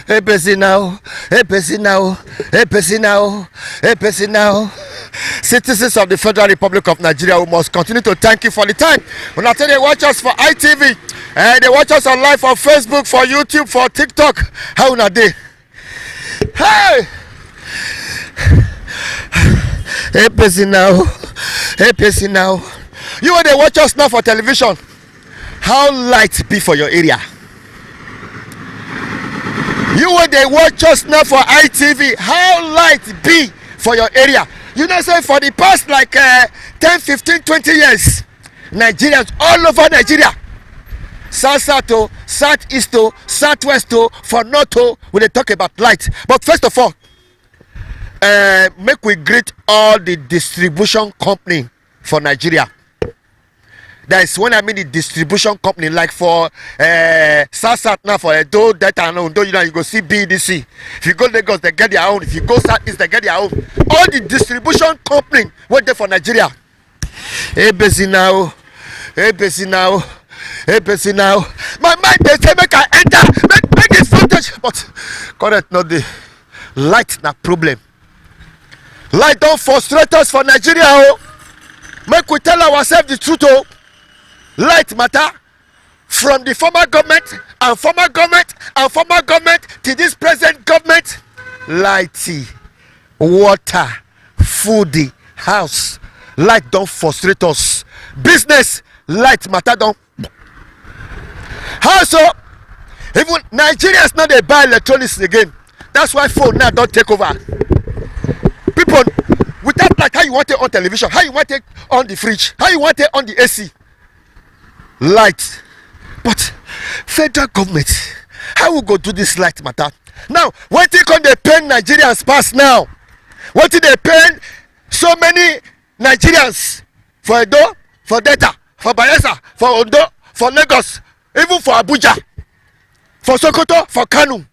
APC now, APC now, APC now, APC now. Citizens of the Federal Republic of Nigeria, we must continue to thank you for the time. When I tell you, they watch us for ITV, and they watch us on live on Facebook, for YouTube, for TikTok. How are they? Hey! APC now, APC now. You when they watch us now for television, how light be for your area? You when they watch us now for ITV, how light be for your area? You know, say for the past like 10, 15, 20 years, Nigerians all over Nigeria, south, southeast, southwest, for north, when they talk about light. But first of all, make we greet all the distribution company for Nigeria. That is when I mean the distribution company, like for south now, for Edo, Delta, and Ondo, you know, you go see BDC. If you go Lagos, they get their own. If you go southeast, they get their own. All the distribution company went there for Nigeria. APC now, APC now, APC now. My mind they say make I enter, make this voltage, but correct not the light na problem. Light don't frustrate us for Nigeria. Oh, make we tell ourselves the truth. Oh. Light matter from the former government and former government and former government to this present government. Lighty, water, food, house. Light don't frustrate us. Business, light matter don't. How so? Even Nigerians now they buy electronics again. That's why phone now don't take over. People without light, how you want it on television? How you want it on the fridge? How you want it on the AC? Light. But federal government, how we go do this light matter? Now, what they can they pay Nigerians pass now? What did they pay so many Nigerians for Edo, for Delta, for Bayelsa, for Ondo, for Lagos, even for Abuja, for Sokoto, for Kanu?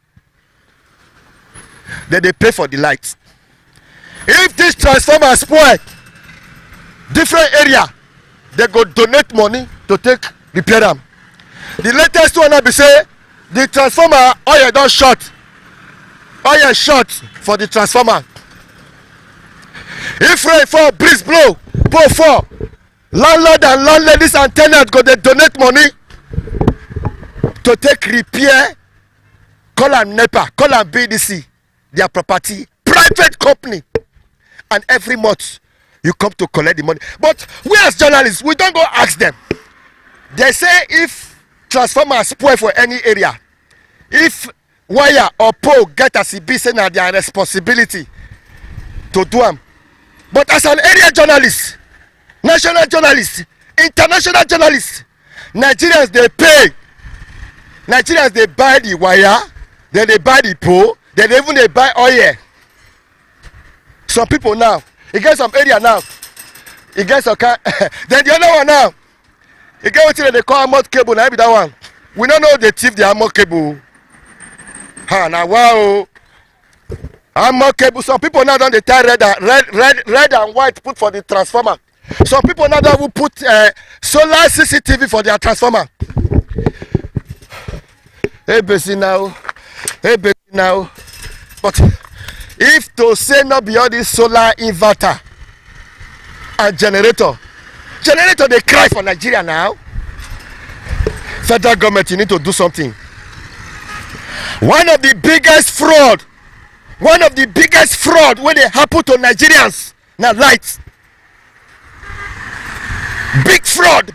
Then they pay for the light. If this transformer spoil different area, they go donate money to take repair them. The latest one I be say the transformer oil don't short. Oil short for the transformer. If rain fall, breeze blow, pour fall, landlord and landladies and tenants go they donate money to take repair. Call them NEPA, call them BDC, their property, private company, and every month you come to collect the money. But we as journalists, we don't go ask them. They say if transformers spoil for any area, if wire or pole get a CB, say now their responsibility to do them. But as an area journalist, national journalist, international journalist, Nigerians they pay. Nigerians they buy the wire, then they buy the pole, then even they buy oil. Some people now, you get some area now, you get some car, then the other one now. You get what they call armored cable, now be that one. We don't know they thief the armored cable. Now wow. Armored cable. Some people now don't they tie red and white put for the transformer. Some people now don't put solar CCTV for their transformer. APC now. APC now. But if to say not be all this solar inverter and generator they cry for Nigeria now. Federal government, you need to do something. One of the biggest fraud when they happen to Nigerians now lights. Big fraud.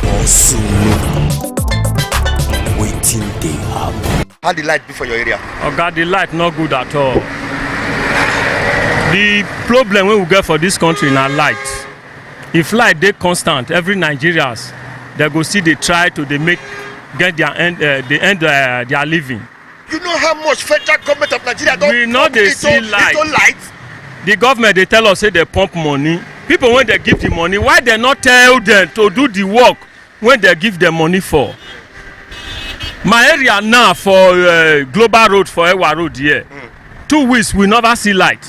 Also, waiting they happen. How the light be for your area? Oh God, the light not good at all. The problem we will get for this country now light. If light they constant, every Nigerians they go see they try to get their end their living. You know how much federal government of Nigeria don't we know they see light. The government they tell us say they pump money. People when they give the money, why they not tell them to do the work when they give them money for? My area now for Global Road for Ewa Road here. 2 weeks we never see light.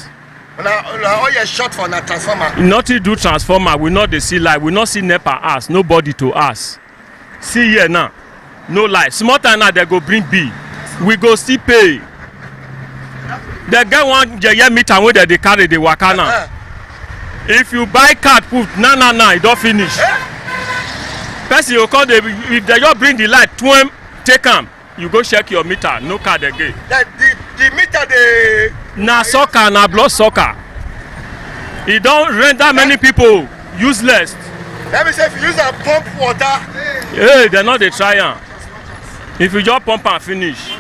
Now you short for na transformer. Nothing do transformer. We not they see light. We not see NEPA ask. Nobody to ask. See here now. no lie, small time now they go bring bill, we go still pay. They get one yeye meter wey dem dey carry dey waka now. If you buy card put na e don finish. Person go come dey, if they just bring the light twem take am, you go check your meter, no card again. The meter dey. Na sucker, na blood sucker. E don render many people useless. Let me say, if you use am pump water. Hey, dem no dey try am. If you just pump am finish,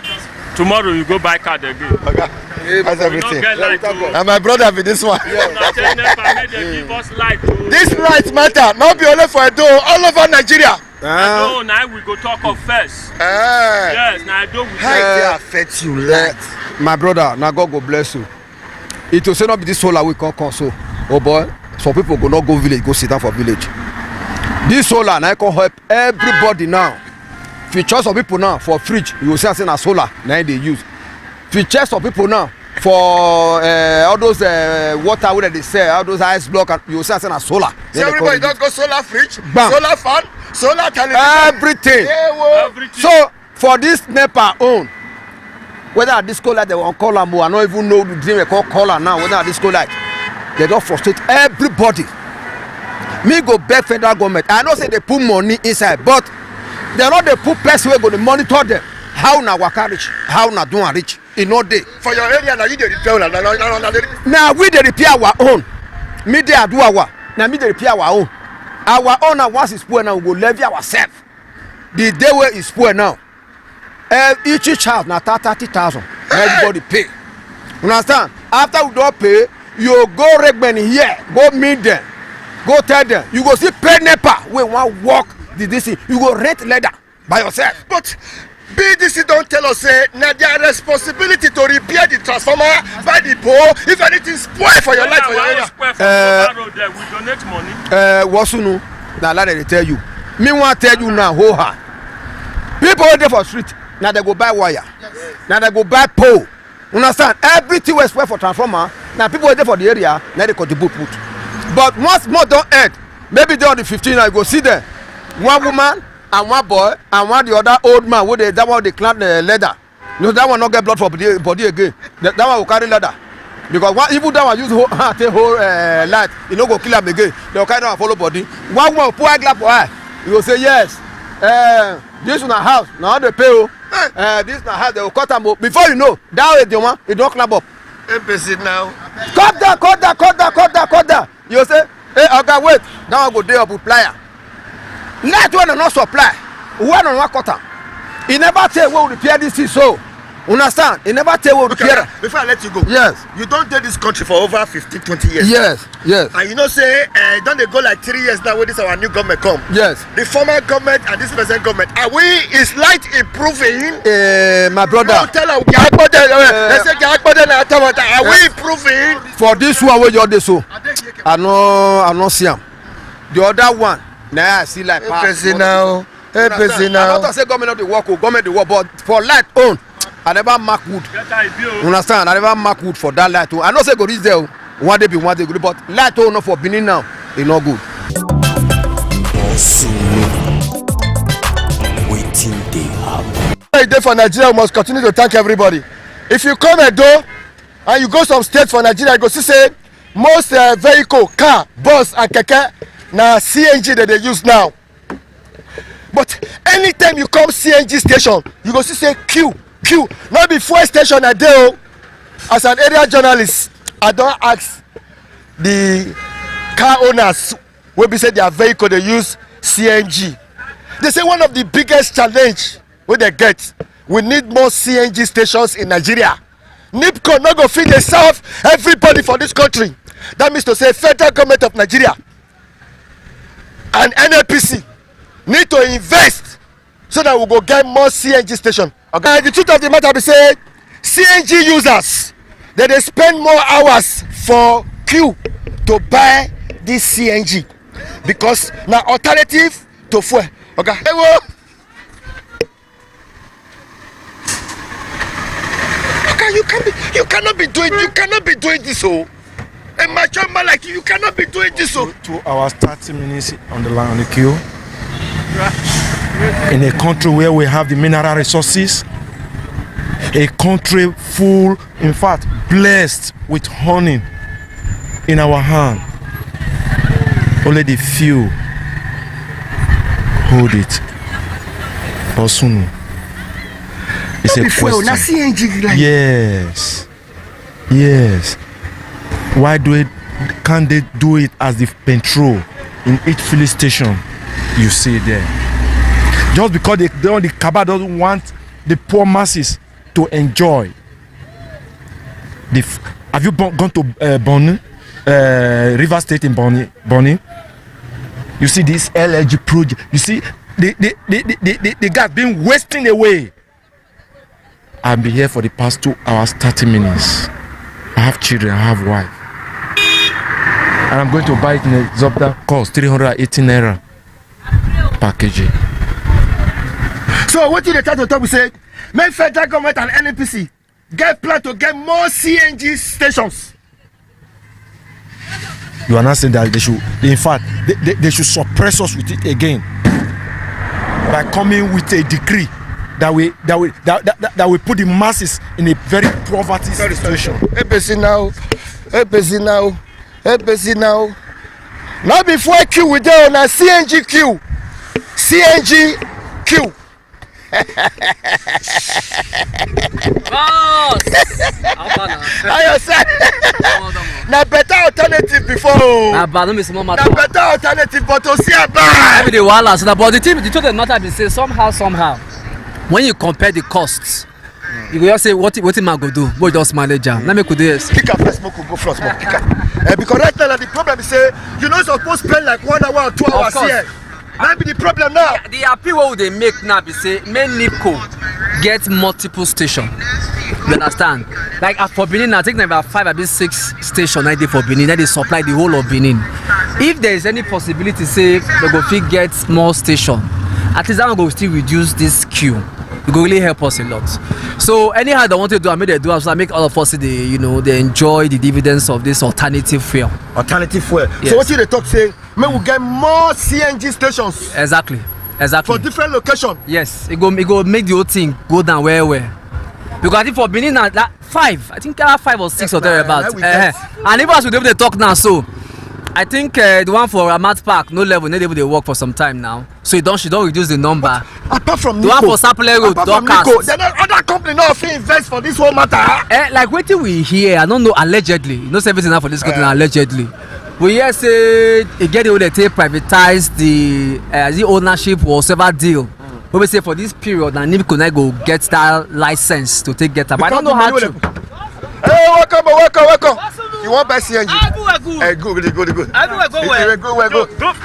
tomorrow you go buy card again. Okay. That's everything. And my brother be this one. This light matter, not be only for Edo, all over Nigeria. Edo, now we go talk of first. Yes, now Edo we how it affect you, light? My brother, now God go bless you. It will say not be this solar we can console. Oh boy, some people go not go village, go sit down for village. This solar now can help everybody now. Feature some people now for fridge, you will see as a solar now they use. Feature some people now for all those water where they sell, all those ice block, and you will see as a solar. So everybody don't go solar fridge, Bam. solar fan, solar television, everything. everything. So for this NEPA own, whether at disco light they want call am, I don't even know the dream they call caller now. Whether at disco light, they don't frustrate everybody. Me go beg federal government. I know say they put money inside, but they not they put person wey go dey monitor them. How na waka reach, how na do and reach. E no dey. For your area now, you dey repair Now we dey repair our own. Me dey do our. Now me dey repair our own. Our own na once is spoil now we go levy ourselves. The day where is spoil now. Each child na 30,000. Everybody pay. You understand? After we don't pay, you go recommend here, go meet them, go tell them. You go see pay NEPA. We want work the DC. You go rent leather by yourself. But BDC don't tell us say na their responsibility to repair the transformer by the pole if anything spoil for your life for your area. We donate money. Wasunu na like they tell you. Me want tell you now, hold her. People wey dey for street, now they go buy wire. Now they go buy pole. Understand? Everything was spoil for transformer. Now people wey dey for the area, now they contribute put. But once more don't end, maybe they on the 15 now you go see them. One woman and one boy and one the other old man wey dey that one dey climb the leather. You know that one not get blood for body again. That one will carry leather. Because one even that one use whole take whole light, you no go kill am again. They will carry am follow body. One woman will put eye glass for eye. You go say yes. This one a house. Now they pay oh. This na house they will cut am. Before you know, that way the one it don't climb up. MPC now. Cut down. You say, hey, okay, wait. That one go dey up with plier. Light one not supply. One on one quarter. He never tell where we repair this thing so. Understand? He never tell where we repair. Before I let you go. Yes. You don't take this country for over 15-20 years. Yes. And you know say don't they go like 3 years now when this our new government come. Yes. The former government and this present government. Is light improving? My brother. No, tell her they say are we improving? For this one where you dey so. I no see am. The other one, now I see like MPC now. MPC now. I'm not say government not the work, government the work, but for light own, I never mark wood. Understand? I never mark wood for that light. I know say go reach there. One day be one day good, but light own not for Benin now. It's not good. Waiting they happen. Every day for Nigeria, we must continue to thank everybody. If you come Edo and you go some states for Nigeria, you go see say most vehicle, car, bus and keke na CNG that they use now. But anytime you come CNG station, you go see say queue. Not be fuel station a day. As an area journalist, I don't ask the car owners wey be say their vehicle they use CNG. They say one of the biggest challenge wey they get, we need more CNG stations in Nigeria. NIPCO no go fit dey serve everybody for this country. That means to say federal government of Nigeria and NNPC need to invest so that we go get more CNG station. Okay. The truth of the matter be say CNG users they spend more hours for queue to buy this CNG because na alternative to fuel. Okay. You cannot be doing this. Oh, a mature man like you cannot be doing this. Oh, 2 hours 30 minutes on the line on the queue. in a country where we have the mineral resources, a country full, in fact, blessed with honey in our hand. Only the few hold it. Osunu. It's a question. Yes. Yes. Why can't they do it as the petrol in each filling station you see there? Just because the Kaba doesn't want the poor masses to enjoy. Have you gone to Bonny, River State in Bonny? You see this LNG project. You see the gas being wasting away. I've been here for the past 2 hours, 30 minutes. I have children, I have wife. And I'm going to buy it in a Zobda cost 380 naira per kg. So what did the try to talk? We say, make federal government and NNPC get plan to get more CNG stations. You are not saying that they should, in fact, they should suppress us with it again by coming with a decree that we put the masses in a very poverty situation. ABC now. Now before queue we dey on a CNG queue. Boss! How you say? Na better alternative before. Na bad, no be small matter. Na better alternative, but to see a bad. Maybe the wahala. So but the truth of the matter be say somehow, when you compare the costs, you go just say what man go do, but just manage am. Let me could this. Kick up first, smoke go first, smoke. Kick up. Because right now the problem is say you not supposed to spend like 1 hour or 2 hours here. That be the problem now. The appeal what they make now be say make NIPCO get multiple stations. You understand? Like for Benin, I think there are 5 or 6 stations now for Benin. Then they supply the whole of Benin. If there is any possibility, say they go fit get more station, at least that one go still reduce this queue. It will really help us a lot. So anyhow they want to do, I made they do so I make all of us they enjoy the dividends of this alternative fuel. Alternative fuel. Yes. So what you they talk say? May we get more CNG stations. Exactly. For different locations. Yes, it go make the whole thing go down where. Because I think for Benin now that 5, I think there are 5 or 6 or thereabouts. And even as we they talk now, so I think the one for Ramat Park, no level, not able to work for some time now. So she don't reduce the number. But apart from the Nico, one for Sapele Road, don't cast. Then other company now invest for this whole matter. Like what we hear, I don't know allegedly. You know everything now for this company allegedly. We hear say again they will take privatize the ownership or whatever deal. But we say for this period, and NIPCO go get that license to take get up. I don't know how to. Hey, welcome. You want buy CNG? Good. Hey, good.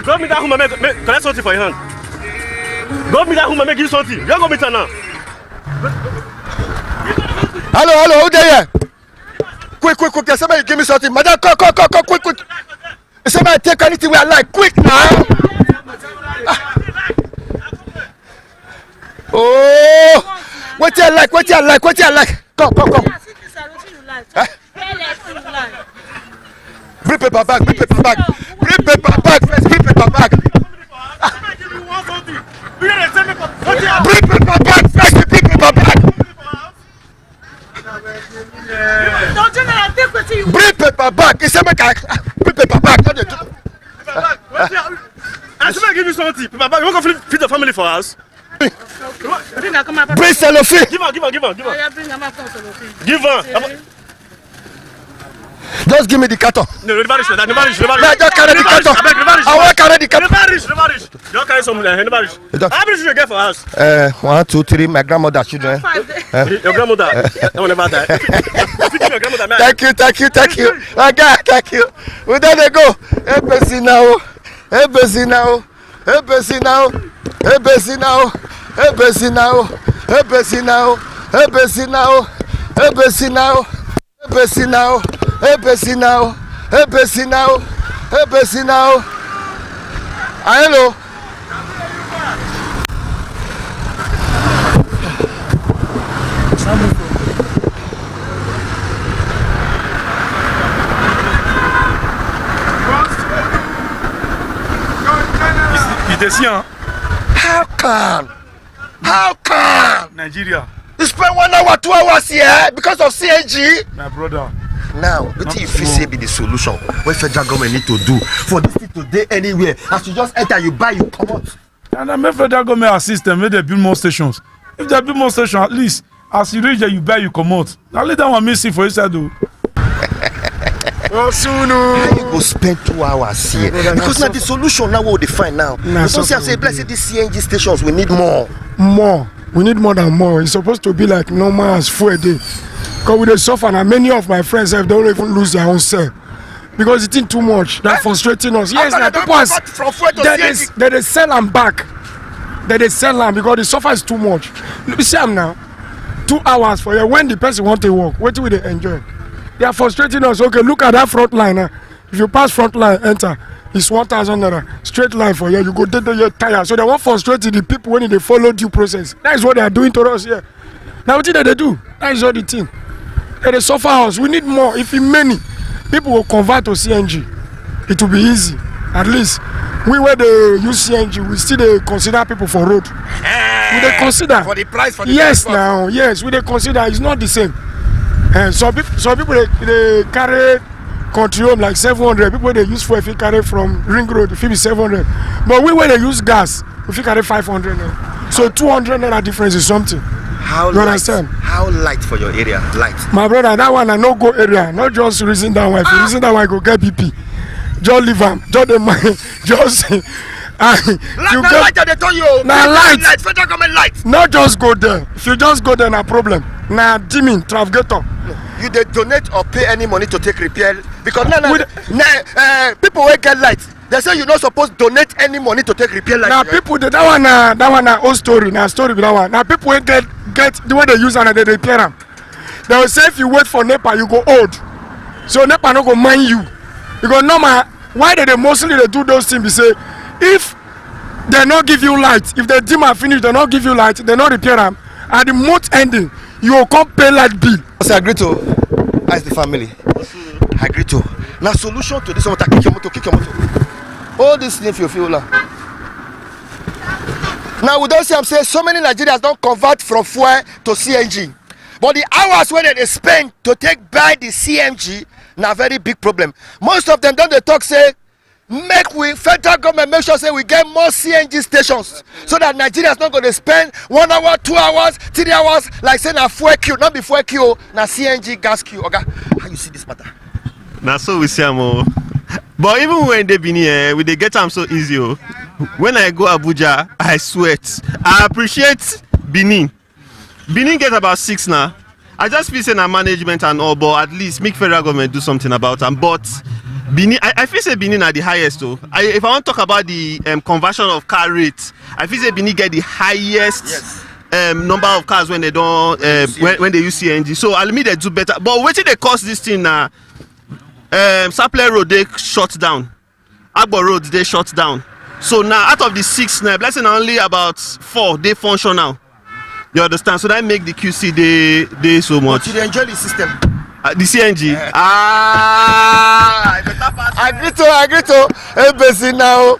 Go meet that woman, collect something for your hand. Go meet that woman, make you something. You go meet her now. Hello, who there? Quick. Somebody give me something. Madam, come, quick. Somebody take anything we I like, quick now. Oh, what you like? Come. Huh? Bring paper bag. Bring paper bag first. Bring paper bag first. Bring paper bag. Bring paper bag. It's a bring paper bag. I should give you something. Paper bag. You want to feed the family for us? Bring cellophane. Give her. Give her. Just give me the carton. No, never reach. Just carry the carton. I want to carry the carton. Never reach. Just carry some. Never reach. How many children you get for us? 1, 2, 3. My grandmother children. Your grandmother. That will never die. Thank you. Thank you. We don't go. ABC now. Hello. You te hein? How can Nigeria, you spend 1 hour 2 hours here because of CNG? my brother. Now wetin you fit say be the solution wey federal government need to do for this thing to dey anywhere as you just enter, you buy, you comot. And I make federal government assist them, make they build more stations. If they build more stations, at least as you reach there, you buy, you come out. Now let that one me see for inside though. How you go spend 2 hours here? Because now the solution now what we dey find now. We don't see say bless these CNG stations, we need more. We need more than more. It's supposed to be like normal as fuel a day. Because we dey suffer, and many of my friends have don't even lose their own cell because it's too much. That's frustrating us. Yes, now people they sell them back. They sell them because the suffer is too much. You see them now, 2 hours for you. When the person want to walk, what do they enjoy? They are frustrating us. Okay, look at that front line. If you pass front line, enter. It's 1,000 naira straight line for you. You go dead, you're tired. So they want frustrate the people when they follow due process. That is what they are doing to us here. Now what did they do? That is all the thing. They suffer us. We need more. If many people will convert to CNG, it will be easy. At least we where they use CNG, we still they consider people for road. We they consider for the price for the yes transport. now yes we they consider it's not the same. Some people they carry country home like 700. People they use fuel if you carry from Ring Road if it be 700. But we where they use gas if you carry 500 now. So 200 naira difference is something. How You light? understand? How light for your area? Light. My brother, that one I no go area, not just reason that one. If you reason that one, go get BP. Just leave am, just the money, just. You Light they tell you. Na light. Federal government light. Not just go there. If you just go there, na problem. Na dimming, navigator. You dey donate or pay any money to take repair because people wey get light. They say you not supposed to donate any money to take repair light. Now people, that one na old story. Na story be that one. Now people wey get the way they use and they repair them. They will say if you wait for NEPA, you go old. So NEPA no go mind you. Because normal, why they mostly they do those things? Be say if they not give you light, if the dim are finished, they not give you light, they not repair them. At the month ending, you will come pay light bill. I agree to. As the family. I agree to. Now solution to this one, kick your motor. All this thing you feel now. Now we don't see I'm saying so many Nigerians don't convert from fuel to CNG. But the hours when they spend to take buy the CNG, now very big problem. Most of them don't they talk say make we federal government make sure say we get more CNG stations so that Nigerians not going to spend 1 hour, 2 hours, 3 hours like saying a fuel queue, not be fuel queue, na CNG gas queue. Okay, how you see this matter? Now so we see am. But even when they been here, we they get them so easy. When I go Abuja, I sweat. I appreciate Benin. Benin get about 6 now. I just feel saying na management and all, but at least make federal government do something about them. But Benin, I feel say Benin are the highest though. If I want to talk about the conversion of car rates, I feel say Benin get the highest number of cars when they don't when they use CNG. So I'll admit they do better. But wait till they cause this thing now. Saple Road they shut down. Agbo Road they shut down. So now out of the 6 now, let's say only about 4 they function now. You understand? So that make the QC they so much. But you enjoy the system. The CNG. I agree to. ABC now,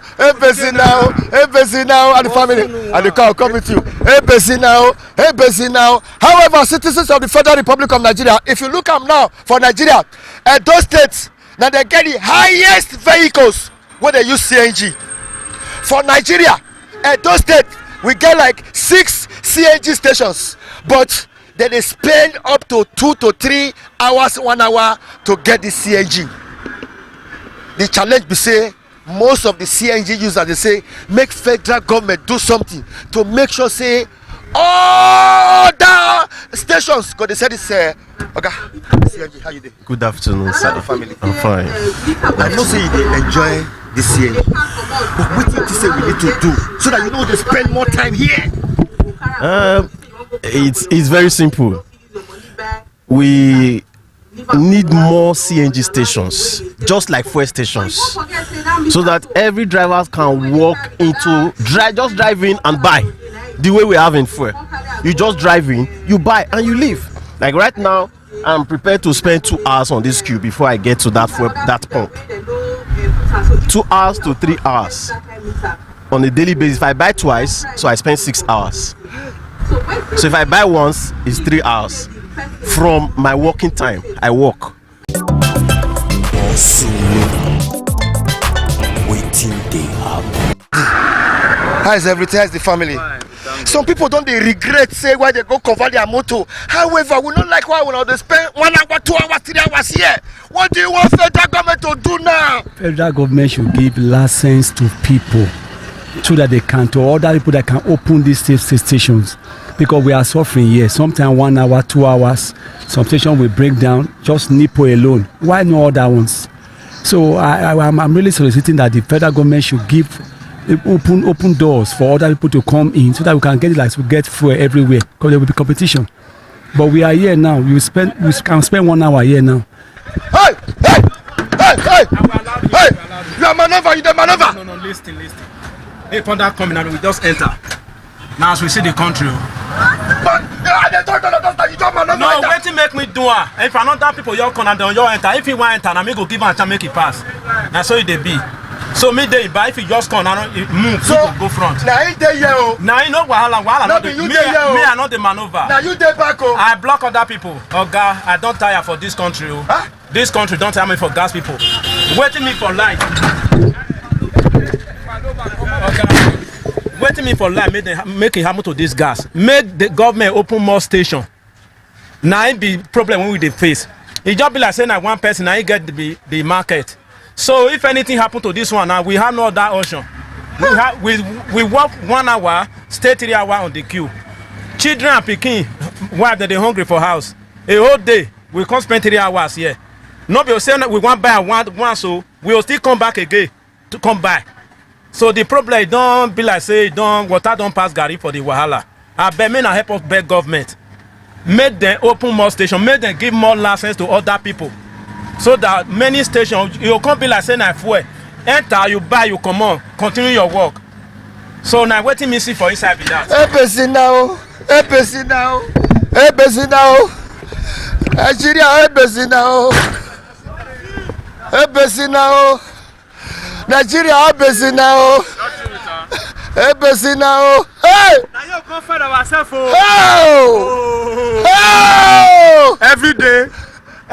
and the family, and the car come with you. ABC now. However, citizens of the Federal Republic of Nigeria, if you look up now for Nigeria, those states now they get the highest vehicles where they use CNG. For Nigeria, those states we get like 6 CNG stations, but they spend up to 2 to 3 hours, 1 hour to get the CNG. The challenge be say most of the CNG users they say make federal government do something to make sure say all the stations because they said this okay CNG how you doing? Good afternoon, sir. Family. I'm fine. I know say you dey enjoy the CNG, but what you say we need to do so that you know they spend more time here? It's very simple. We need more CNG stations, just like fuel stations, so that every driver can walk into just drive in and buy the way we have in fuel. You just drive in, you buy and you leave. Like right now, I'm prepared to spend 2 hours on this queue before I get to that pump. 2 hours to 3 hours. on a daily basis. If I buy twice, so I spend 6 hours. So if I buy once, it's 3 hours. From my working time, I work. Waiting they happen. How is everything? How is the family? Some people don't they regret say why they go cover their motor. However, we don't like why we not they spend 1 hour, 2 hours, 3 hours here. What do you want federal government to do now? Federal government should give license to people so that they can, to other people that can open these stations, because we are suffering here. Sometimes 1 hour, 2 hours, some stations will break down. Just Nipo alone. Why no other ones? So I'm really soliciting that the federal government should give open doors for other people to come in so that we can get it, like we get fuel everywhere, because there will be competition. But we are here now. We can spend 1 hour here now. Hey! You are maneuver, you the maneuver. No, listen. If that coming and we just enter. Now as we see the country. But they don't you don't maneuver. No, waiting make me do it. If another people you come and then you enter. If you want enter, now me go give and chance make it pass. Now so it dey be. So me dey buy if you just come and move, so go front. Now he dey here o. Now you know wahala. No be you dey here o. Me I know the maneuver. Now you dey back o. I block other people. Oga, I don't tire for this country o. Huh? This country don't tire me for gas people. Waiting me for life. Okay. Waiting me for life. Make it happen to this gas. Make the government open more station. Now it be problem when we dey face. It just be like saying that one person now he get the market. So if anything happen to this one now, we have no other option. We work 1 hour, stay 3 hours on the queue. Children and pikin, wife that they hungry for house. A whole day we can't spend 3 hours here. No be saying that we want buy one, so we will still come back again to come back. So the problem don't be like say water don't pass Gary for the wahala. I beg me na help us beg government. Make them open more stations, make them give more license to other people. So that many stations, you can't be like saying I fuel. Enter, you buy, you come on, continue your work. So now waiting me see for inside be that. Hey! Now you come find ourselves.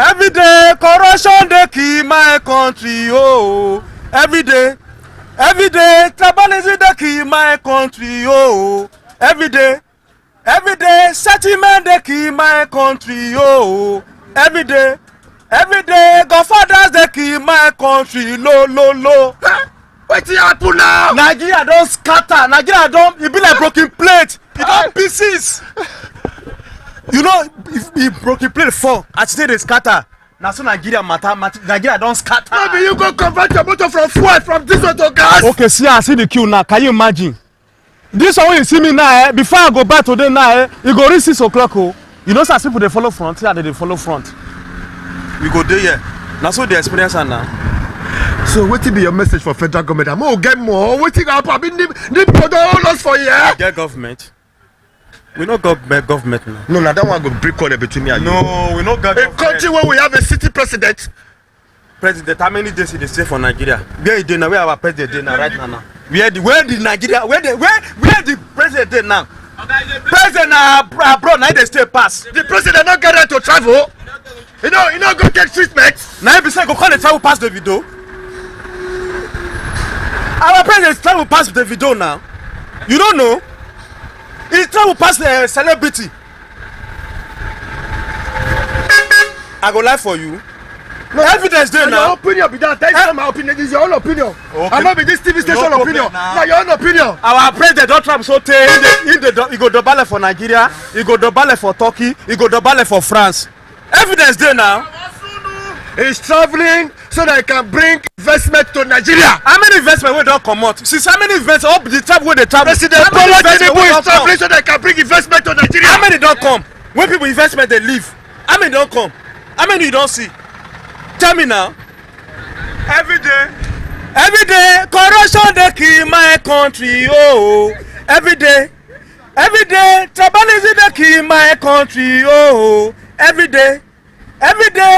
Every day, corruption they kill my country. Oh, every day, tribalism they kill my country. Oh, every day, settlement they kill my country. Oh, every day, godfathers they kill my country. Low. Wetin happen now? Nigeria don scatter. E be like broken plate. E don pieces. You know, if broken plate fall, as today they scatter. Now so Nigeria don scatter. Maybe you go convert your motor from fuel from diesel to gas. Okay, see the queue now. Can you imagine? This one when you see me now, before I go back today now, you go reach 6 o'clock. Oh, you know some people they follow front. Yeah, they follow front. We go there. Yeah. Now so the experience now. So what will be your message for federal government? I'm gonna get more. What thing happen? I mean, need people don't hold us for here. Get government. We not got government now. No, that one go break corner between me and you. No, we not got government. A country where we have a city president. President, how many days he stay for Nigeria? Where is now? Where our president dey now? Right now. Where the president dey now? President abroad now they stay pass. The president not get right to travel. You know go get treatment. Now be say go call the travel pass the video. Our president travel pass the video now. You don't know? He travel past the celebrity. I go lie for you. No evidence there now. Your opinion be that. That's not my opinion. This is your own opinion. Okay. I'm not be this TV station no opinion. Now your own opinion. Our president don't travel so tey. He go double for Nigeria. He go double for Turkey. He go double for France. Evidence there now. He's traveling so that he can bring investment to Nigeria. How many investment we don't come out? Since how many investment up the travel where they travel? President Bola Tinubu is traveling so that he can bring investment to Nigeria. How many don't come? When people investment they leave. How many don't come? How many you don't see? Tell me now. Every day, corruption they kill my country. Oh, every day, tribalism they kill my country. Oh, every day,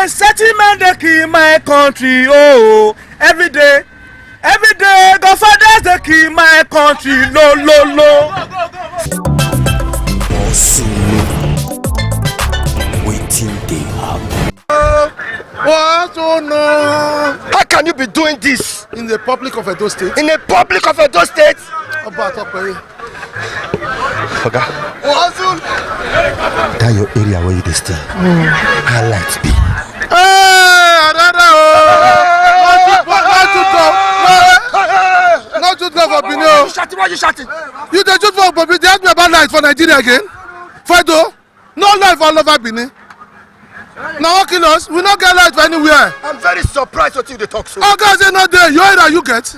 settlement they kill my country. Oh, every day, Every day, Godfathers they kill my country. No. Bosume. Waiting they happen. What? Oh no! How can you be doing this In the public of Edo State. in the public of Edo State? About Okpere. Oga, That your area where you dey stay. How lights be? Not to go for Benin. why you shouting? You dey shoot for Benin. They ask me about light for Nigeria again. Fido, no light all over Benin. Now what kill us? We not get light for anywhere. I'm very surprised what you dey talk so. Oga say no dey. Your area you get.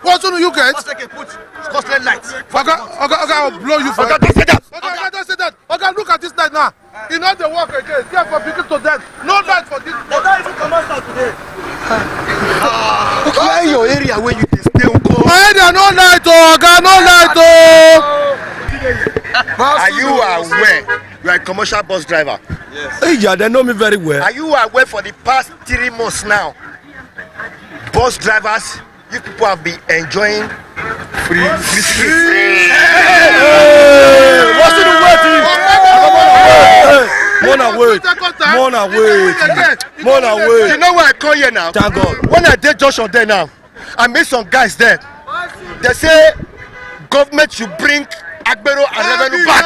What one you get? Just like a put costly lights. Oga, I'll blow you for. Oga, don't say that. Oga, don't say that. Oga, look at this light now. You know the work again. Fear for people to death. No light for this. They don't even come out today. Why your area where you dey stay uncle? My area no light, oh, Oga, no light, oh. Are you aware you are a commercial bus driver? Yes. Yeah, they know me very well. Are you aware for the past 3 months now, bus drivers, you people have been enjoying free. What's in the waiting? More wait. You know why I call here now? Thank God. When I did Joshua there now, I met some guys there. They say government should bring Agbero and revenue back.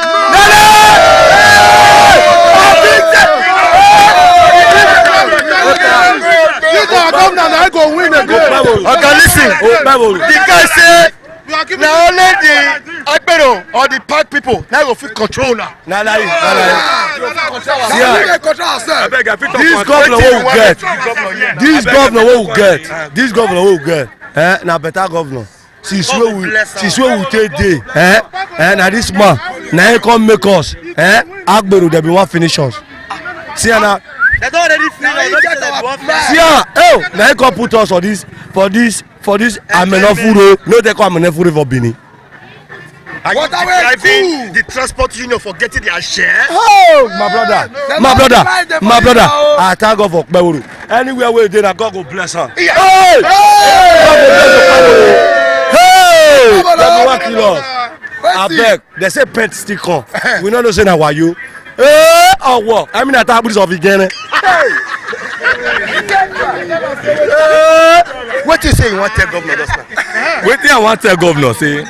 Okay, listen. The guy say now only the Agbero or the park people now go fit control now. This governor will get. Na better governor. Since where we take day, na this man, na he come make us, Agbero they be one finish us. See now. They don't already finish. See na he come put us for this Amenofure. No they call Amenofure for Benin. Are you driving the transport union for getting their share? Oh, my brother. I thank God for Okpewuru. Anywhere where they na God go bless her. Hey! Everyone kill us. Abeg, they say pet still come. We no know say na wayo. Hey, oh what? I mean that happens of again. What you say you want to tell governor just now? Wetin I want tell governor say,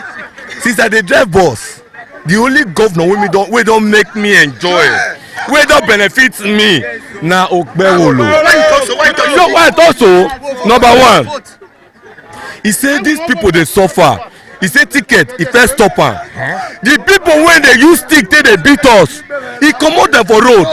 since I dey drive bus, the only governor wey don make me enjoy, wey don benefit me, na Okpewolo. Why you talk so? Why I talk so? Number one, he say these people dey suffer. He say ticket, he first stop am. The people wey dey use stick take dey beat us, he comot dem for road.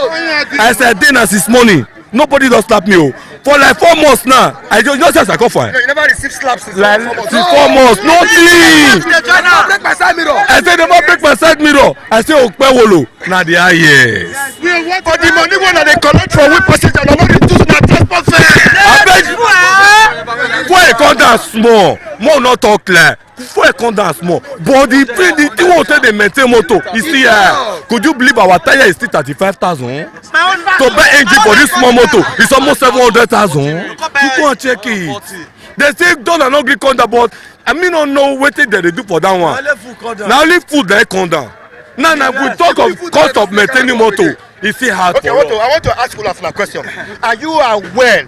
As I dey na since morning, nobody don slap me o. For like 4 months now, I just as I come for am. You never receive slaps since Like 4 months, nothing. I say never break my side mirror. I say Okpewolo na the highest. For the money wey they collect from we passenger, they no reduce na transport fare. Abeg, before I come down small, more no talk like. Before I come down small, but the thing wey take dey maintain motor, you see, could you believe our tire is still 35,000? To buy engine for this small motor is almost 700,000. You go and check it. They say dollar no gree come down, but I mean no know wetin dem dey do for that one. Na only food dey come down. Now we talk of cost of maintaining motor, e still hard for us. I want to ask you a question. Are you aware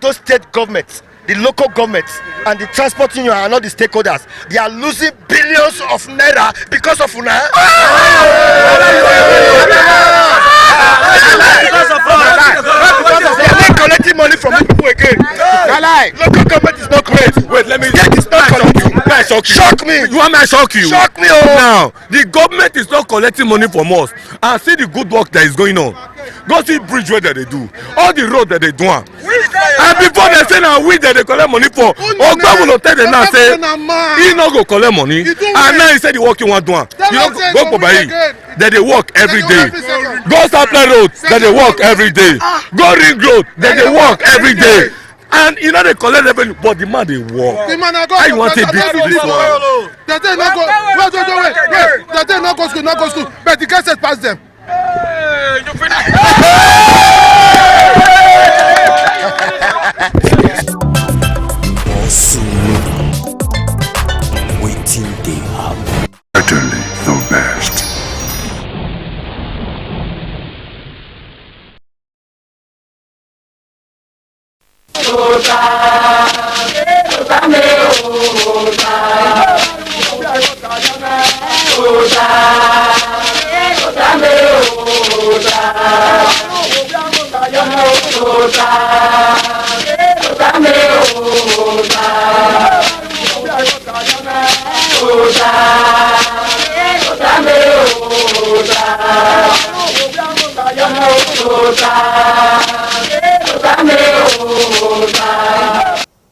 those state governments, the local governments, and the transport union and all the stakeholders, they are losing billions of naira because of una? They are not collecting money from people again. Local government is not great. Wait, let me shock me. You want me to shock you? Shock me, oh. Now, the government is not collecting money from us. And see the good work that is going on. Go see bridge where they do. All the road that they do. And before they say now we that they collect money for, Okpewolo tell them now say he no go collect money. And now he said the work you want to do. You know, go for Bayi. That they work every day. Go supply road. That they work every day. Go ring road. That they work every day. And you know they collect revenue, but the man they work. How you want to beat this one? They say no go. Wait. They say no go school. But the guy said pass them. You finish.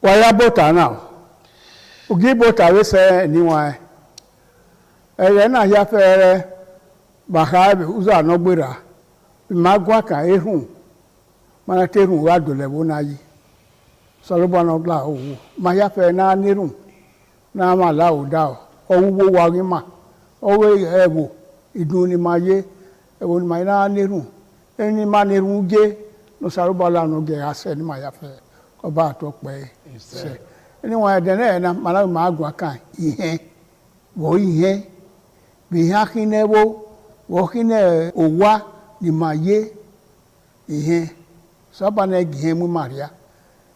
Waya bota now. Ugi bota we say niwa. Eye na ya fere bahabe uza no gbera. Magwa ka ehun. Mana te ehun wa dole wo na yi. Solobo no gla owo. Ma ya fe na nirun. Na ma la o da o. Owo wa ri ma. Owe ewo idun ni ma ye. Ewo ni ma na nirun. Eni ma nirun ge no salobo la no ge ase ni ma ya fe. Ọba atọpẹ ṣe ẹni wọn ẹdẹ náà ẹna màláwì máa gùn aka ìhẹn wọ ìhẹn bìhẹn akínẹwó wọ kínẹ òwá ni mà yé ìhẹn sọba náà gìhẹn mú màríà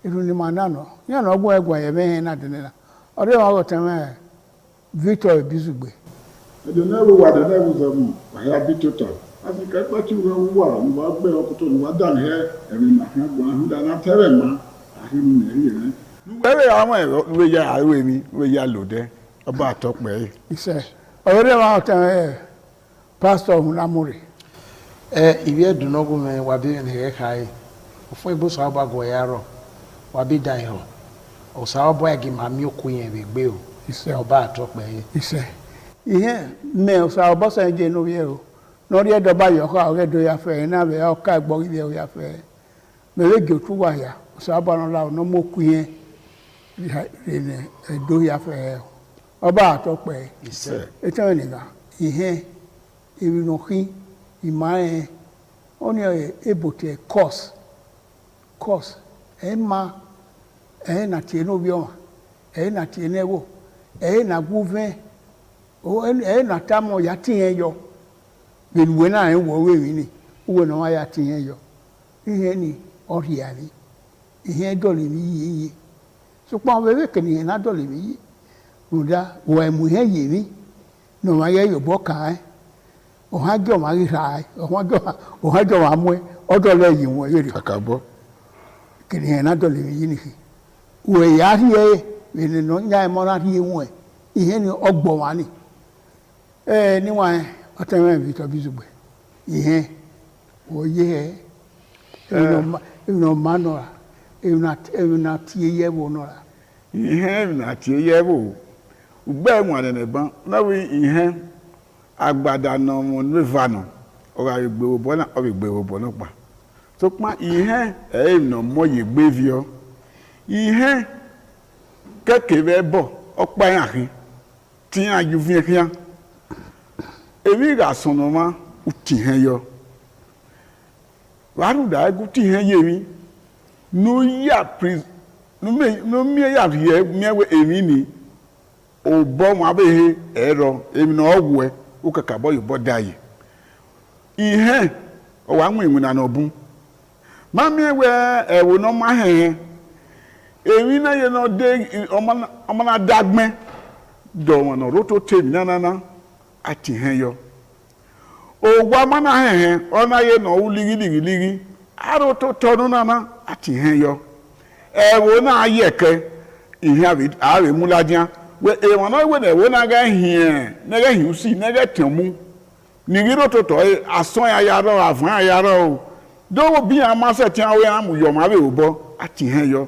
irun ni mà nànà yànnà ọgbọn ẹgbọn ẹyẹ mẹhẹn náà dẹnẹ náà ọdẹ wọn wọ tẹmẹ Victor Ebizugbe. ẹdẹ náà wò wà dẹdẹ wò sẹmu wàhálà bí tó tọ àti kẹpẹ tí wọn wà ní wàá gbẹ ọkùtọ ní wàá dàn hẹ ẹrìn màkàn gbọn ahùn dáná tẹrẹ mọ. Wẹ́rẹ́ àwọn ẹ̀rọ ìwé ya àríwé mi ìwé ya lòdẹ́ ọba àtọ́pẹ́ yìí. Iṣẹ́ ọ̀rẹ́ wa ọ̀tẹ̀ ẹ̀ pásítọ̀ ọ̀hún lámúrè. Ìwé ẹ̀dùnọ́gùn mi wà bí nìyẹn ká yìí fún ibùsọ̀ àgbàgọ̀ ẹ̀yà rọ̀ wà bí dàn yìí ọ̀sà ọ̀bọ̀ ẹ̀gì máa mi òkú yẹn rè gbé o ọba àtọ́pẹ́ yìí. Iṣẹ́ ìyẹn mẹ ọ̀sà ọ̀bọ̀ sẹ́yìn jẹ́ inú yẹ o lórí ẹ̀dọ̀bá yọ̀ọ́ká ọ̀rẹ́dọ̀ yàfẹ́ ẹ̀ náà bẹ̀ ọ̀ká ẹ̀gbọ́n ilẹ̀ yàfẹ́ mẹ̀rẹ́gì òtún wà yà sábàánà ọ̀nà mọ́kù yẹn rìnà ẹ̀dọ́ yàfẹ́ ọba àtọ́pẹ́ ẹ̀tọ́ ẹ̀nìyàn ìhẹ́ ìrìnàkí ìmọ̀ ẹ̀ wọ́n ní ẹ̀bùtẹ̀ kọ́s ẹ̀ ma ẹ̀ nà tiẹ̀ n'obi ọ̀ma ẹ̀ nà tiẹ̀ n'ẹ̀wọ̀ ẹ̀ nà gúvẹ́ ẹ̀ nà tamọ̀ yà tiẹ̀ yọ gbẹ̀lùwẹ̀ náà ẹ̀ wọ̀ wẹ̀wì ni wọ̀ náà wà yà tiẹ̀ yọ ìhẹ́ ni ọ̀rìà ni. Ihe dọ̀lì mi yìí sọpọ̀ àwọn ẹgbẹ́ kìíní yẹn náà dọ̀lì mi yìí nùdá wọ̀ ẹ̀mú yẹn yìí mi nà wọ́n ayé yòbọ̀ kàn án ọ̀hán jọ̀ wọ́n rírà án ọ̀hán jọ̀ wọ́n amú ẹ ọ̀dọ̀lẹ̀ yìí wọ́n yẹrẹ. Kàkàbọ̀. Kìíní yẹn náà dọ̀lì mi yìí nìyí wọ̀ ẹ̀yà ahìyẹ ẹ̀nì nà nyà ẹ̀mọ́ náà ahìyẹ wọ̀ ẹ̀ ihe ni ọgbọ̀ wà ní. Ẹ níwọ̀n ọ̀tẹ̀wọ̀n Victor Ebizugbe ihe wọ̀ yẹ ẹ̀ ẹ̀nà manora na tie yẹ wo nọra. Ihe na tie yẹ wo ugbe enwere ne ban na we ihe agbada no mo neva no ora egbe obo na o egbe obo no pa so pa ihe no mo ye gbe vio ihe keke be bo opa yan ti aju fi kian ebi ga sonoma uti hen yo waru da egu ti hen ye mi no ya pris no me ya ye mewe emi ni obo mo abehe ero emi na ogwe ukaka boy bo dai ihe o wa nwe na obun ma mewe ewo no ma he emi na ye no de omo na dagme do mo no roto temi na ati he yo ogwa ma na he ona ye no uligi aro to tonu na ati he yo ewo na ayeke ihe awe muladian we e wona we na we na ga hie na ga hiusi na ga temu ni giro to ason ya ro avan ya ro do bi amase ti awe amu yo ma be obo ati he yo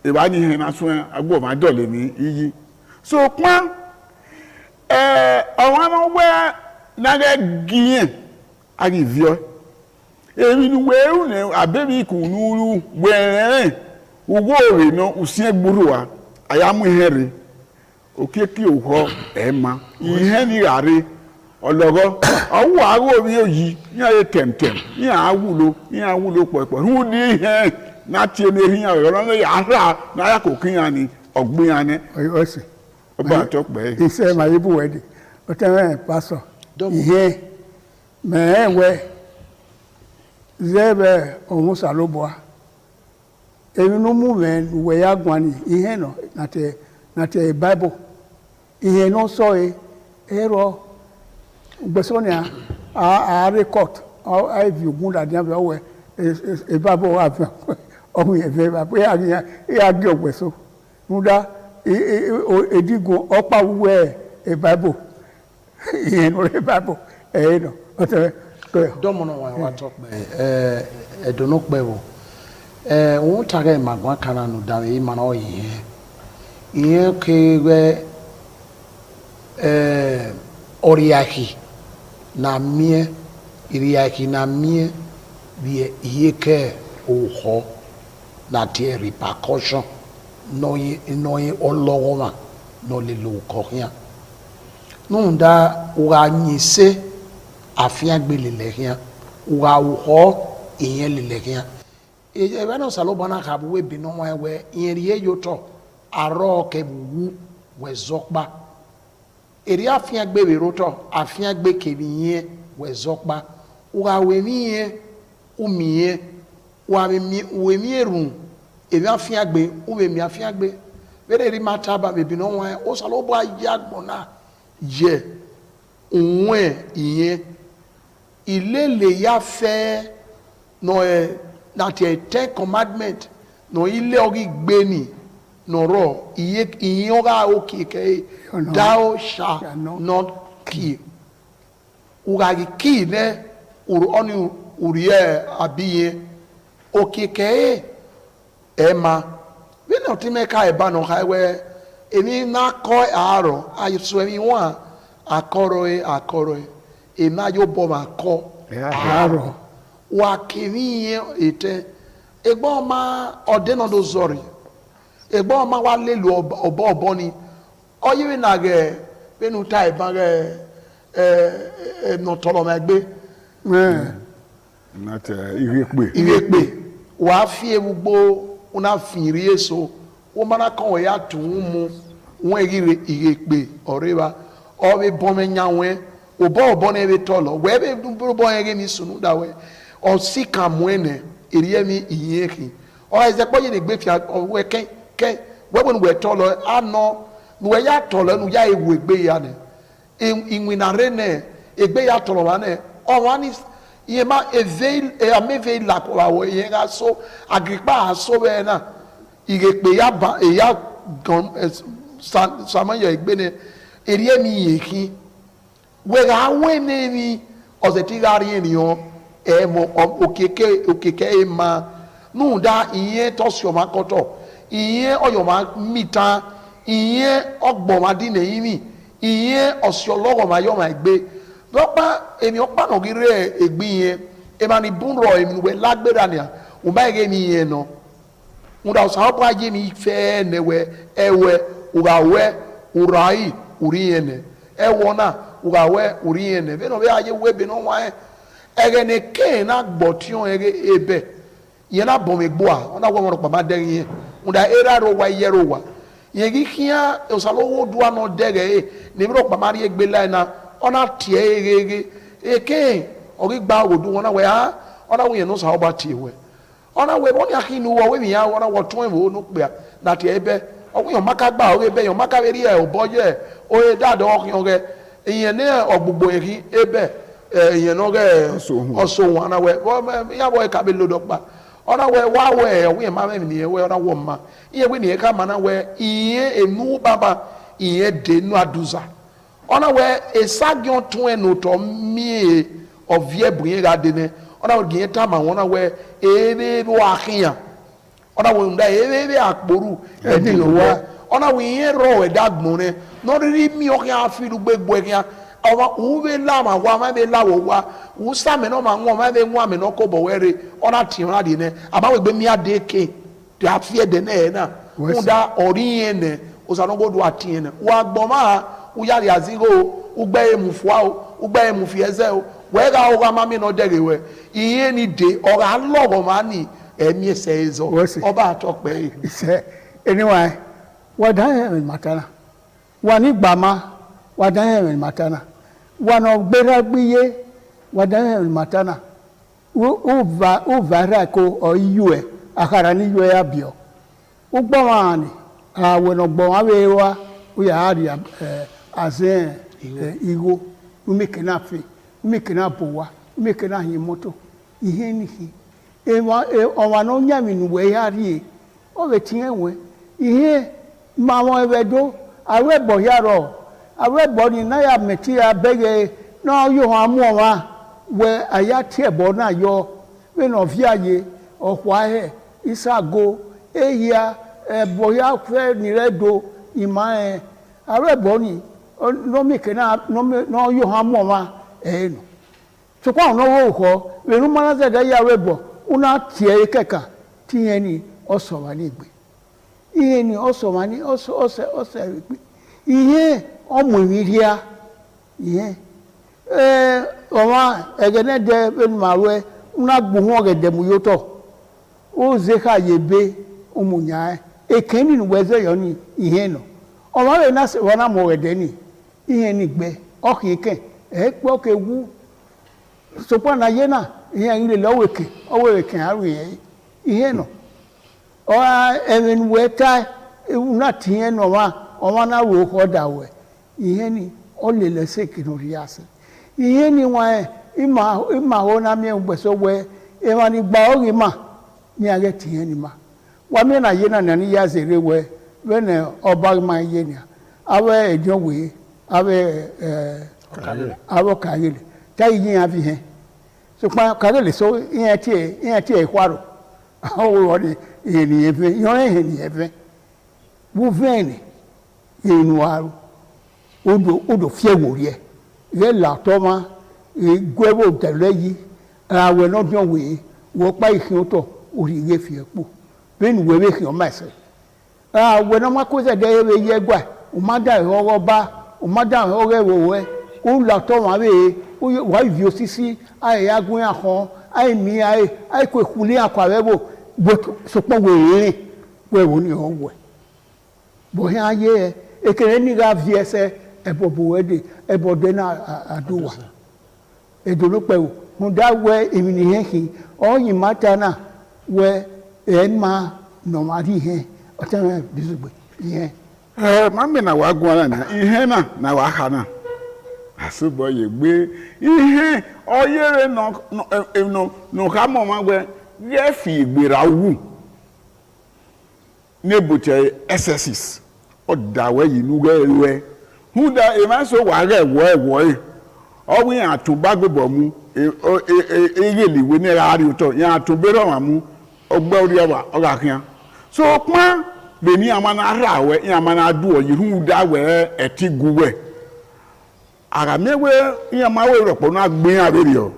e ba ni he na so agbo ma dole mi iyi so pon awon no we na ga gien ari vio emi nu we ne abebi kunuru we ugwo ore no usie gburu wa ayamu ihere okeki oho ema ihe ni are ologo owo ago mi oyi ni aye temtem ni awulo popo hu ni ihe na tie ne hin ayo no ya ra na ya kokin ani ogbin ani o si oba to pe ise ma yibu wedi o te pastor ihe me we zebe ohun saloboa Even no movement we are going in no not a Bible. Ihe no so error Besonia a record or I view good at the way a Bible have oh yeah yeah so muda e digo opa we a Bible ihe no a Bible no domono wa talk e do no pe wo won tare magwa kana no da e mana o ihe ke we oriaki na mie iriaki na mie wie yeke oho na tie repercussion no ye oloroma no le lo koria no nda wa nyise afia gbele leria wa oho iyen le leria e ba no salo bana ka bu we bi no wa we yen ye yoto aro ke bu we zokba eri afia gbe we roto afia gbe kebiye we zokba wa we miye umiye wa we mierun eri afia gbe u we mi afia gbe bere ri mataba be bi no wa o salo bo ayagbona je unwe iye ilele ya fe no that a 10 commandment no ile ogi gbe ni no ro iye oga okike thou shalt not kill ugagi kill ne oni uriye abiye okike ema we no ti meka e ba no highway emi na ko aro ayiso emi wa akoro e ma yo bo ma ko aro wa kini ete egbo ma odeno do zori egbo ma wa lelu obo ni oyiwe na ge benu tai ba ge no tolo ma gbe not irepe wa fi egbo una finri eso o mana kan ya tun mu won irepe oreba o be bomme nyawe obo na ebe tolo we be bo yen mi sunu da we o sika muene eriye mi iyeki o eze poye ne gbe fi we ken we won we tolo ano we ya tolo nu ya ewu egbe ya ne inwina rene egbe ya tolo wa ne o wa ni iye ma eveil e ameve la ko wa yen ga so agripa so be na irepe ya ba e ya gon samayo egbe ne eriye mi iyeki wega wene ni ozetigari eniyan emo okeke ema nunda iye tosio makoto iye oyoma mita iye ogboma dine yimi iye osiologo ma yo ma gbe dopa emi opa no gire egbin yen e ma ni bunro emi we lagbera ni o ba ge ni yen no nunda o sa opa je mi fe newe ewe urawe urai uri yen ewona ugawe uriene be no be aye we be no wa egene ke na gbotion ebe ye na bom egbo a ona wo mo pa ma den yin unda era ro wa yero wa ye gi kia o salo wo duwa no dege ni ro pa ma ri egbe la na ona tie eke o gi gba wo du wona we ha ona wo ye no sa oba tie we ona we bo ni akinu wo we mi ya ona wo tun wo no pe na tie ebe o wo yo maka gba o ebe yo maka be ri e o boje o e dado o kyan ge iye ne ogbugbo eri ebe iye no ge oso won na we ya boy ka be lodo pa ona we wa we ma me ni we ona wo ma iye we ni ka ma na we iye enu baba iye de nu aduza ona we esagion tun enu to mi ovie buye ga de ne ona we gin ta ma wona we ebe bo akiyan ona we nda ebe akporu edi wa ona we iye ro we dagbon ne no ri mi o kan afiru gbegbo ekan awa uwe la ma wa ma be la wo wa u sa me no ma won ma be nwa me no ko bo were ona ti ona de ne aba we gbe mi ade ke to afie de ne na unda ori yen ne o sa no go do atin ne wa gbo ma u ya ri azigo u gbe emu fua o u gbe emu fi eze o we ga o ga ma mi no dere we iye ni de o ga logo ma ni emi ese ezo oba atokpe ise anyway what da matana wani gbama wadan matana wano gbera gbiye wadan matana u vara ko o yue akara ni yo ya bio ugbo wani awe no gbo awe wa uya ari azen igo umeke na fe umeke na bowa umeke na hin moto ihe ni hi ọwa no nyami nu we ya ri o be tin enwe ihe ma won ebedo awe bo ya ro awe bo ni na ya meti abege no yo amu wa we aya ti ebo na yo we no fi aye okwa he isago eya boya fe ni redo ima awe bo ni no meke na no yo amu wa no so kwa no wo ko we nu mana ze da ya we bo una tie keka tie ni oso wa ni gbe iye ni oso wa ni oso gbe iye omo iriya iye oma egene de ben mawe una gbuhun ogede mu yoto o ze ka yebe omunya ekeni nu weze yo ni iye no oma we na se wona mo wede ni iye ni gbe okike pe oke wu sopo na ye na ihe ile loweke oweke aru ihe no o even weta una tie no wa na wo ko dawe ihe ni o le lese kinori ase ihe ni wa ima ho na mi ngbeso we e wa ni gba ori ma ni age tie ni ma wa mi na ye na ni ya zere we ne oba ma ye ni awe ejo we awe awo kagele ta yin afi he so pa kagele so yin tie kwaro awo wo ni eni efe yo eni efe bu veni inu aru odo fie wori e ye la to ma gwebo tele yi awe no bion we wo pa ihin to ori ye fie po benu we be hin o ma se awe no ma ko se de ye gba o ma da ro ba o ma da ro wo we o la to ma be wa vi osisi ai agun ahon ai mi ai ko ekule akwa webo so po we wo ni o we bo he aye ekere ni ga vi ese ebobo wede ebode na aduwa edolo pe o mo da we emi ni he ki o yin mata na we ma no ma ri he o ta me bisugbe ihe mami na wa gwa na ihe na wa ha na asubo ye gbe ihe oyere no ka mo ma gbe ye fi igbera wu nebute SSS o da we yi nu we hu da e ma so wa re wo owi atuba gbebo mu eyeli we ni ra ri uto yan atubero wa mu ogba ori wa o ga kian so pon be ni amana ra we yan amana du o yi hu da we etigu we ara mewe yan ma we ropo na gbin aberi o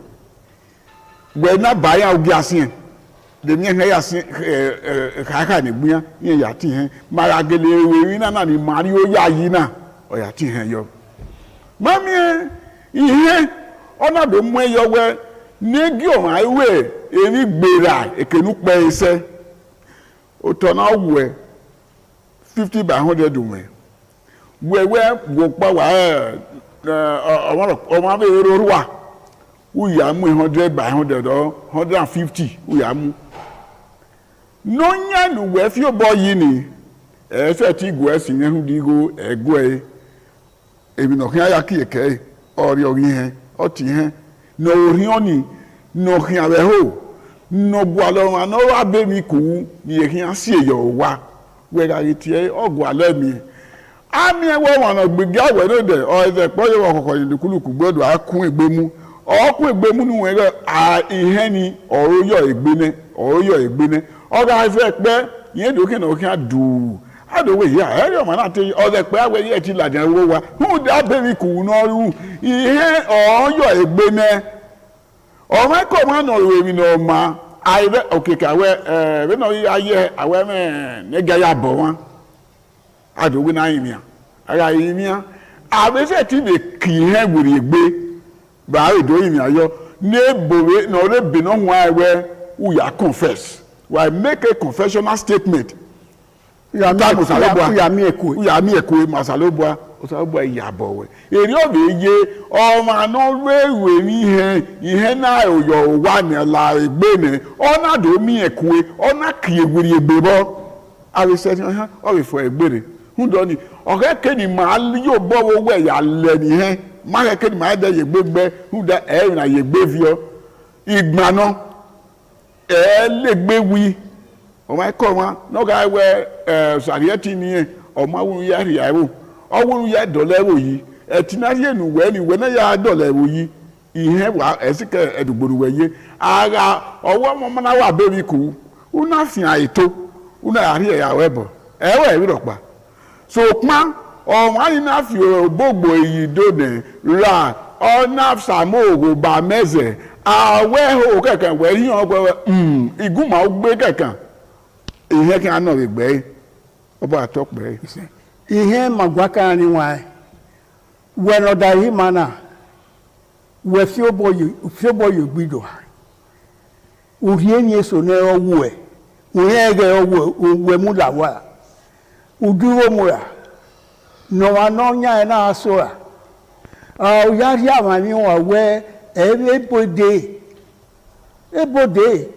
we na ba ya ogi asin de mi he ya sin ka ni gbin yan ya ti he mara gele we na ni mari o ya yi na o ya ti he yo mami ihe ona be mu eyo we negi o ma we eri gbera ekenu pe ise o to na we 50 by 100 we wo pa wa o ma be ro wa u ya mu 100 by 100 or 150 u ya mu no nya nu we fi obo yi ni e fe ti go esi yen hu di go ego ebi no kan ya ki eke ori he oti he no ori oni no kan abe ho no gwa lo ma no wa be mi ku ni e kan si eyo wa we ga ti e ogwa le mi ami e wo won gbege awe no de o e po ye wo kokko ni kuluku gbodo akun egbemu okun egbemu nu we ihe ni oroyo egbene o ga fe pe yen do ken o kan du adowe ya ere ma na te o de pe awe ye ti ladan wo wa hu da be mi ku no ru ihe oyo egbene o ma ko ma no we mi no ma ai be okeka we be no aye awe me ne ga ya bo wa adowe na yin mi ara yin mi abe se ti be ki he gbori egbe ba edo yin mi ayo ne bowe no re be no hu awe u ya confess why make a confessional statement ya mi eko masalobua osabo yabo we eri obe ye o ma no we mi ihe na oyo wa ni la egbe ne ona do mi ekwe ona kiegwiri egbebo awe se ha o we fo egbere hu do ni o ke ni ma yo bo wo we ya le ni he ma ke ni ma de ye gbegbe hu da e na ye gbevio igba no le gbewi o ma ko wa no ga we sarieti ni o ma wu ya ri awo o wu ya dolewo yi etinari enu we na ya dolewo yi ihe wa esike edugboru weye aga owo mo na wa bebi ku una fi aito una ari ya webo ewe wi ropa so pa o wa ni na fi gbogbo yi do ne ra o na samo go ba meze awe ho keke we ri on gbe iguma o gbe keke ihe kan na we gbe oba atokpe ihe magwaka ni wa we no da hi mana we fio boy gbido urie ni so na owu e urie ge owu we mu la wa uduro mu ya no wa no nya na aso a o ya ri ama mi wa we ebode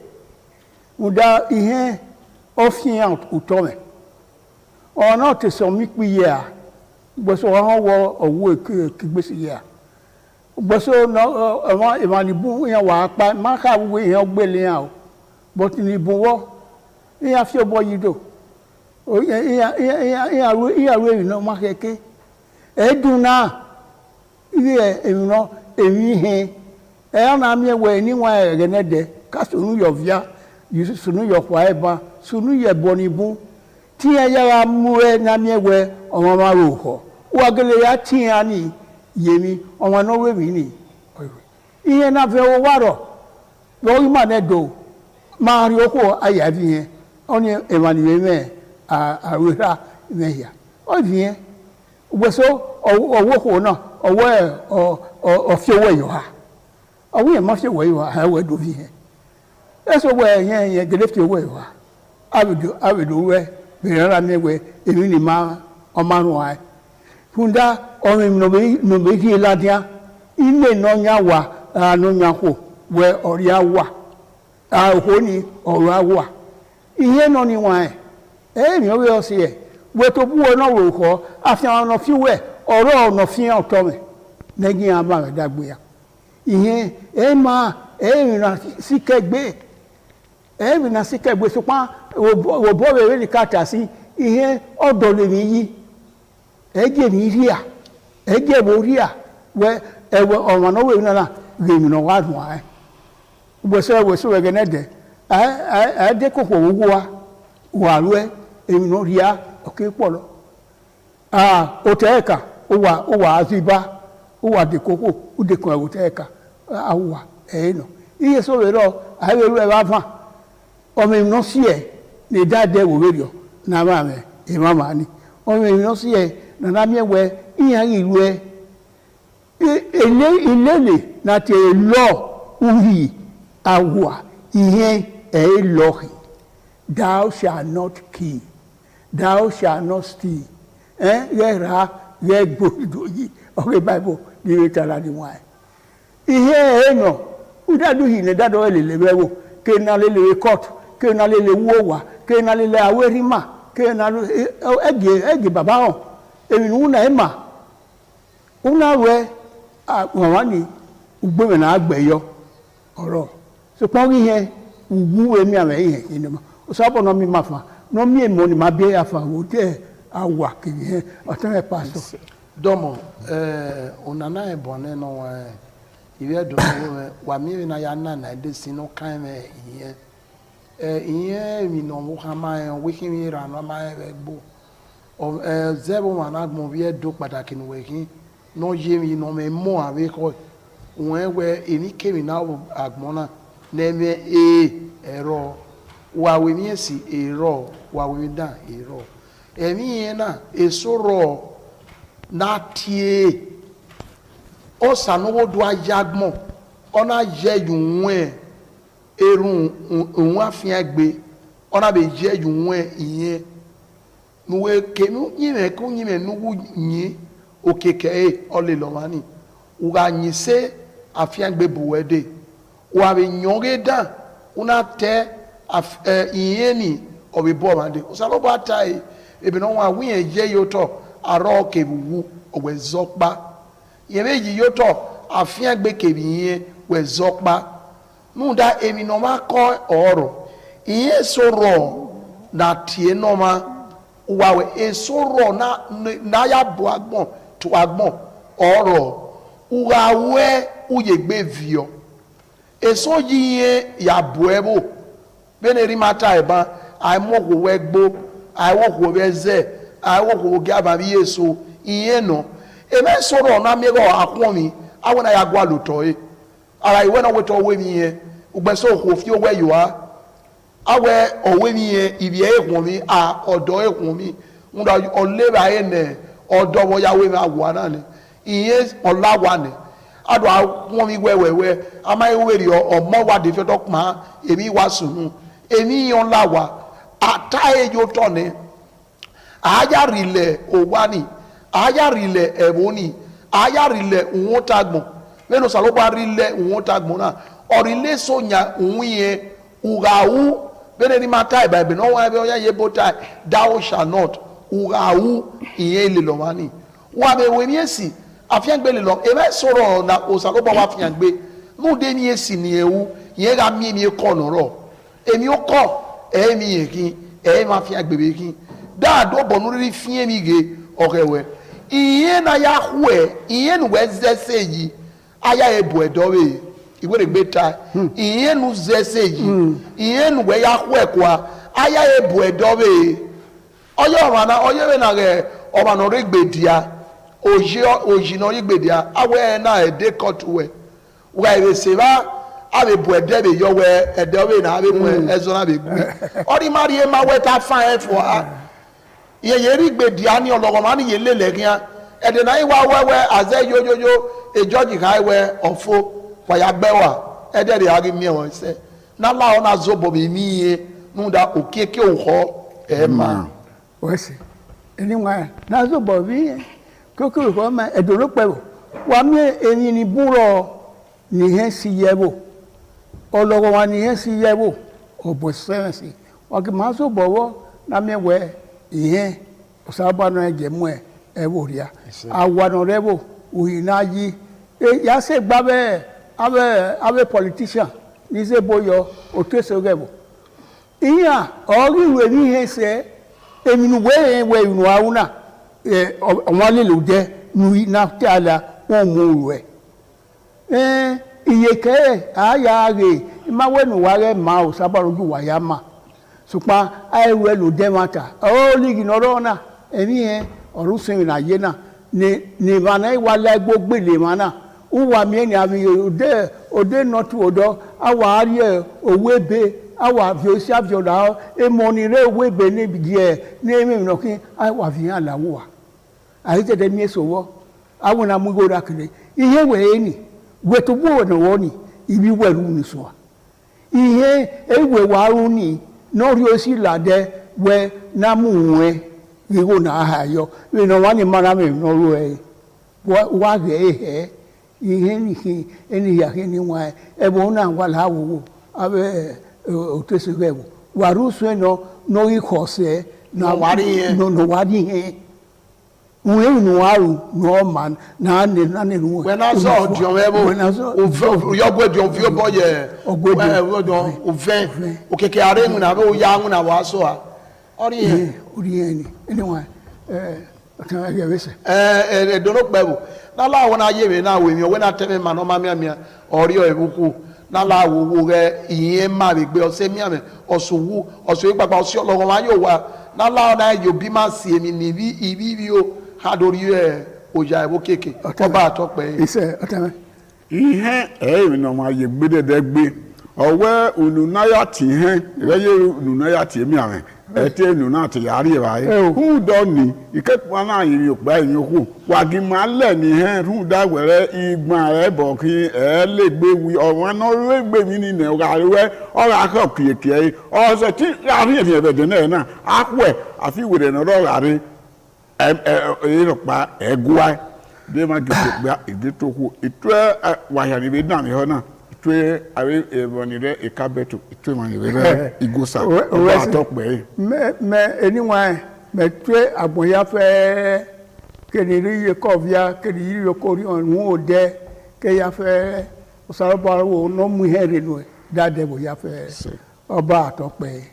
uda ihe ofian utome ona te so mi piye a gboso won wo owu ekigbesi ya gboso no imanibu yan wa pa ma ka wo yan gbele yan o but ni buwo yan fi obo yido o yan we no ma keke eduna iye emi emi he e na mi we ni wa egenede ka sunu yo via sunu yo kwa eba sunu ye bonibu ti ya muwe na mi we omo ma ro ho wa gele ya ti ani yemi omo no we mi ni iye na fe wo waro wo ma ne do ma ri oko aya bi yen oni emani me a wera me ya o bi yen gbeso owo ko na owo fi owo yo ha owo ma fi owo yo ha we do bi yen eso we yen gele fi owo yo ha abidu we be ra mi we emi ni ma o ma ru ai funda o mi no be ki ladia ile no nya wa no nya ko we ori awa ho ni oro awa iye no ni wa mi o we o se e we to bu no ro ko afian no fi we oro no fi an to me negi aba me dagbe ya iye ma mi na sikegbe mi na sikegbe so pa wo bo we ni kata si ihe odo le mi yi eje mi ria eje bo ria we ewe o no we na ge mi no wa dun ai we so we genede de koko wo wa ru emi no ria o ke polo o teka o wa aziba o wa de koko o de ko o teka awa no iye so we ro ai we ru e ba fa o me no si e ni dade wo we rio na ma me e mama ni o me no si e na mi we iyan iru ilele na te lo uhi awa ihe lohi thou shall not kill thou shall not steal ra ye gbodo yi o Bible di retala di wa ihe no udadu hi ne dado lele bewo ke na lele court ke na lele wowa ke na lele awerima ke na ege baba o emi nu na ema una we wọ́n ní ugbo na agbeyo oro so pon ihe ugwu emi ame ihe kinema o so bo no mi mafa no mi emo ni ma bi afa wo te awa kiye o tan paso domo onana e bone no wa iwe do wa mi na ya na de sino kan me iye mi no wo hama we kin mi ra no ma e gbo o zebo mana gbo bi e do pataki no we kin no ye mi no me mo ave ko won we eni kemi na agbona na me ero wa we mi esi ero wa we dan ero emi yen na esoro na tie o sanowo do ajagmo ona je yunwe erun ohun afian gbe ona be je yunwe iyen nuwe kenu yime ko yime nuwu yin okeke ole lomani uga nyise afiangbe buwede wa be nyonge dan una te iyeni obi bo mande usalo ba tai ebi no wa wi eje yoto aro kebu owe zokpa yemeji yoto afiangbe kebiye we zokpa nunda emi no ma ko oro iye soro na tie no ma wawe esoro na ya bo agbon to agbon oro ugawe uyegbe vio eso yiye ya boebo beneri mata eba aimogo wegbo aiwogo beze aiwogo gaba bi eso iye no ebe soro na mego akwon awona ya gwa luto ara iwe na weto we mi ye ugbeso ko fi owe yiwa awe owe mi ye ibi ehun mi a odo ehun mi nda oleba ene odo bo ya we ma wa na ni iye olawa ni ado awon mi wewewe ama eweri omo wa de fe dokma emi wa sunu emi yon lawa ata ejo to ni aya rile owani aya rile eboni aya rile won tagbon lẹ́nu sàlọ́gbà rí lẹ́ òun tagbọ̀n náà ọ̀rìnlẹ̀ sọ̀yà òun yẹn ùhàwù bẹ́ẹ̀ ni máa ta ìbà ìbẹ̀ náà wọ́n ẹbẹ̀ ọ̀yà yẹ bó ta thou shall not ùhàwù ìyẹn lè lọ́ wá ní. wọ́n àbẹ̀ wọ́n ní èsì àfihàngbé lè lọ ẹ̀mẹ́ sọ̀rọ̀ ọ̀nà òsàlọ́gbà wà fihàngbé lóde ní èsì ní ewu ìyẹn ká mí èmi kọ́ nọ̀rọ̀ èmi ó kọ́ ẹ̀ẹ́mi yẹn kí ẹ̀ẹ́ máa fi àgbègbè kí dáàdó bọ̀ lórí fíyẹn mi gé ọ̀rẹ́wẹ̀ ìyẹn náà yà hù ẹ̀ ìyẹn nù wẹ́ zẹ́sẹ̀ yìí aya ebu edowe igwere gbeta iye nu zese yi iye nu we ya ku ekwa aya ebu edowe oyo rana oyo we na ge oba no regbedia oji no regbedia awe na ede kotwe we be seba ave bu edebe yo we edowe na ave mu ezona be gbi ori mari e ma we ta fan for iye ye regbedia ni ologo ma ni ye lele kian ede na iwa wewe aze yoyoyo ejoji highway ofo wayagbewa ede de agi mi won se na la ona zobo bi miye nunda okeke oho ema wese anyway na zobo bi kokoro ko ma edoro pewo wa mi eyin ni buro ni he si yebo ologo wa ni he si yebo obo sense wa ki ma so bowo na mi we ihe osaba no eje mu eworia awano rebo uyinaji ya se gbabe abe politician ni se boyo otese gebo iya ori we ni he se eminu we inu awuna won le lo je nu na tala won mu we iye ke aya re ma we nu wa re ma o sabaroju wa ya ma supa ai we lo de mata o ligi no rona emi e orusin na ye na ni bana wala gbogbo le mana uwa mi ni abi ode not odo awa ari owebe awa fi o si afio la e moni re owebe ni bidie ni emi no kin awa fi han lawo wa ayi tede mi sowo awon na mu go rakire ihe we ni we to bo no wo ni ibi weru ni so ihe ewe wa ru ni no ri o si lade we na mu we iwo na ha yo we no wani mara me no ru e wa ge he ihe ni ki eni ya ki ni wa e bo na wa la wo abe o te se gebo wa ru so no i kose na wari no wari he we no aru no man na ne no when I saw John Ebo yo go John Vio boye ogbo don o ve o keke are mu na be o ya mu na wa so a ori ni anyway kan ya wese dono pewo na la wona ye we na we mi o we na teme ma no ma mi ori o ebuku na la wo re iyen ma be gbe o se mi ame osuwu osu ipapa osi ologun ma yo wa na la ona yo bi ma si emi ni bi ibi o hadori oja ebo keke oba atope ise otame ihe mi no ma ye gbe de gbe owe ununaya ti he reye ununaya ti emi ame ete nuna ti yari bae hu do ni ikepo na yiri opa yin ku wa gi ma le ni he ru da were igban re bo ki le gbe wi o no le gbe mi ni ne o ga we o ga ko kieke o se ti yari e be de na akwe afi were no ro gari ro pa egwa de ma geto ku itwe wa ya ni be na me ho na itwe awe eboni re ikabeto itwe ma ni be igosa o talk be me anyone me twe agbonya fe keniri ye kovia keniri yo kori on wo de ke ya fe o saro ba wo no mu here no dade bo ya fe oba atope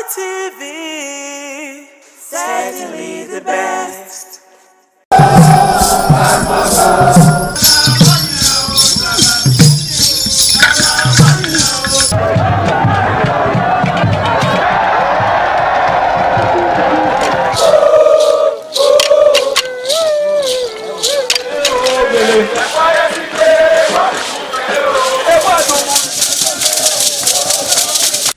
ITV, certainly the best.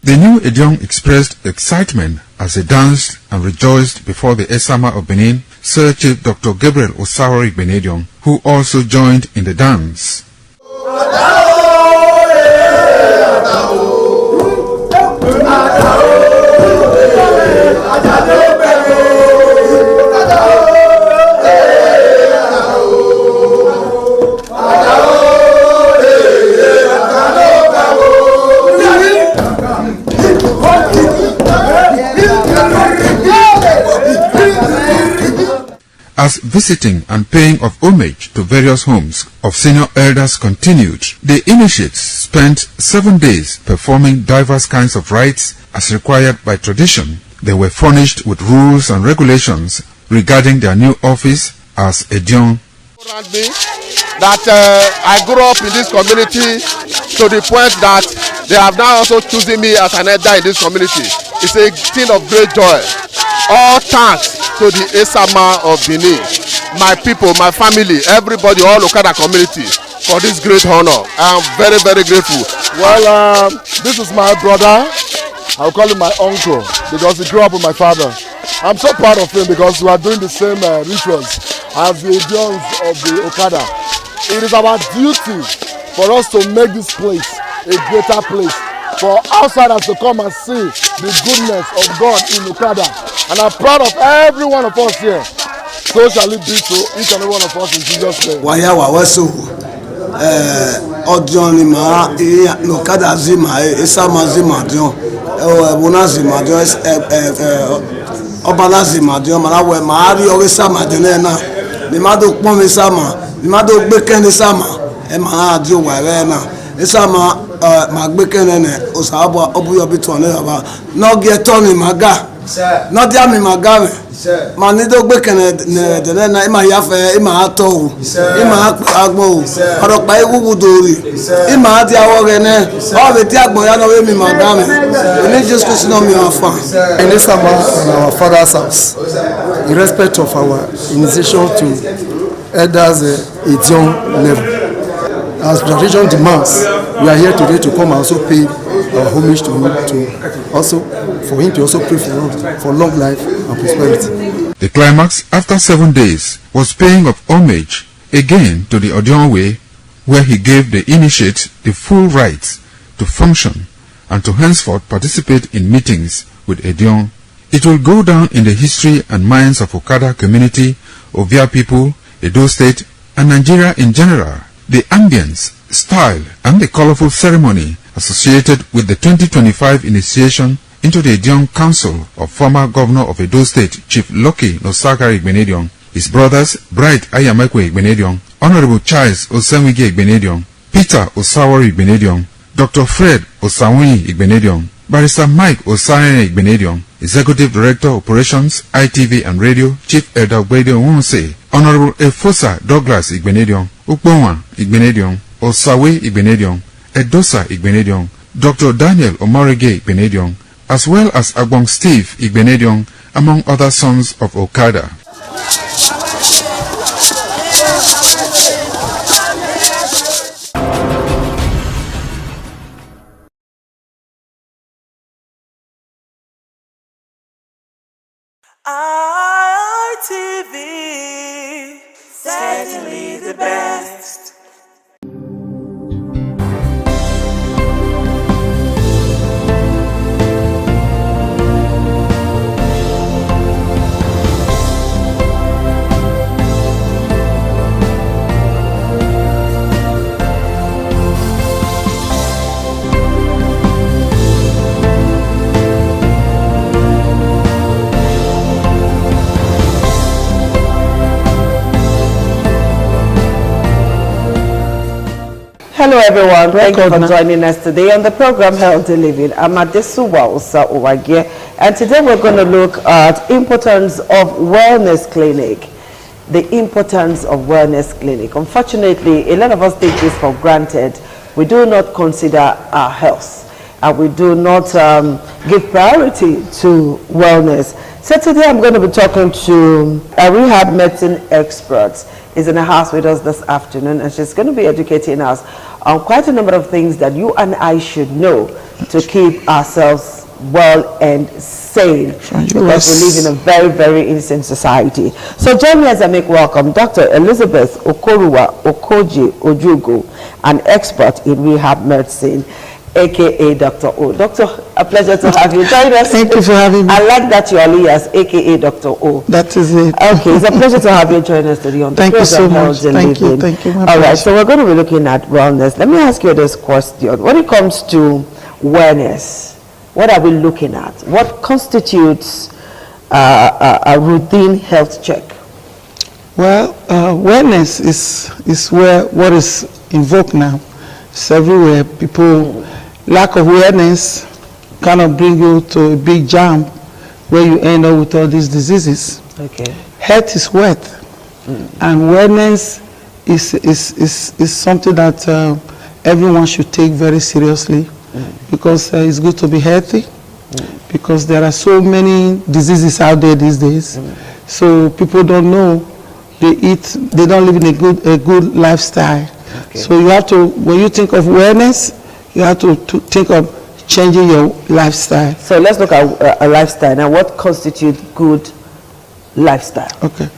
The new Edion expressed excitement as they danced and rejoiced before the Esama of Benin, Sir Chief Dr. Gabriel Osawori Benedion, who also joined in the dance. As visiting and paying of homage to various homes of senior elders continued, the initiates spent 7 days performing diverse kinds of rites as required by tradition. They were furnished with rules and regulations regarding their new office as Edion. That I grew up in this community to the point that they have now also chosen me as an elder in this community. It's a thing of great joy. All thanks to the Esama of Benin, my people, my family, everybody, all Okada community for this great honor. I am very, very grateful. Well, this is my brother. I'll call him my uncle because he grew up with my father. I'm so proud of him because we are doing the same rituals as the Edions of the Okada. It is our duty for us to make this place a greater place, for outsiders to come and see the goodness of God in Okada. And I'm proud of every one of us here. So shall it be to each and every one of us in Jesus' name. Waya wawesu Odion ni ma Okada zima Esama zima Odion Ebuna zima Odion Obala zima Odion Marawe Mahari Owe Sama Odion na ni ma do pon mi Sama ni ma do gbe ken ni Sama e ma Odion wa re na Esama ma gbe ken ne Osabo obuyo bi to ne baba no get on ni maga no dia mi maga ma ni do gbe ken ne na ima ya fe ima ato o ima agbon o oro pa ewu dori ima di awo re ne o be di agbon ya no we mi maga me ni just Christ no mi afa in Esama in our father's house in respect of our initiation to elders Edion level. As tradition demands, we are here today to come and also pay our homage to him, also for him to also pray for us for long life and prosperity. The climax after 7 days was paying of homage again to the Odion way, where he gave the initiate the full rights to function and to henceforth participate in meetings with Edion. It will go down in the history and minds of Okada community, Ovia people, Edo State, and Nigeria in general. The ambience, style, and the colorful ceremony associated with the 2025 initiation into the Edion Council of former Governor of Edo State, Chief Lucky Nosakari Benedion, his brothers Bright Ayamekwe Benedion, Honorable Charles Osenwigi Benedion, Peter Osawori Benedion, Dr. Fred Osawuni Benedion, Barrister Mike Osane Benedion, Executive Director Operations, ITV and Radio, Chief Elder Ogbede Onwunse, Honorable Efosa Douglas Igbenedion, Ukponwa Igbenedion, Osawe Igbenedion, Edosa Igbenedion, Dr. Daniel Omarege Igbenedion, as well as Agbong Steve Igbenedion, among other sons of Okada. ITV, certainly the best. Hello everyone, thank you for joining us today on the program Healthy Living. I'm Adesuwa Osa Owagye, and today we're going to look at importance of wellness clinic. The importance of wellness clinic. Unfortunately, a lot of us take this for granted. We do not consider our health, and we do not give priority to wellness. So today I'm going to be talking to a rehab medicine expert. Is in the house with us this afternoon, and she's going to be educating us on quite a number of things that you and I should know to keep ourselves well and sane, because we live in a very, very insane society. So join me as I make welcome Dr. Elizabeth Okoruwa Okoji Ojugo, an expert in rehab medicine, aka Dr. O. Doctor, a pleasure to have you join us. Thank you for having me. I like that you're alias, aka Dr. O. That is it. Okay, it's a pleasure to have you join us today on the Thank you so program much. Healthy Thank you. Living. Thank you. All right, so we're going to be looking at wellness. Let me ask you this question. When it comes to wellness, what are we looking at? What constitutes a routine health check? Well, wellness is where what is invoked now. It's everywhere. People, lack of awareness cannot bring you to a big jam where you end up with all these diseases. Okay. Health is wealth, and wellness is something that everyone should take very seriously, because it's good to be healthy, because there are so many diseases out there these days. So people don't know, they don't live in a good lifestyle. Okay. So you have to, when you think of wellness, you have to think of changing your lifestyle. So let's look at a lifestyle. Now, what constitutes good lifestyle? Okay.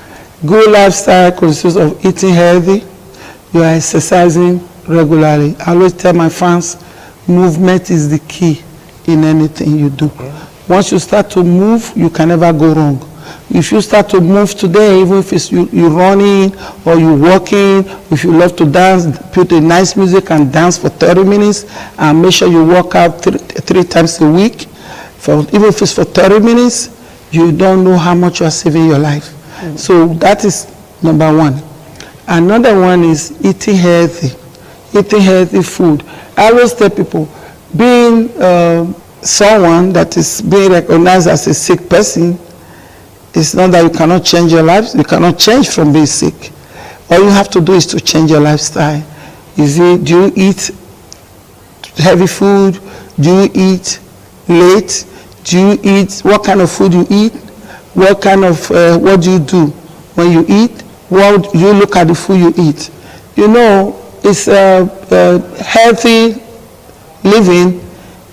Good lifestyle consists of eating healthy, you are exercising regularly. I always tell my fans, movement is the key in anything you do. Okay. Once you start to move, you can never go wrong. If you start to move today, even if it's you're running or you're walking, if you love to dance, put a nice music and dance for 30 minutes, and make sure you work out three times a week. Even if it's for 30 minutes, you don't know how much you are saving your life. So that is number one. Another one is eating healthy food. I always tell people, being someone that is being recognized as a sick person, it's not that you cannot change your life. You cannot change from being sick. All you have to do is to change your lifestyle. Do you eat heavy food? Do you eat late? Do you eat, what kind of food you eat? What kind of, what do you do when you eat? What do you look at the food you eat? You know, it's healthy living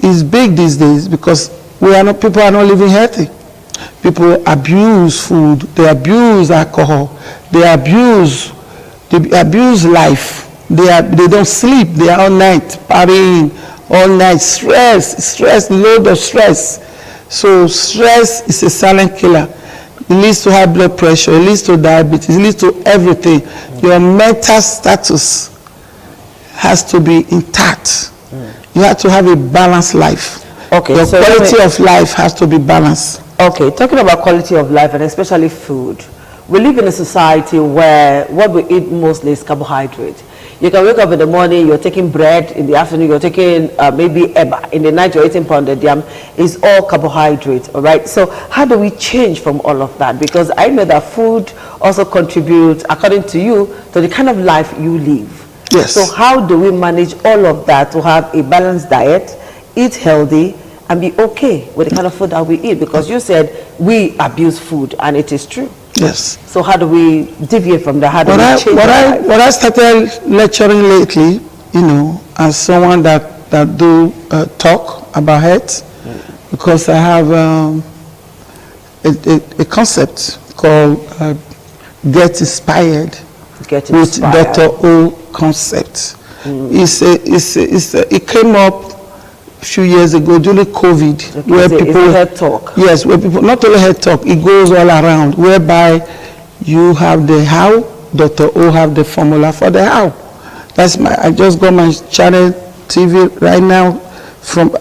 is big these days, because people are not living healthy. People abuse food, they abuse alcohol, they abuse life. They don't sleep, they are all night partying, all night, stress, load of stress. So stress is a silent killer. It leads to high blood pressure, it leads to diabetes, it leads to everything. Your mental status has to be intact. You have to have a balanced life. Okay, your quality of life has to be balanced. Okay, talking about quality of life and especially food, we live in a society where what we eat mostly is carbohydrate. You can wake up in the morning, you're taking bread, in the afternoon you're taking maybe eba, in the night you're eating pounded yam. It's all carbohydrate, all right? So how do we change from all of that? Because I know that food also contributes, according to you, to the kind of life you live. Yes. So how do we manage all of that to have a balanced diet, eat healthy, and be okay with the kind of food that we eat? Because you said we abuse food, and it is true. Yes. So how do we deviate from that? How do we change What I started lecturing lately, you know, as someone that do talk about health, because I have a concept called Get Inspired with Dr. O concept. It came up a few years ago during COVID, where people head talk. Yes, where people not only head talk, it goes all around, whereby you have the how, Dr. O have the formula for the how. That's I just got my channel TV right now from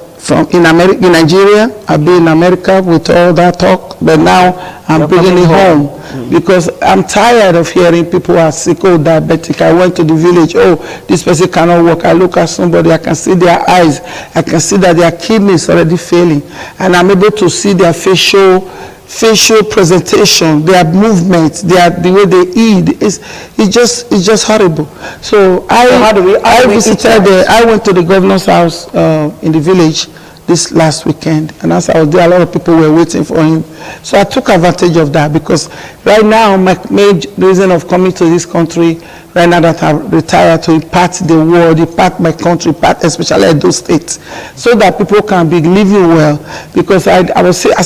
in Nigeria. I've been in America with all that talk, but now I'm bringing it home because I'm tired of hearing people are sick or diabetic. I went to the village, oh, this person cannot walk. I look at somebody, I can see their eyes, I can see that their kidneys already failing, and I'm able to see their facial presentation, their movements, the way they eat. It's just horrible. So I went to the governor's house in the village this last weekend, and as I was there, a lot of people were waiting for him. So I took advantage of that, because right now my main reason of coming to this country, right now that I've retired, to impact the world, impact my country, impact especially those states, so that people can be living well. Because as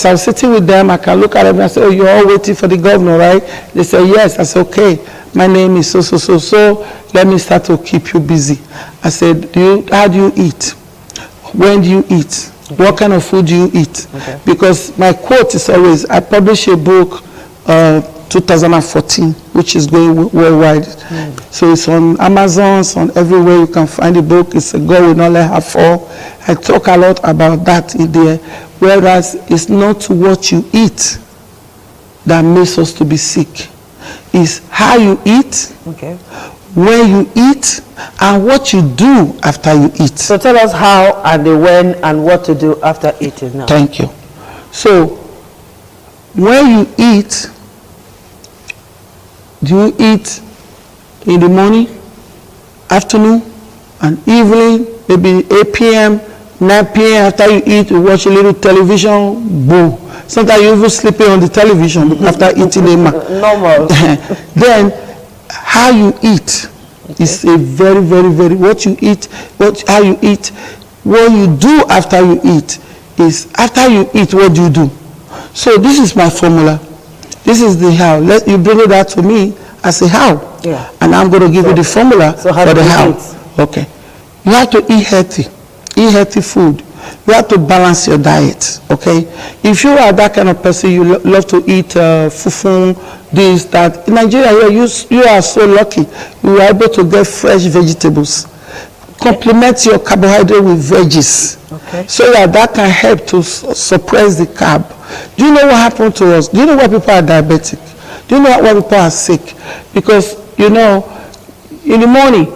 I was sitting with them, I can look at them and say, oh, you're all waiting for the governor, right? They say, yes. I said, okay, my name is so, let me start to keep you busy. I said, how do you eat? When do you eat? What kind of food do you eat? Okay. Because my quote is always, I published a book 2014, which is going worldwide. So it's on Amazon, it's on everywhere you can find the book. It's a God Will Not Let Her Fall. I talk a lot about that in there, whereas it's not what you eat that makes us to be sick. It's how you eat, when you eat, and what you do after you eat. So tell us how and the when and what to do after eating now. Thank you. So when you eat, do you eat in the morning, afternoon, and evening, maybe 8 p.m., 9 p.m. after you eat, you watch a little television, boom. Sometimes you even sleeping on the television after eating normal. Then how you eat is a very, very, very, what you eat, how you eat, what you do after you eat is, after you eat, what do you do? So this is my formula. This is the how. You bring it out to me as a how. Yeah. And I'm going to give you the formula for the how. Okay. You have to eat healthy. Eat healthy food. You have to balance your diet, okay? If you are that kind of person, you love to eat fufu, this, that. In Nigeria, you are so lucky. You are able to get fresh vegetables. Complement your carbohydrate with veggies, so that can help to suppress the carb. Do you know what happened to us? Do you know why people are diabetic? Do you know why people are sick? Because, you know, in the morning,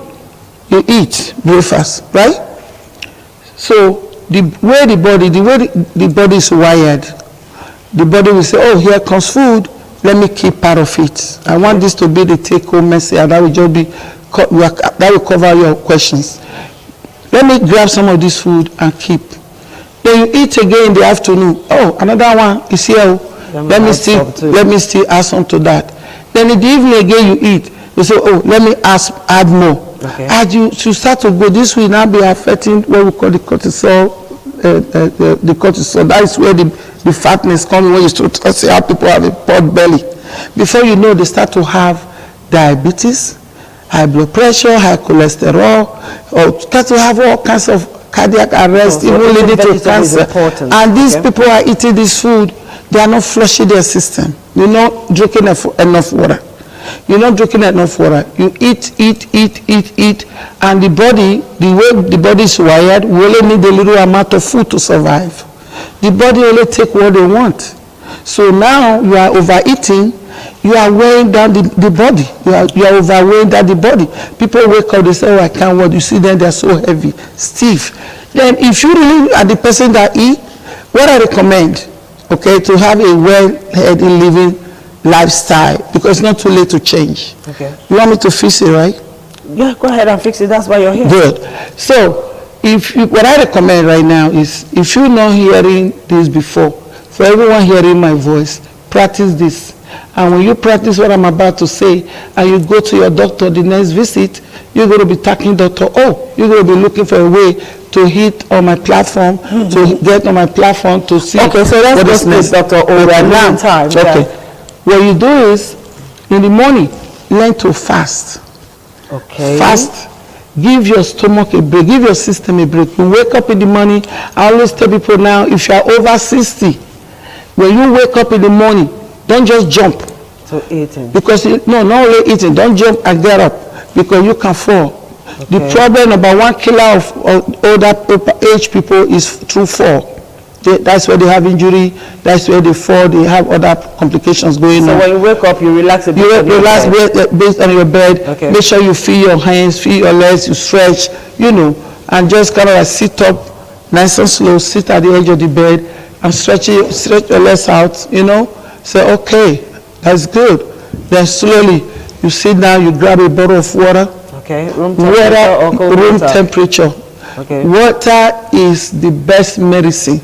you eat breakfast, right? So the way the body is wired, the body will say, oh, here comes food, let me keep part of it. I want this to be the take-home message, and that will just be, that will cover your questions. Let me grab some of this food and keep. Then you eat again in the afternoon. Oh, another one is here. Let me still add some to that. Then in the evening again you eat. You say, oh, let me add more. As you start to go, this will now be affecting what we call the cortisol. The cortisol, that is where the fatness comes, when you start to see how people have a pot belly. Before you know, they start to have diabetes, high blood pressure, high cholesterol, or start to have all kinds of cardiac arrest, even leading to cancer. And these people are eating this food, they are not flushing their system. You're not drinking enough water. You're not drinking enough water. You eat, and the way the body is wired, we only need a little amount of food to survive. The body only take what they want. So now you are overeating, you are weighing down the body. You are overweighing down the body. People wake up, they say, oh, I can't walk. You see them, they're so heavy, stiff. Then if you really are the person that eat, what I recommend, okay, to have a well-healthy living lifestyle, because it's not too late to change. Okay. You want me to fix it, right? Yeah, go ahead and fix it. That's why you're here. Good. So, what I recommend right now is, if you're not hearing this before, for everyone hearing my voice, practice this. And when you practice what I'm about to say, and you go to your doctor the next visit, you're going to be talking doctor, oh, you're going to be looking for a way to hit on my platform, to get on my platform to see. Okay, so let's go to Dr. O right now. Time. Okay. What you do is, in the morning, learn to fast. Okay. Fast. Give your stomach a break. Give your system a break. You wake up in the morning. I always tell people now, if you are over 60, when you wake up in the morning, don't just jump. So eating. Because, not only eating, don't jump and get up, because you can fall. Okay. The problem about 1 killer of older age people is through fall. That's where they have injury, that's where they fall, they have other complications going on. So when you wake up, you relax a bit. You relax based on your bed. Okay. Make sure you feel your hands, feel your legs, you stretch, and just kind of like sit up nice and slow, sit at the edge of the bed and stretch your legs out, Say, okay, that's good. Then slowly you sit down, you grab a bottle of water. Okay, room temperature or cold room water? Temperature. Okay. Water is the best medicine.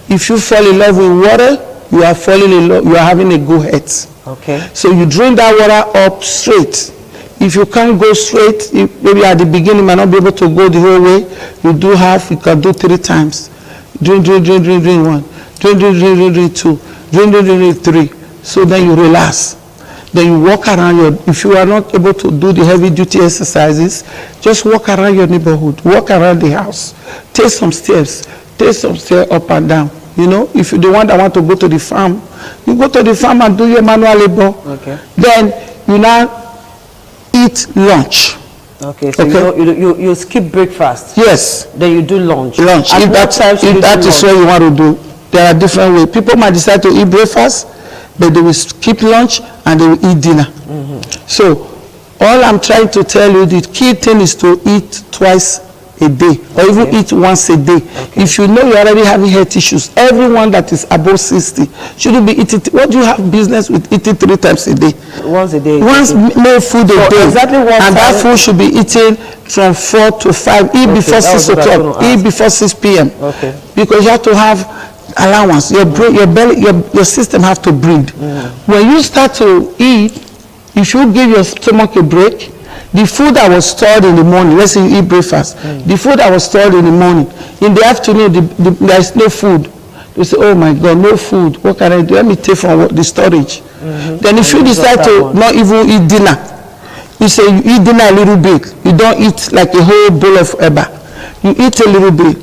If you fall in love with water, you are falling in love, you are having a good head. Okay. So you drink that water up straight. If you can't go straight, maybe at the beginning you might not be able to go the whole way. You do half, you can do 3 times. Drink 1. Drink 2. Drink 3. So then you relax. Then you walk around if you are not able to do the heavy duty exercises, just walk around your neighborhood, walk around the house, take some steps up and down. If you're the one that want to go to the farm, you go to the farm and do your manual labor. Okay. Then you now eat lunch. Okay, so you skip breakfast. Yes. Then you do lunch. Lunch. If that is what you want to do, there are different ways. People might decide to eat breakfast, but they will skip lunch and they will eat dinner. So all I'm trying to tell you, the key thing is to eat twice a day, or even eat once a day. If you know you're already having health issues, everyone that is above 60 shouldn't be eating. What do you have business with eating 3 times a day? Once a day. Once more food a day. Exactly one and time. that food should be eaten from 4 to 5. Eat before 6 o'clock. Eat before 6 p.m. Okay. Because you have to have allowance. Your brain, your belly, your system have to breathe. When you start to eat, you should give your stomach a break. The food that was stored in the morning, let's say you eat breakfast, the food that was stored in the morning, in the afternoon there is no food. You say, oh my God, no food. What can I do? Let me take from the storage. Then if you decide to not even eat dinner, you say you eat dinner a little bit. You don't eat like a whole bowl of eba. You eat a little bit.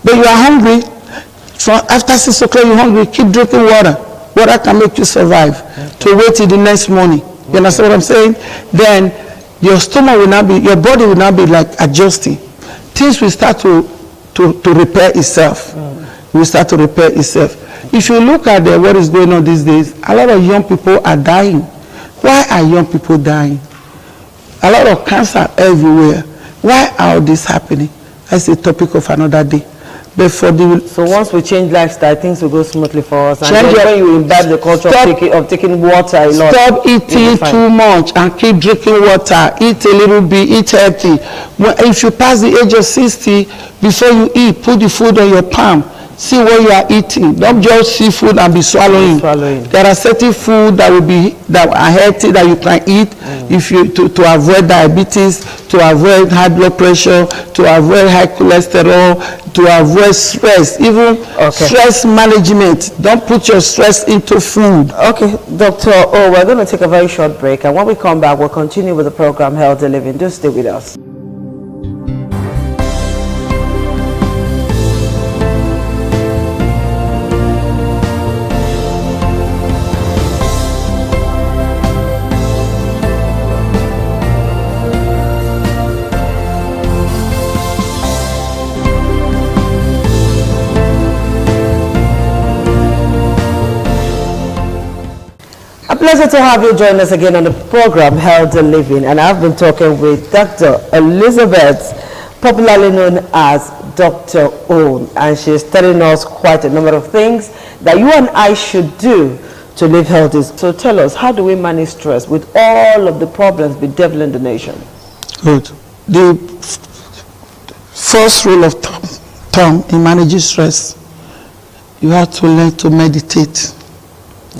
But you are hungry. After 6 o'clock you're hungry, keep drinking water. Water can make you survive. To wait till the next morning. You understand what I'm saying? Then your stomach will not be, your body will not be like adjusting. Things will start to repair itself. Will start to repair itself. If you look at what is going on these days, a lot of young people are dying. Why are young people dying? A lot of cancer everywhere. Why are this happening? That's a topic of another day. But so once we change lifestyle, things will go smoothly for us. And then when you imbibe the culture of taking water a lot. Stop eating too much and keep drinking water. Eat a little bit, eat healthy. If you pass the age of 60, before you eat, put the food on your palm. See what you are eating. Don't just see food and be swallowing. There are certain food that are healthy that you can eat if you to avoid diabetes, to avoid high blood pressure, to avoid high cholesterol, to avoid stress, even stress management. Don't put your stress into food. Okay, Dr. O, we're going to take a very short break, and when we come back, we'll continue with the program Healthy Living. Do stay with us. pleasure to have you join us again on the program Healthy Living, and I've been talking with Dr. Elizabeth, popularly known as Dr. Own, and she's telling us quite a number of things that you and I should do to live healthy. So tell us, how do we manage stress with all of the problems bedeviling the nation? Good. The first rule of thumb in managing stress, you have to learn to meditate.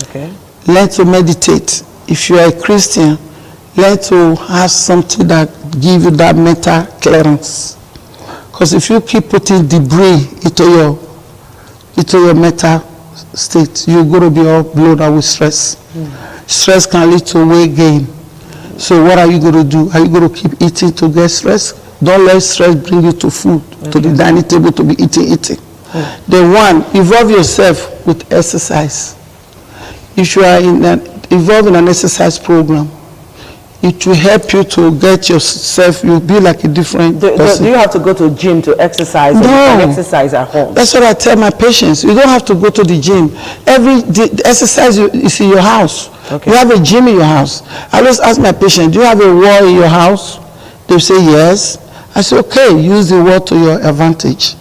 Okay. Learn to meditate. If you are a Christian, learn to have something that give you that mental clearance. Because if you keep putting debris into your mental state, you're going to be all blown out with stress. Stress can lead to weight gain. So what are you going to do? Are you going to keep eating to get stress? Don't let stress bring you to food, to the dining table to be eating. Then one, involve yourself with exercise. If you are involved in an exercise program, it will help you to get yourself, you'll be like a different person. Do you have to go to the gym to exercise? No. Or you can exercise at home? That's what I tell my patients. You don't have to go to the gym. The exercise is in your house. Okay. You have a gym in your house. I always ask my patient, do you have a wall in your house? They say yes. I say, okay, use the wall to your advantage.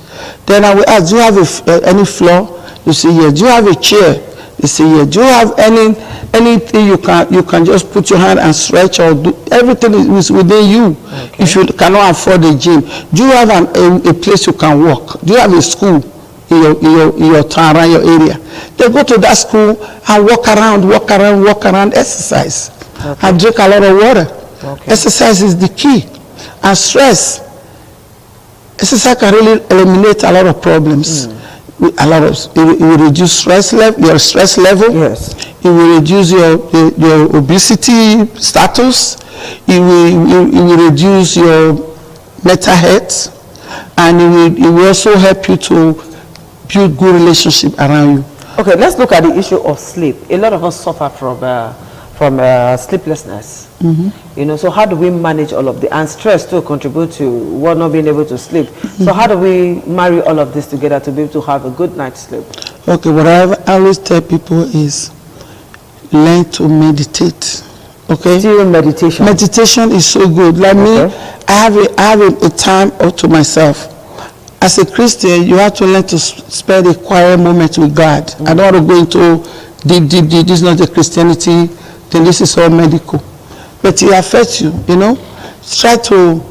Then I will ask, do you have any floor? You say yes. Do you have a chair? They say yes. Do you have anything you can just put your hand and stretch or do? Everything is within you. Okay. If you cannot afford a gym, do you have a place you can walk? Do you have a school in your town, around your area? They go to that school and walk around, exercise. Okay. And drink a lot of water. Okay. Exercise is the key. And stress, exercise can really eliminate a lot of problems. It will reduce your stress level. Yes. It will reduce your obesity status. It will reduce your mental health, and it will also help you to build good relationship around you. Okay, let's look at the issue of sleep. A lot of us suffer from sleeplessness. You know, so how do we manage all of the, and stress to contribute to one not being able to sleep? So how do we marry all of this together to be able to have a good night's sleep? Okay, what I always tell people is learn to meditate. Okay, still meditation. Meditation is so good. Like me, I have a time to myself. As a Christian, you have to learn to spend a quiet moment with God. I don't want to go into deep. This is not the Christianity. Then this is all medical. But it affects you, you know. Try to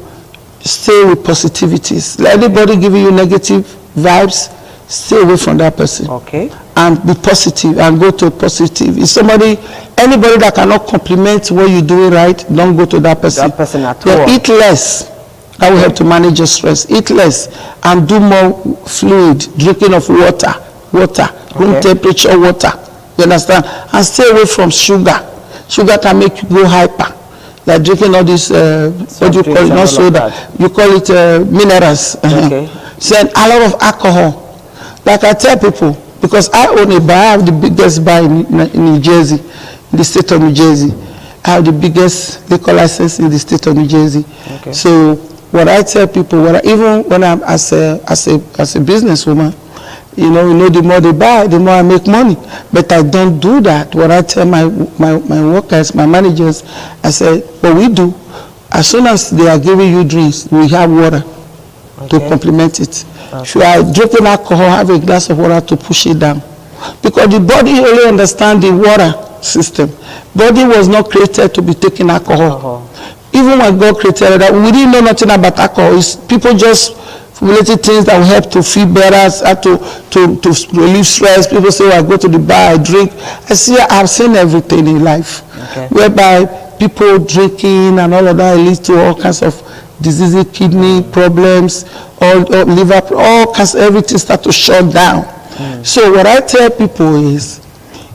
stay with positivities. Let anybody give you negative vibes, stay away from that person. Okay. And be positive and go to positive. If anybody that cannot compliment what you're doing right, don't go to that person. That person at all. Eat less. That will help to manage your stress. Eat less and do more fluid, drinking of water, room temperature water. You understand? And stay away from sugar. Sugar can make you go hyper. Like drinking all this, what do you call it? Not soda. You call it minerals. Okay. So a lot of alcohol. Like I tell people, because I own a bar, I have the biggest bar in New Jersey, in the state of New Jersey. I have the biggest liquor license in the state of New Jersey. Okay. So what I tell people, even when I'm as a businesswoman, you know, the more they buy, the more I make money. But I don't do that. What I tell my workers, my managers, I say, what we do, as soon as they are giving you drinks, we have water to complement it. If you are drinking alcohol, have a glass of water to push it down. Because the body only understands the water system. Body was not created to be taking alcohol. Even when God created that, we didn't know nothing about alcohol. People just formulated things that will help to feel better, to relieve stress. People say, I go to the bar, I drink. I've seen everything in life. Whereby people drinking and all of that leads to all kinds of diseases, kidney problems, or liver, all kinds of everything start to shut down. So what I tell people is,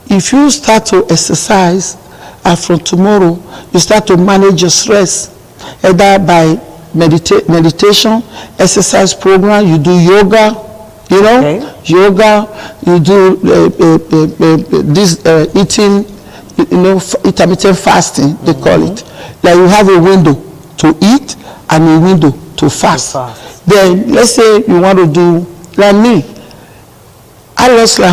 if you start to exercise, and from tomorrow, you start to manage your stress, either by meditation, exercise program, you do yoga, you know, you do this eating, you know, intermittent fasting, they call it. Like you have a window to eat and a window to fast. Then let's say you want to do, like me, I lost like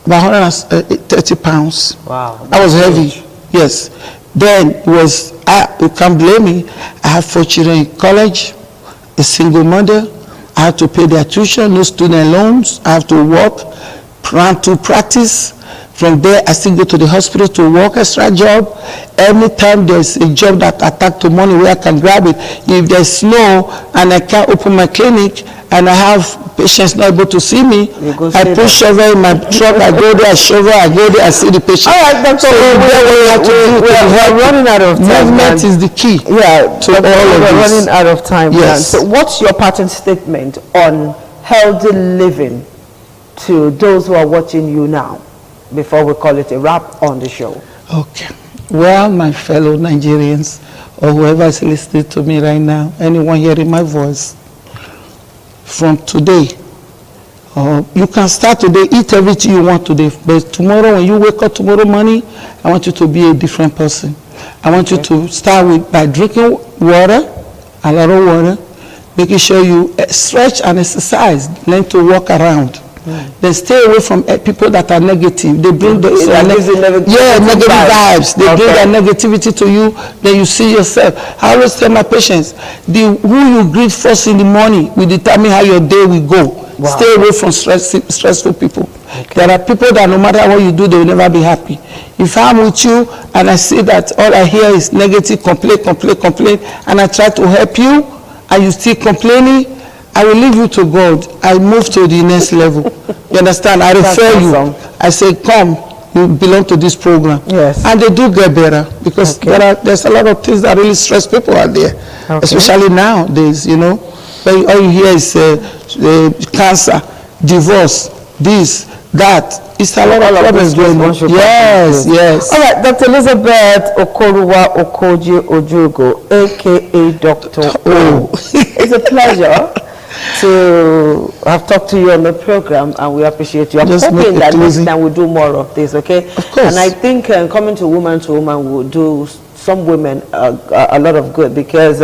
about 130 pounds. Wow. That was heavy. Yes. Then it was, you can't blame me. I have 4 children in college, a single mother. I have to pay their tuition, no student loans. I have to work, plan to practice. From there, I still go to the hospital to work extra job. Anytime there's a job that attack to money where I can grab it. If there's snow and I can't open my clinic and I have patients not able to see me, I put shovel in my truck, I go there, I shovel, I go there, I see the patient. All right, Doctor, we're running out of time. Movement is the key. Yeah, to all of this. We're running out of time. Yes. So what's your pattern statement on healthy living to those who are watching you now, before we call it a wrap on the show? Okay. Well, my fellow Nigerians, or whoever is listening to me right now, anyone hearing my voice, from today, you can start today, eat everything you want today, but tomorrow when you wake up tomorrow morning, I want you to be a different person. I want you to start by drinking water, a lot of water, making sure you stretch and exercise, learn to walk around. Then stay away from people that are negative. They bring negative vibes. They bring that negativity to you. Then you see yourself. I always tell my patients, who you greet first in the morning will determine how your day will go. Wow. Stay away from stressful people. There are people that no matter what you do, they will never be happy. If I'm with you and I see that all I hear is negative, complaint, and I try to help you and you still complaining, I will leave you to God. I move to the next level. You understand? I refer you. I say, come, you belong to this program. Yes. And they do get better because there's a lot of things that really stress people out there, especially nowadays, you know. But all you hear is cancer, divorce, this, that. It's a lot of problems going on. Yes, yes. All right, Dr. Elizabeth Okoruwa Okoji Ojugo, a.k.a. Dr. O. It's a pleasure to have talked to you on the program, and we appreciate you. I'm hoping that next time we'll do more of this, okay? Of course. And I think coming to woman will do some women a lot of good, because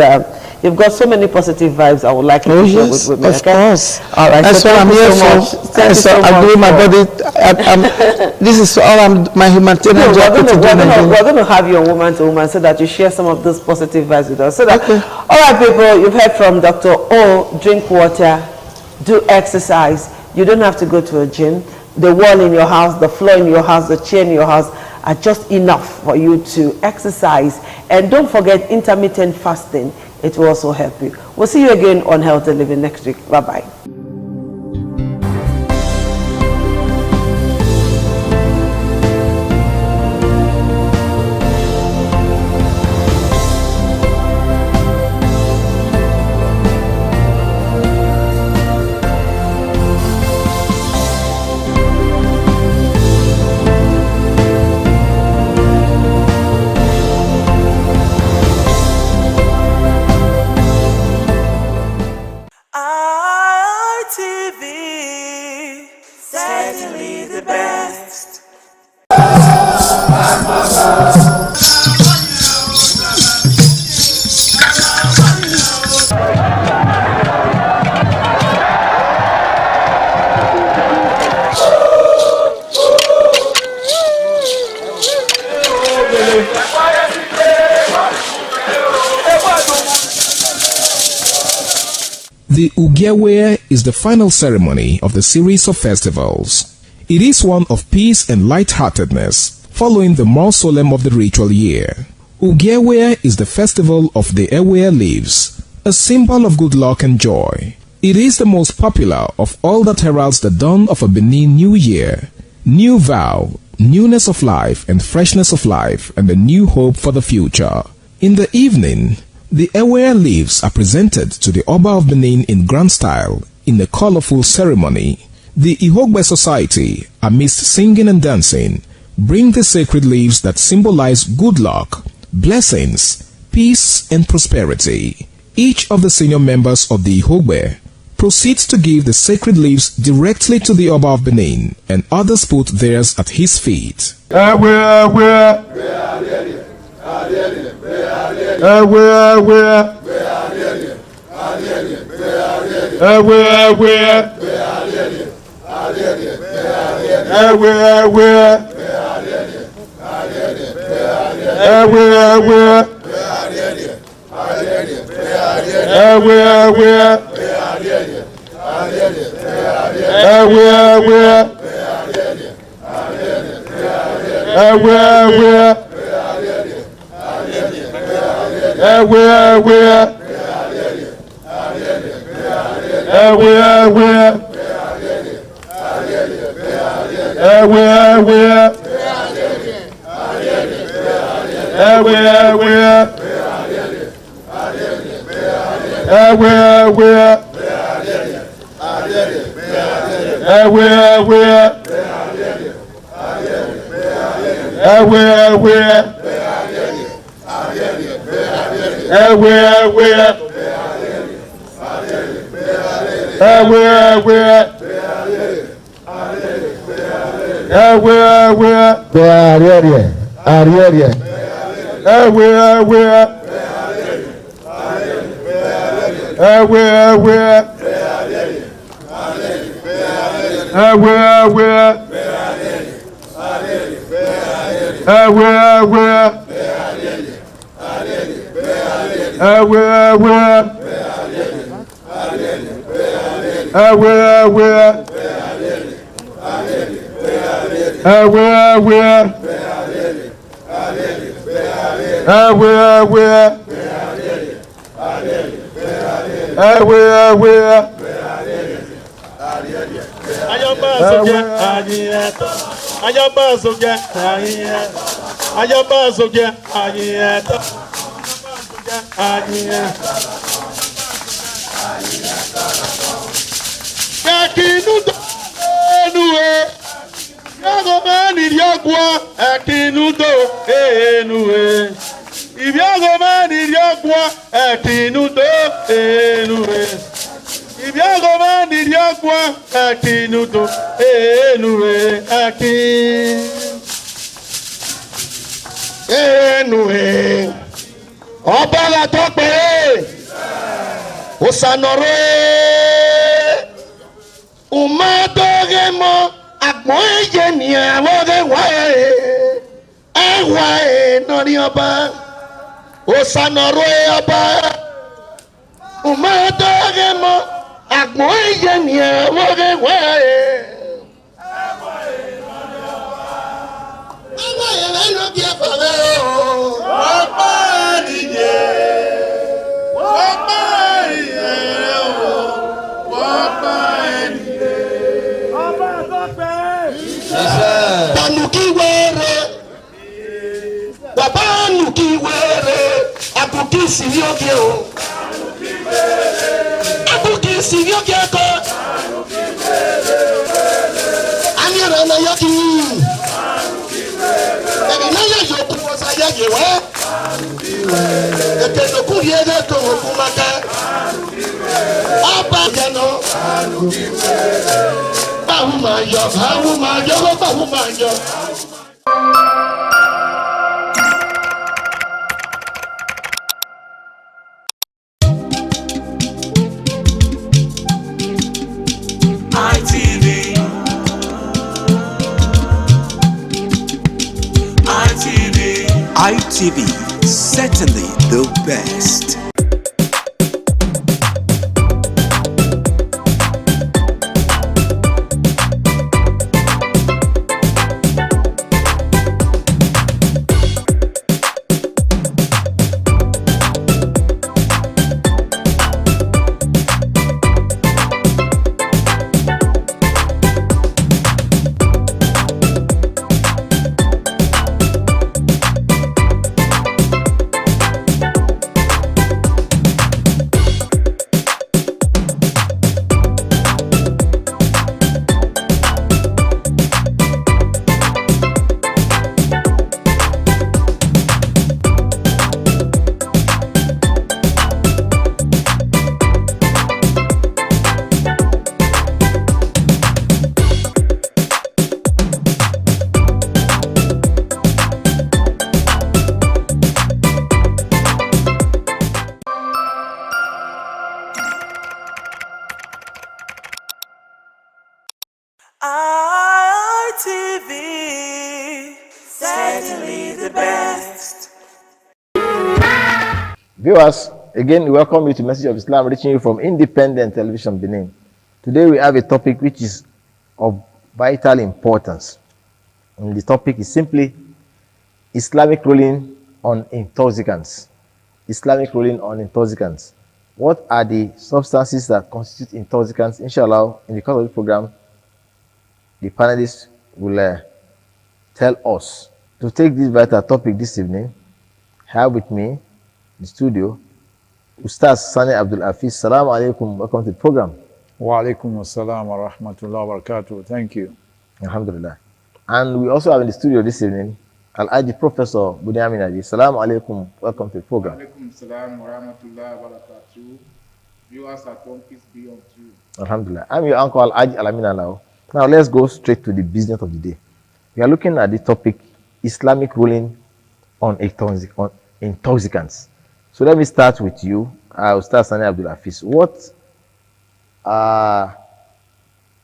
you've got so many positive vibes I would like you to share with women. Of course. All right. That's what I'm here for. I'm doing my body. This is all my humanitarian job. We're going to have you on Woman to Woman so that you share some of those positive vibes with us. So that, all right, people, you've heard from Dr. O. Drink water, do exercise. You don't have to go to a gym. The wall in your house, the floor in your house, the chair in your house are just enough for you to exercise. And don't forget intermittent fasting. It will also help you. We'll see you again on Healthy Living next week. Bye-bye. Certainly the best. The Ugewe is the final ceremony of the series of festivals. It is one of peace and lightheartedness, following the more solemn of the ritual year. Ugewe is the festival of the Ewe leaves, a symbol of good luck and joy. It is the most popular of all that heralds the dawn of a Benin New Year, new vow, newness of life and freshness of life, and a new hope for the future. In the evening, the Ewe leaves are presented to the Oba of Benin in grand style in a colorful ceremony. The Ihogbe Society, amidst singing and dancing, bring the sacred leaves that symbolize good luck, blessings, peace, and prosperity. Each of the senior members of the Ihogbe proceeds to give the sacred leaves directly to the Oba of Benin, and others put theirs at his feet. ITV, certainly the best. ITV, certainly the best. Viewers, again, we welcome you to Message of Islam, reaching you from Independent Television Benin. Today we have a topic which is of vital importance. And the topic is simply Islamic ruling on intoxicants. Islamic ruling on intoxicants. What are the substances that constitute intoxicants? Inshallah, in the course of the program, the panelists will tell us. To take this vital topic this evening, I have with me in the studio Ustaz Sani Abdul Hafiz. Assalamu alaikum. Welcome to the program. Wa alaikum assalam wa rahmatullahi wa barakatuh. Thank you. Alhamdulillah. And we also have in the studio this evening Al-Aji Professor Bunyamin Aji. Assalamu alaikum. Welcome to the program. Wa alaikum assalam wa rahmatullahi wa barakatuh. Viewers at home, peace be unto you. Alhamdulillah. I'm your uncle Al-Aji Alamin Alao. Now let's go straight to the business of the day. We are looking at the topic Islamic ruling on intoxicants. So let me start with you, Ustaz Sani Abdul Hafiz. What are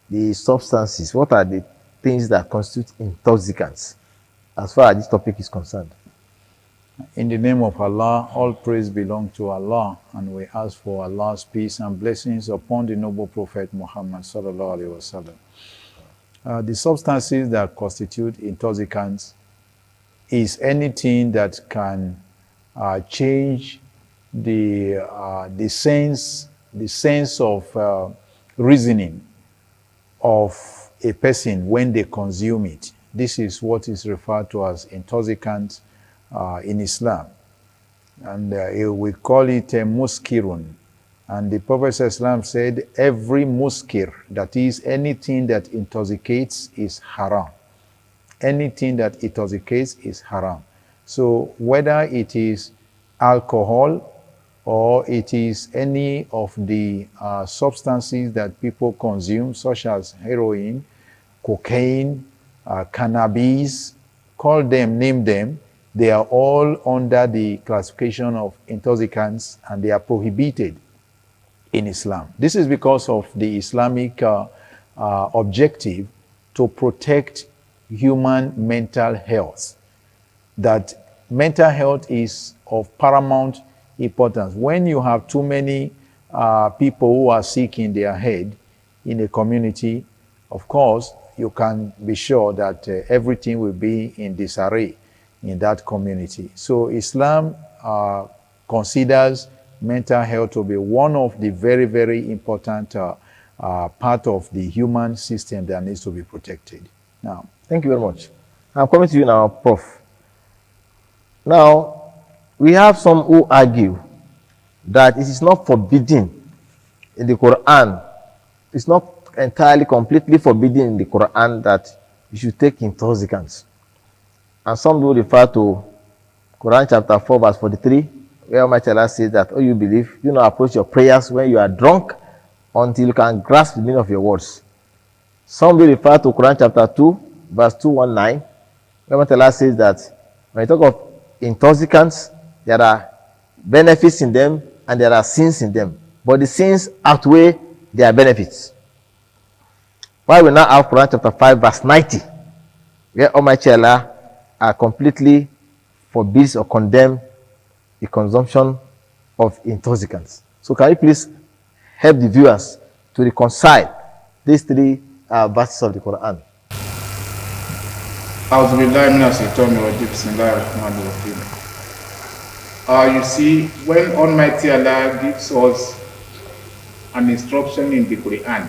the substances, what are the things that constitute intoxicants as far as this topic is concerned? In the name of Allah, all praise belongs to Allah, and we ask for Allah's peace and blessings upon the noble Prophet Muhammad sallallahu alaihi wasallam. The substances that constitute intoxicants is anything that can change the sense of reasoning of a person when they consume it. This is what is referred to as intoxicant in Islam, and we call it a muskirun. And the Prophet Islam said every muskir, that is anything that intoxicates, is haram. Anything that intoxicates is haram. So whether it is alcohol or it is any of the substances that people consume, such as heroin, cocaine, cannabis, call them, name them, they are all under the classification of intoxicants, and they are prohibited in Islam. This is because of the Islamic objective to protect human mental health. That mental health is of paramount importance. When you have too many people who are sick in their head in a community, of course, you can be sure that everything will be in disarray in that community. So Islam considers mental health to be one of the very, very important part of the human system that needs to be protected. Now, thank you very much. I'm coming to you now, Prof. Now, we have some who argue that it is not forbidden in the Quran. It's not entirely, completely forbidden in the Quran that you should take intoxicants. And some do refer to Quran chapter 4 verse 43, where Almighty Allah says that, oh, you believe, do not approach your prayers when you are drunk until you can grasp the meaning of your words. Some do refer to Quran chapter 2 verse 219, where Almighty Allah says that when you talk of intoxicants, there are benefits in them and there are sins in them, but the sins outweigh their benefits. Why we now have Quran chapter 5 verse 90, where Almighty Allah completely forbids or condemns the consumption of intoxicants. So can you please help the viewers to reconcile these three verses of the Quran? You see, when Almighty Allah gives us an instruction in the Quran,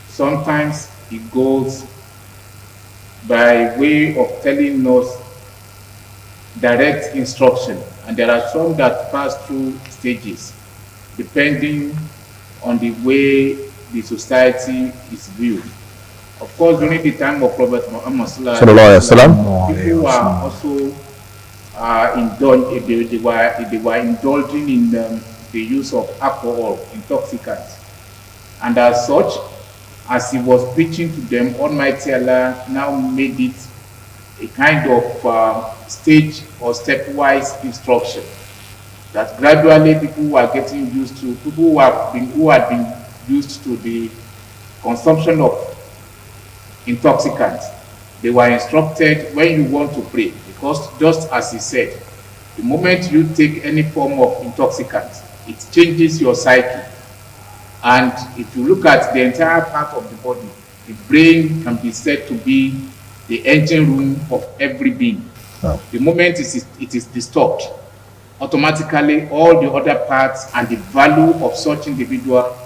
sometimes it goes by way of telling us direct instruction, and there are some that pass through stages depending on the way the society is viewed. Of course, during the time of Prophet Muhammad, people were also they were indulging in the use of alcohol, intoxicants, and as such, as he was preaching to them, Almighty Allah now made it a kind of stage or stepwise instruction that gradually people were getting used to, people who had been used to the consumption of intoxicants. They were instructed when you want to pray, because just as he said, the moment you take any form of intoxicant, it changes your psyche. And if you look at the entire part of the body, the brain can be said to be the engine room of every being. Wow. The moment it is disturbed, automatically all the other parts and the value of such individual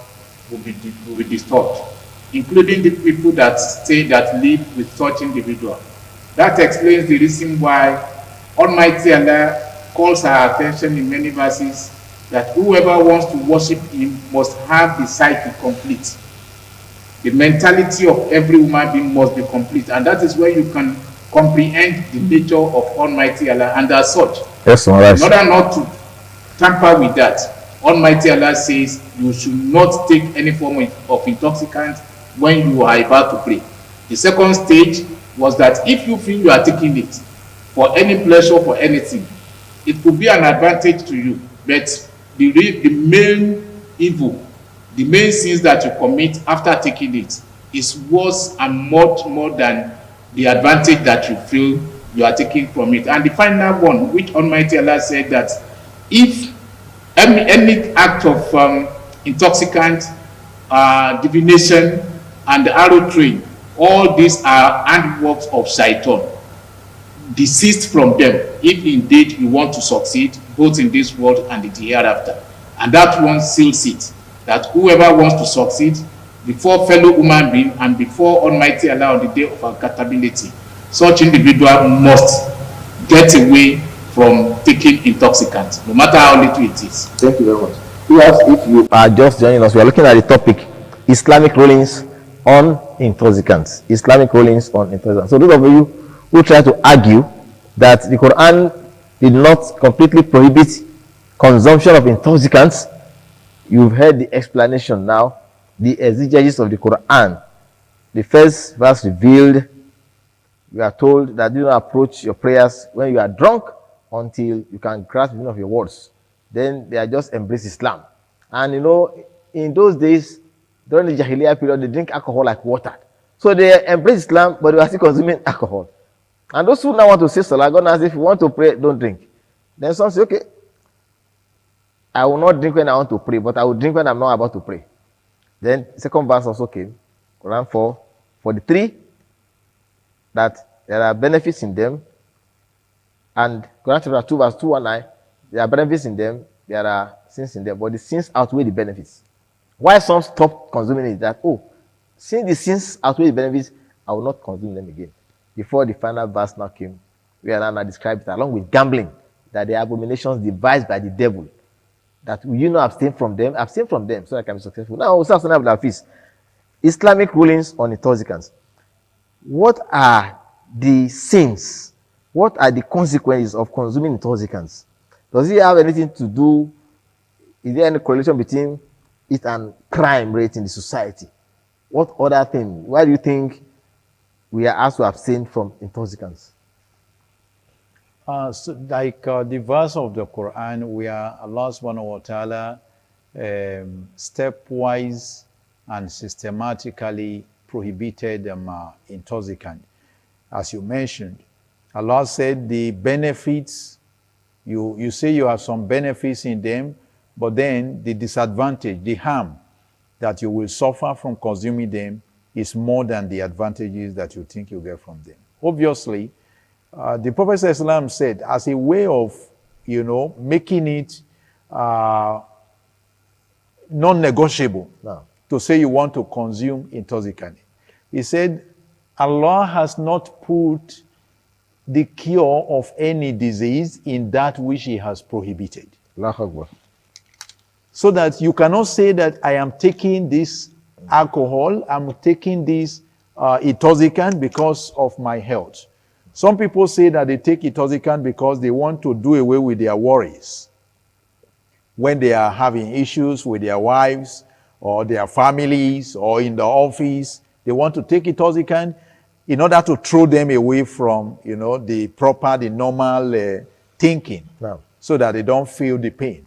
will be disturbed, including the people that live with such individual. That explains the reason why Almighty Allah calls our attention in many verses that whoever wants to worship him must have the psyche complete. The mentality of every human being must be complete, and that is where you can comprehend the nature of Almighty Allah. And as such, yes, in order not to tamper with that, Almighty Allah says you should not take any form of intoxicant when you are about to pray. The second stage was that if you feel you are taking it for any pleasure, for anything, it could be an advantage to you, but the main evil, the main sins that you commit after taking it is worse and much more than the advantage that you feel you are taking from it. And the final one, which Almighty Allah said that if any act of intoxicant, divination, and arrow train, all these are handworks of Shaitan. Desist from them if indeed you want to succeed both in this world and in the hereafter. And that one seals it, that whoever wants to succeed before fellow human being and before Almighty Allah on the day of accountability, such individual must get away from taking intoxicants, no matter how little it is. Thank you very much. Yes, if you are just joining us, we are looking at the topic Islamic rulings on intoxicants. Islamic rulings on intoxicants. So those of you who try to argue that the Quran did not completely prohibit consumption of intoxicants, you've heard the explanation now, the exegesis of the Quran. The first verse revealed, we are told that do not approach your prayers when you are drunk until you can grasp the meaning of your words. Then they are just embrace Islam. And you know, in those days, during the Jahiliyyah period, they drink alcohol like water. So they embrace Islam, but they are still consuming alcohol. And those who now want to say Salah, God asks, if you want to pray, don't drink. Then some say, okay, I will not drink when I want to pray, but I will drink when I'm not about to pray. Then second verse also came, Quran 4:43, that there are benefits in them. And Quran chapter 2 verse 219, there are benefits in them, there are sins in them, but the sins outweigh the benefits. Why some stop consuming it? That, oh, since the sins outweigh the benefits, I will not consume them again. Before the final verse now came, we are now described it along with gambling, that they are abominations devised by the devil. That will you not abstain from them? Abstain from them so that I can be successful. Now, Islamic rulings on intoxicants. What are the sins? What are the consequences of consuming intoxicants? Does it have anything to do? Is there any correlation between it and crime rate in the society? What other thing? Why do you think we are asked to abstain from intoxicants? The verse of the Quran where Allah subhanahu wa ta'ala stepwise and systematically prohibited intoxicant. As you mentioned, Allah said the benefits, you say you have some benefits in them, but then the disadvantage, the harm that you will suffer from consuming them is more than the advantages that you think you get from them. Obviously, the Prophet ﷺ said, as a way of, making it non-negotiable to say you want to consume intoxicant. He said, Allah has not put the cure of any disease in that which He has prohibited. So that you cannot say that I am taking this alcohol, I'm taking this intoxicant because of my health. Some people say that they take intoxicant because they want to do away with their worries. When they are having issues with their wives or their families or in the office, they want to take intoxicant in order to throw them away from, the normal thinking, so that they don't feel the pain.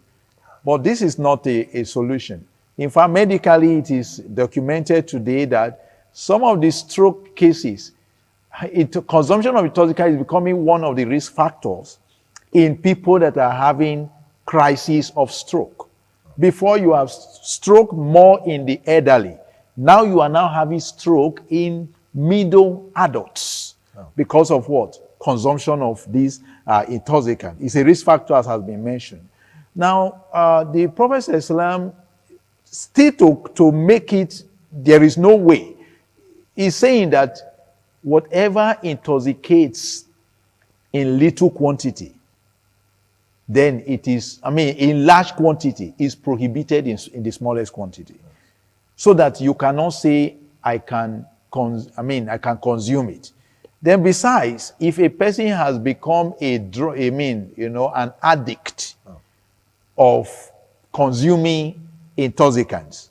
But this is not a solution. In fact, medically, it is documented today that some of the stroke cases, consumption of intoxicants is becoming one of the risk factors in people that are having crises of stroke. Before you have stroke more in the elderly. Now you are now having stroke in middle adults because of what? Consumption of these intoxicants. It's a risk factor, as has been mentioned. Now, the Prophet Islam, still to make it, there is no way. He's saying that whatever intoxicates in little quantity, then it is, in large quantity, is prohibited in the smallest quantity. So that you cannot say, I can consume it. Then besides, if a person has become an addict of consuming intoxicants,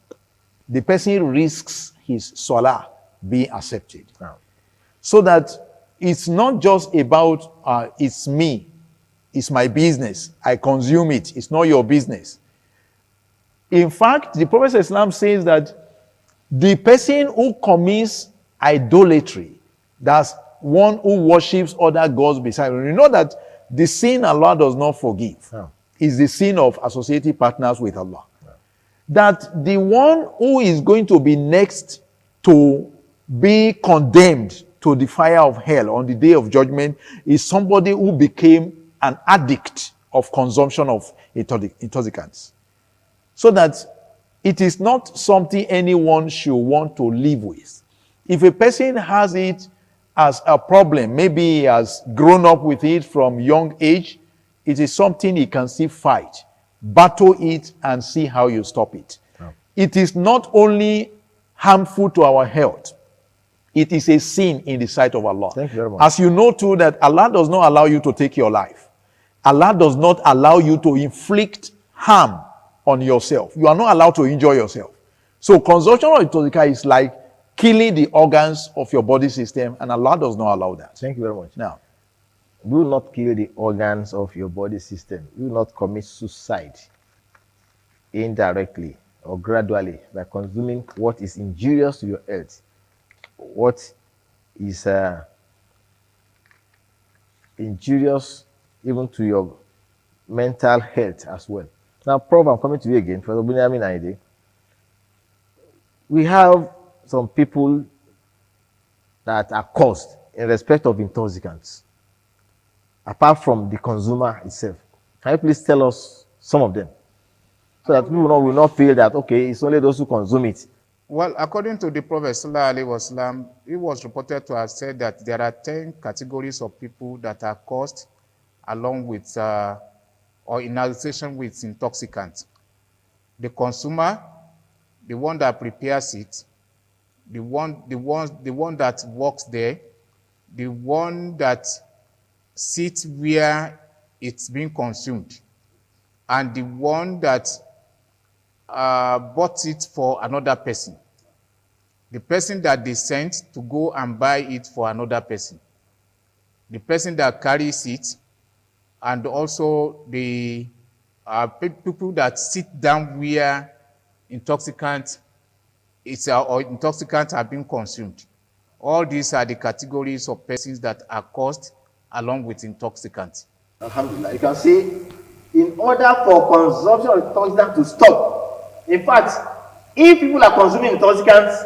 the person risks his salah being accepted. So that it's not just about, it's me, it's my business, I consume it, it's not your business. In fact, the Prophet Islam says that the person who commits idolatry, that's one who worships other gods beside him. You know that the sin Allah does not forgive is the sin of associating partners with Allah. That the one who is going to be next to be condemned to the fire of hell on the day of judgment is somebody who became an addict of consumption of intoxicants. So that it is not something anyone should want to live with. If a person has it as a problem, maybe he has grown up with it from young age, it is something he can still fight, battle it, and see how you stop it. It is not only harmful to our health, it is a sin in the sight of Allah. Thank you very much. As you know too, that Allah does not allow you to take your life. Allah does not allow you to inflict harm on yourself. You are not allowed to enjoy yourself. So consumption of intoxicants is like killing the organs of your body system, and Allah does not allow that. Thank you very much. Now, do not kill the organs of your body system. Do not commit suicide indirectly or gradually by consuming what is injurious to your health, what is injurious even to your mental health as well. Now, Prof, I'm coming to you again. For Bunyamin Aide, we have some people that are caused in respect of intoxicants, apart from the consumer itself. Can you please tell us some of them? So that people will not feel that, okay, it's only those who consume it. Well, according to the Prophet ﷺ, it was reported to have said that there are 10 categories of people that are caused along with or in association with intoxicants. The consumer, the one that prepares it, the one that works there, the one that sits where it's being consumed, and the one that bought it for another person. The person that they sent to go and buy it for another person. The person that carries it, and also the people that sit down where intoxicants are being consumed. All these are the categories of persons that are caused along with intoxicants. Alhamdulillah. You can see, in order for consumption of intoxicants to stop, in fact, if people are consuming intoxicants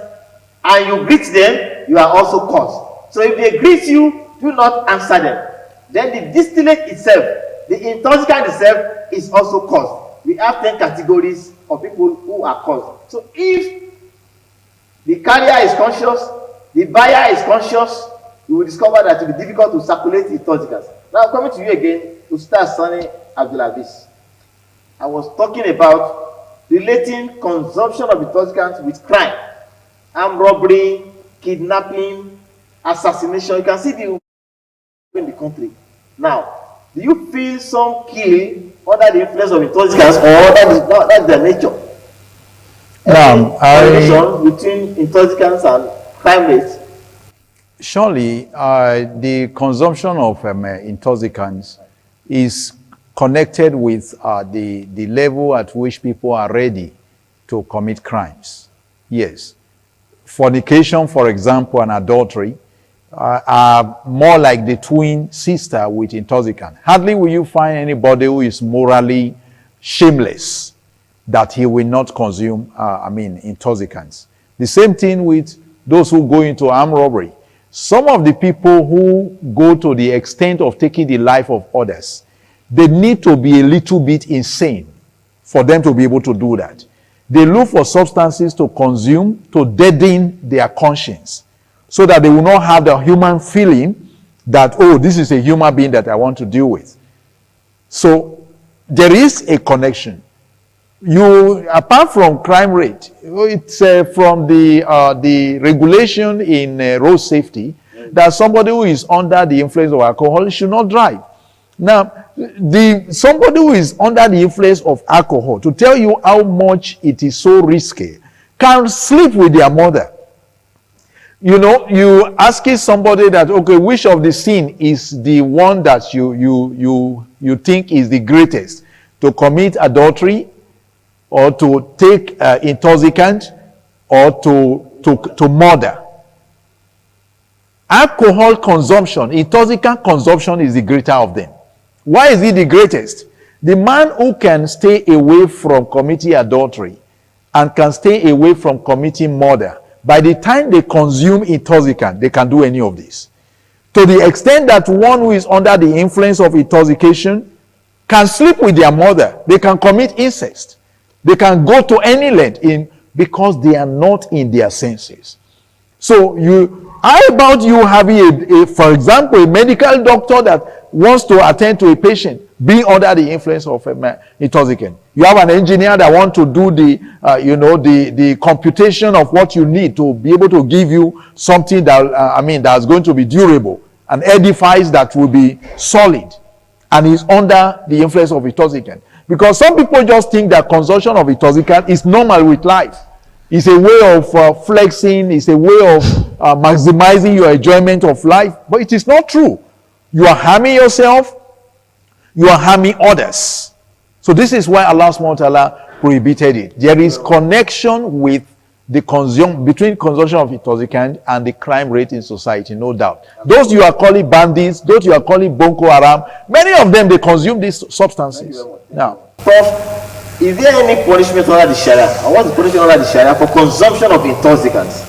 and you greet them, you are also caused. So if they greet you, do not answer them. Then the distillate itself, the intoxicant itself, is also caused. We have 10 categories of people who are caused. So if the carrier is conscious, the buyer is conscious, you will discover that it will be difficult to circulate intoxicants. Now coming to you again, Ustaz Sani Abdulaziz. I was talking about relating consumption of intoxicants with crime, armed robbery, kidnapping, assassination. You can see the in the country. Now, do you feel some kill under the influence of intoxicants, or that's their nature? Between intoxicants and crime rates? Surely, the consumption of intoxicants is connected with the level at which people are ready to commit crimes. Yes. fornication, for example, and adultery, are more like the twin sister with intoxicant. Hardly will you find anybody who is morally shameless that he will not consume, intoxicants. The same thing with those who go into armed robbery. Some of the people who go to the extent of taking the life of others, they need to be a little bit insane for them to be able to do that. They look for substances to consume to deaden their conscience so that they will not have the human feeling that, oh, this is a human being that I want to deal with. So there is a connection. Apart from crime rate, it's from the regulation in road safety that somebody who is under the influence of alcohol should not drive. Now, somebody who is under the influence of alcohol, to tell you how much it is so risky, can sleep with their mother. You asking somebody that, okay, which of the sin is the one that you think is the greatest? To commit adultery, or to take intoxicant, or to murder? Alcohol consumption, intoxicant consumption is the greater of them. Why is it the greatest? The man who can stay away from committing adultery and can stay away from committing murder, by the time they consume intoxicant, they can do any of this. To the extent that one who is under the influence of intoxication can sleep with their mother, they can commit incest, they can go to any length because they are not in their senses. So how about you having for example, a medical doctor that wants to attend to a patient being under the influence of intoxicant? You have an engineer that wants to do the computation of what you need to be able to give you something that that's going to be durable, an edifice that will be solid, and is under the influence of intoxicant. Because some people just think that consumption of intoxicant is normal with life. It's a way of flexing. It's a way of maximizing your enjoyment of life. But it is not true. You are harming yourself. You are harming others. So this is why Allah subhanahu wa ta'ala prohibited it. There is connection with between consumption of intoxicant and the crime rate in society, no doubt. Those you are calling bandits, those you are calling Boko Haram, many of them, they consume these substances. Now, Prof, is there any punishment under the Sharia? And what is punishment under the Sharia for consumption of intoxicants?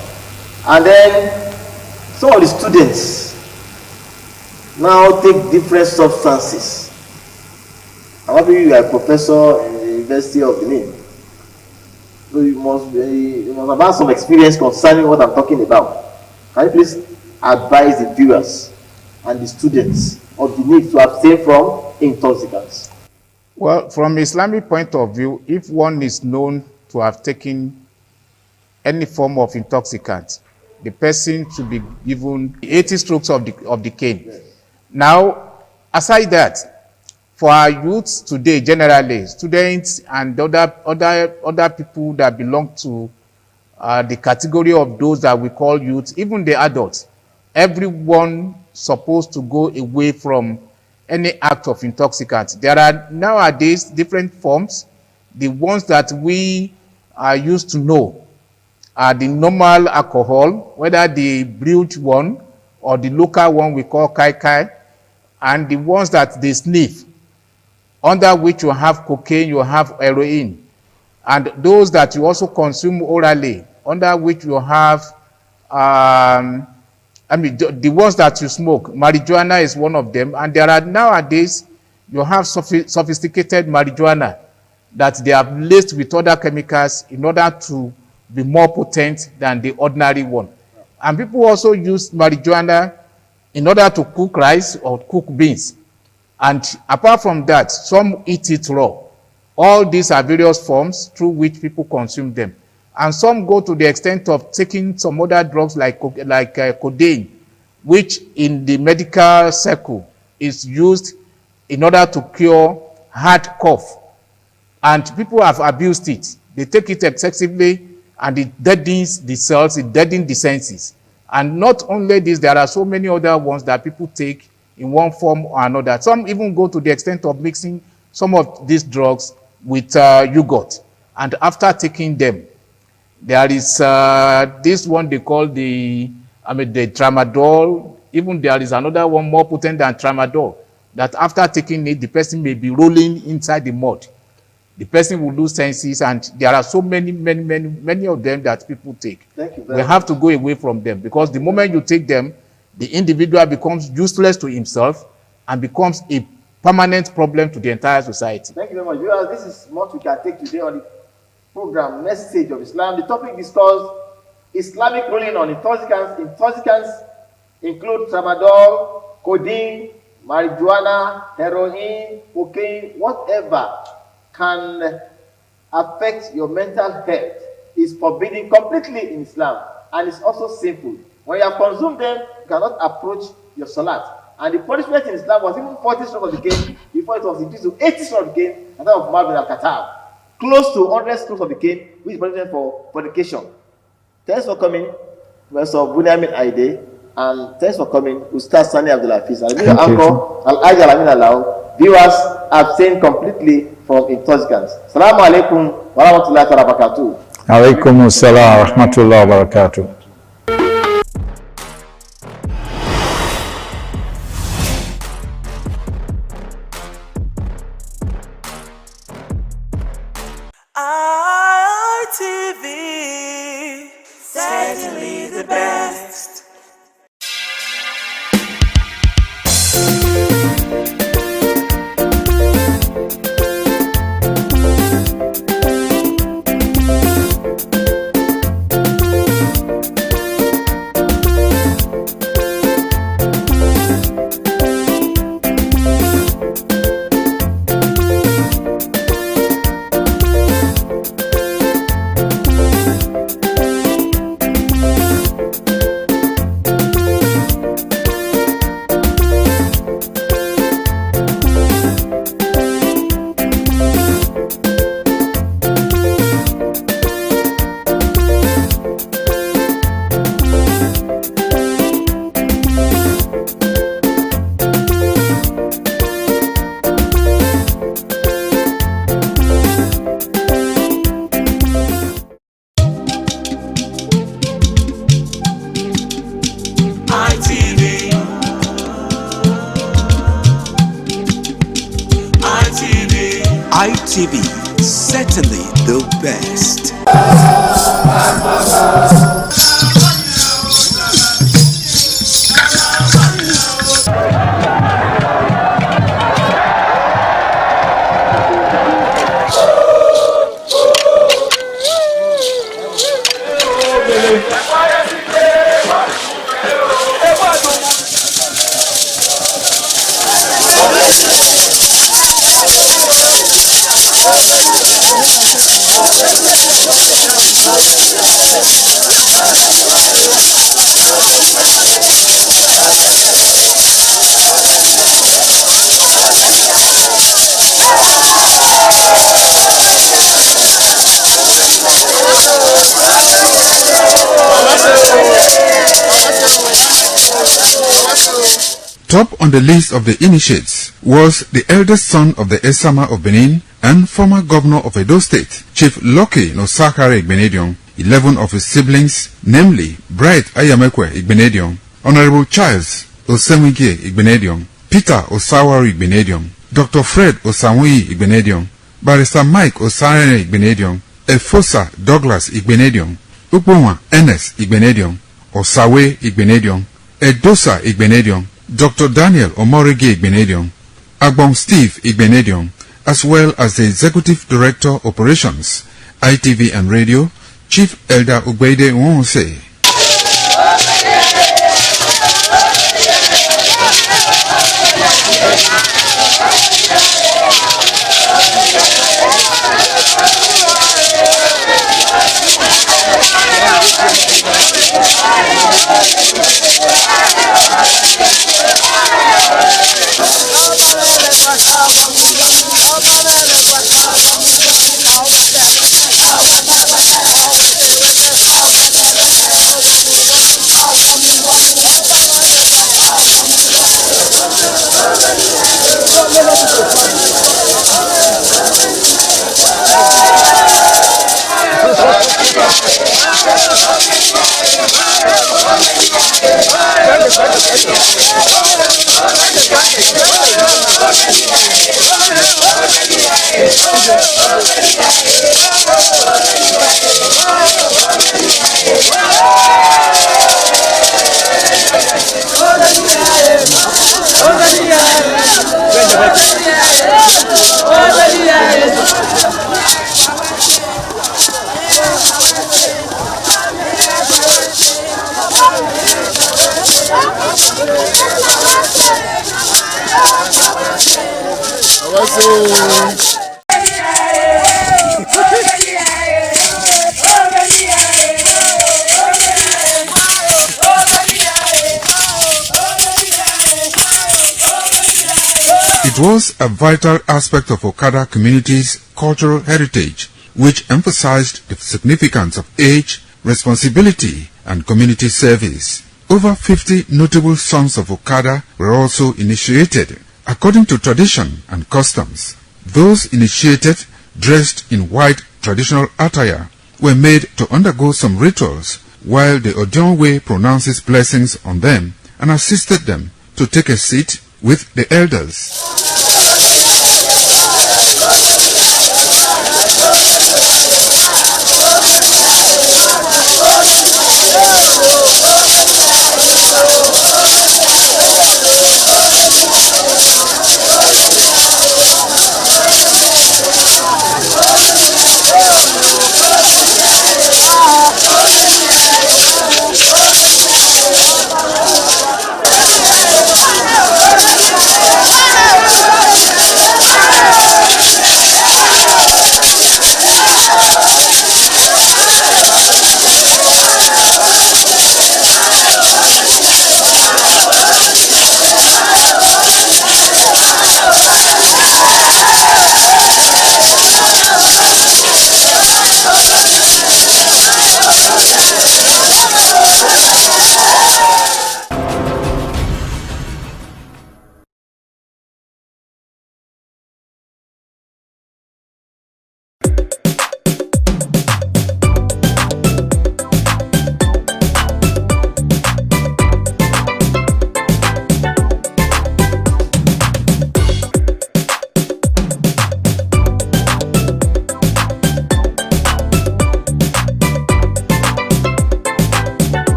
And then some of the students now take different substances. And maybe you are a professor in the University of Benin. So you must have had some experience concerning what I'm talking about. Can you please advise the viewers and the students of the need to abstain from intoxicants? Well, from Islamic point of view, if one is known to have taken any form of intoxicant, the person should be given 80 strokes of the cane. Yes. Now, aside that, for our youths today, generally, students and other people that belong to the category of those that we call youth, even the adults, everyone supposed to go away from any act of intoxicant. There are nowadays different forms. The ones that we are used to know are the normal alcohol, whether the brewed one or the local one we call kai kai, and the ones that they sniff, under which you have cocaine, you have heroin, and those that you also consume orally, under which you have the ones that you smoke. Marijuana is one of them. And there are nowadays, you have sophisticated marijuana that they have laced with other chemicals in order to be more potent than the ordinary one. And people also use marijuana in order to cook rice or cook beans. And apart from that, some eat it raw. All these are various forms through which people consume them. And some go to the extent of taking some other drugs like codeine, which in the medical circle is used in order to cure heart cough. And people have abused it. They take it excessively and it deadens the cells, it deadens the senses. And not only this, there are so many other ones that people take in one form or another. Some even go to the extent of mixing some of these drugs with yogurt. And after taking them, There is this one they call the tramadol. Even there is another one more potent than tramadol, that after taking it, the person may be rolling inside the mud. The person will lose senses, and there are so many of them that people take. We have to go away from them, because the moment you take them, the individual becomes useless to himself and becomes a permanent problem to the entire society. Thank you very much. Viewers, this is what we can take today on the program Message of Islam. The topic discussed Islamic ruling on intoxicants. Intoxicants include tramadol, codeine, marijuana, heroin, cocaine, whatever can affect your mental health is forbidden completely in Islam, and it's also sinful. When you have consumed them, you cannot approach your salat. And the punishment in Islam was even 40 strokes of the cane before it was increased to 80 strokes of the cane at the time of Umar bin al-Khattab. Close to 100 strokes of the cane, which is punishment for fornication. Thanks for coming, Professor Bunyamin Aide, and thanks for coming, Ustaz Sani Abdulhafiz. I'll be your anchor, Al-Aj Alamin Alao. Viewers abstain completely from intoxicants. Assalamu alaikum wa rahmatullahi wa barakatuh. Alaikum assalam wa rahmatullahi wa barakatuh. ITV, certainly the best. ITV, certainly the best. Top on the list of the initiates was the eldest son of the Esama of Benin and former governor of Edo State, Chief Lucky Nosakare Igbenedion. 11 of his siblings, namely Bright Ayamekwe Igbenedion, Honorable Charles Osemwige Igbenedion, Peter Osawari Igbenedion, Dr. Fred Osanwi Igbenedion, Barrister Mike Osarene Igbenedion, Efosa Douglas Igbenedion, Ukbonwa Enes Igbenedion, Osawe Igbenedion, Edosa Igbenedion, Dr. Daniel Omorige Igbenedion, Agbon Steve Igbenedion, as well as the Executive Director Operations, ITV and Radio, Chief Elder Ugbeide Nwonse. It was a vital aspect of Okada community's cultural heritage, which emphasized the significance of age, responsibility, and community service. Over 50 notable sons of Okada were also initiated. According to tradition and customs, those initiated, dressed in white traditional attire, were made to undergo some rituals, while the Odionwe pronounces blessings on them and assisted them to take a seat with the elders.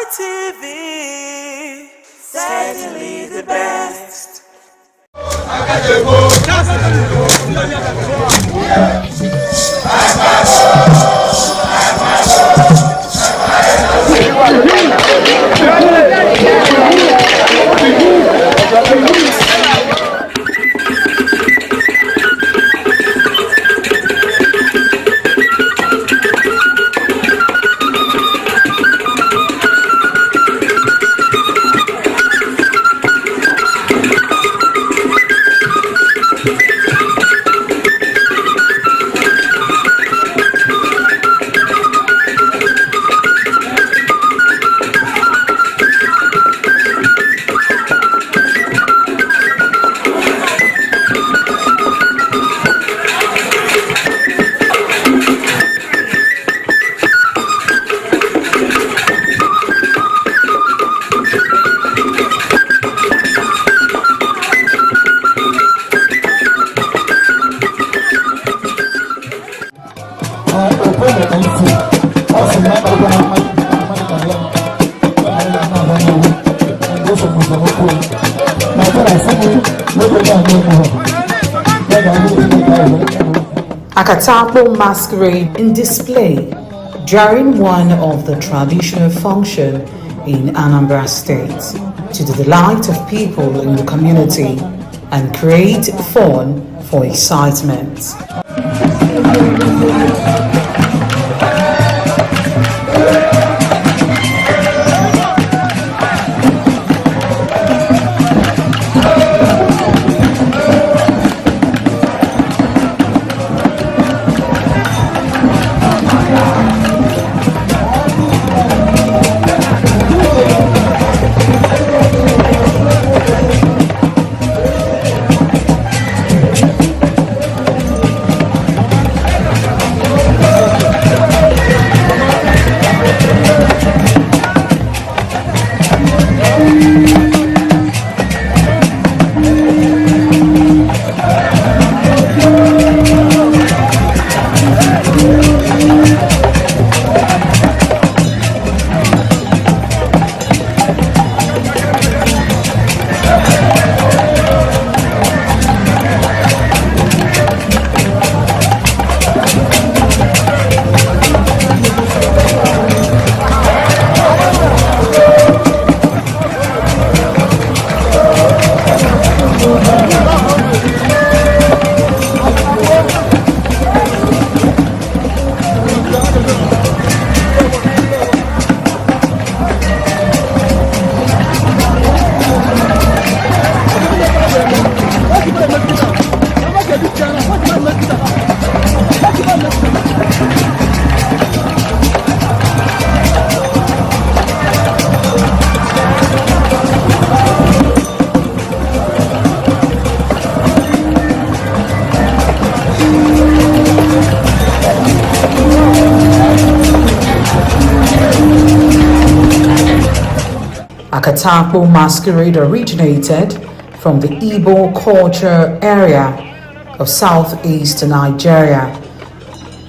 ITV, certainly the best. Akatappo masquerade in display during one of the traditional function in Anambra State, to the delight of people in the community and create fun for excitement. Akatako masquerade originated from the Igbo culture area of southeast Nigeria,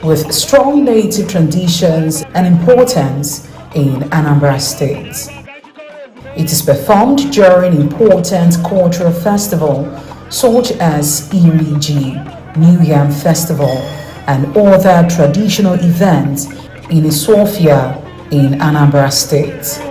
with strong native traditions and importance in Anambra State. It is performed during important cultural festivals such as Iri-Ji, New Yam Festival, and other traditional events in Isofia in Anambra State.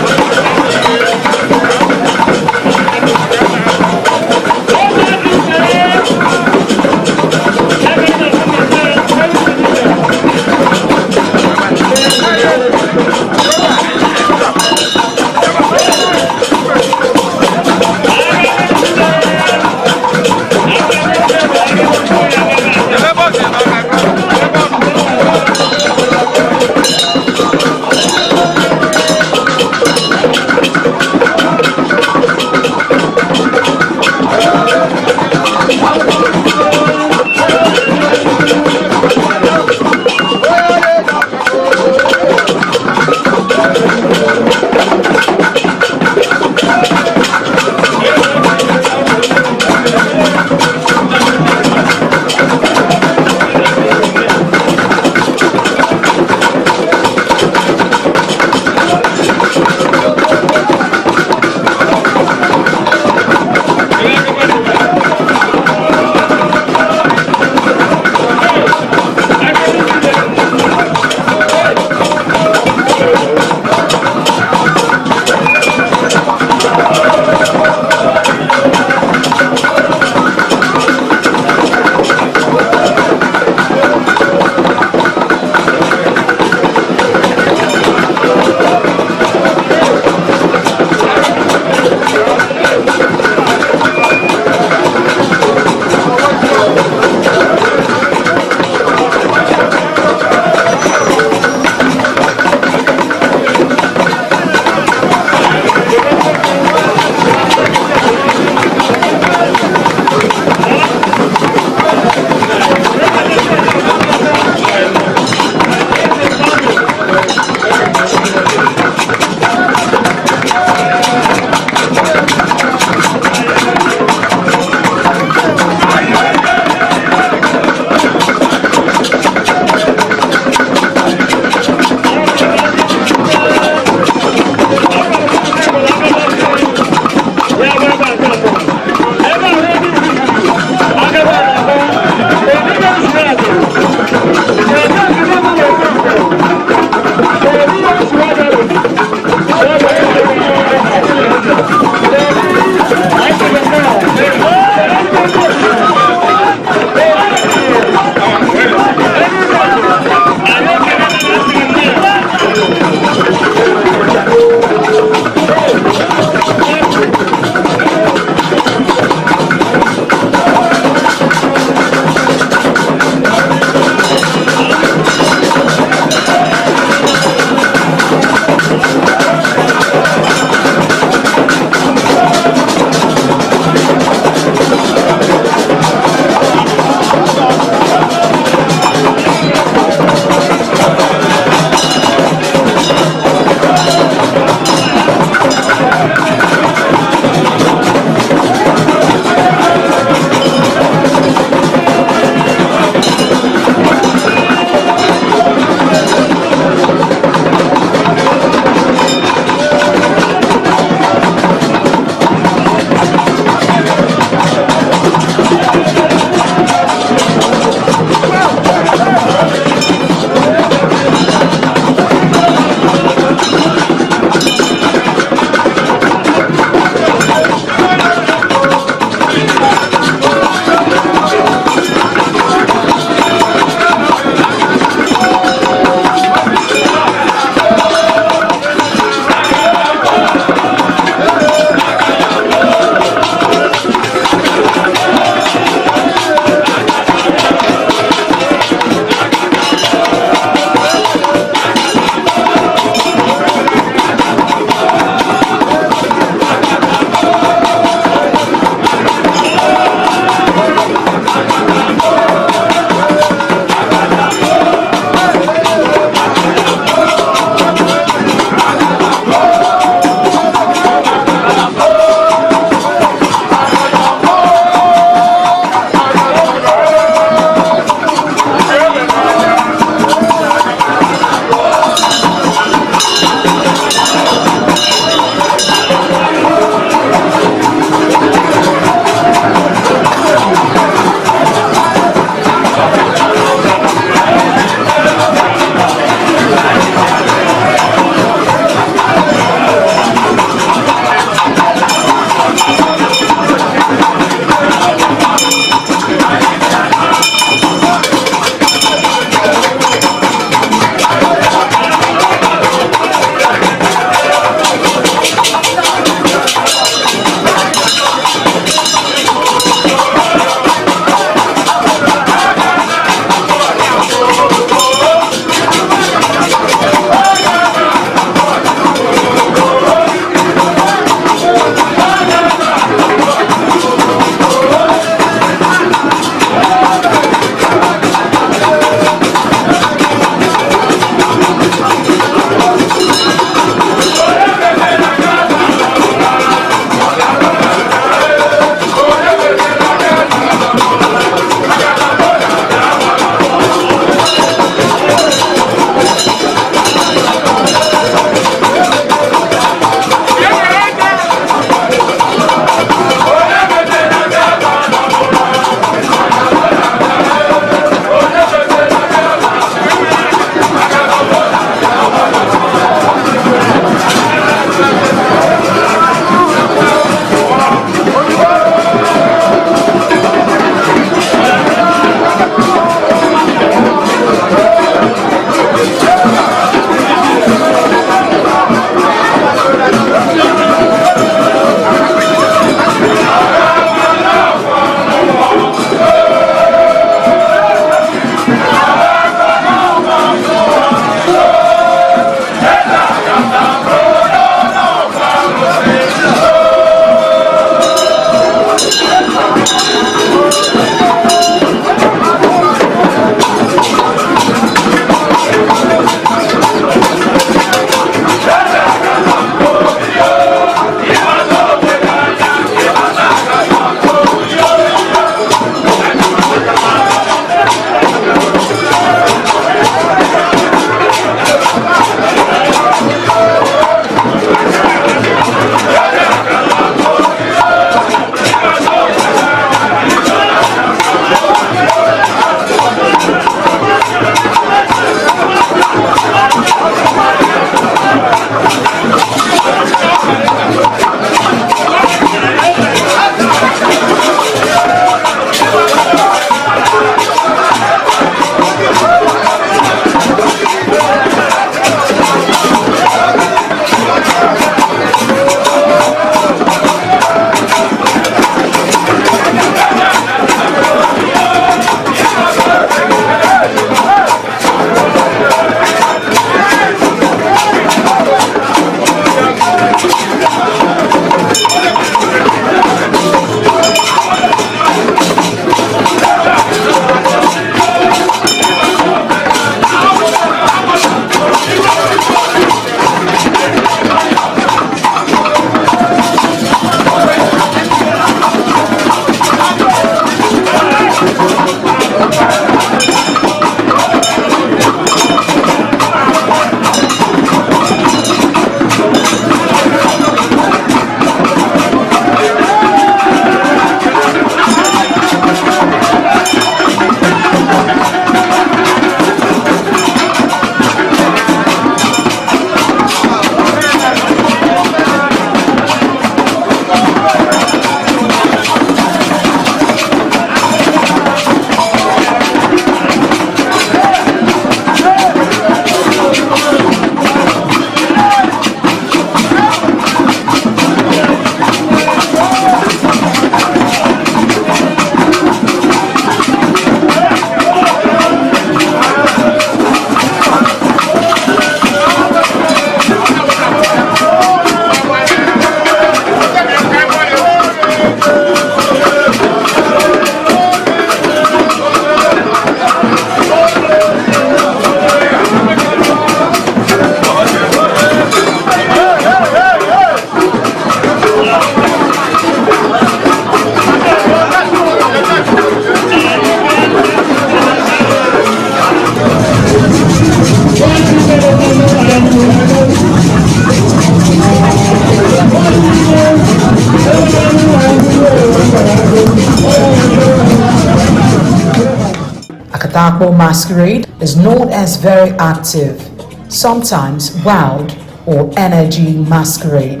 Akatakpo masquerade is known as very active, sometimes wild or energy masquerade.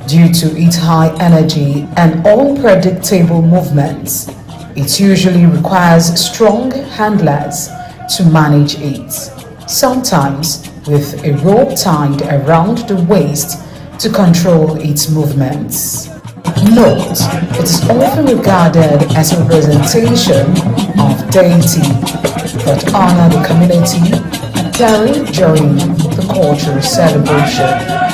Due to its high energy and unpredictable movements, it usually requires strong handlers to manage it, sometimes with a rope tied around the waist to control its movements. Note, it is often regarded as a representation of deity that honor the community appearing during the cultural celebration.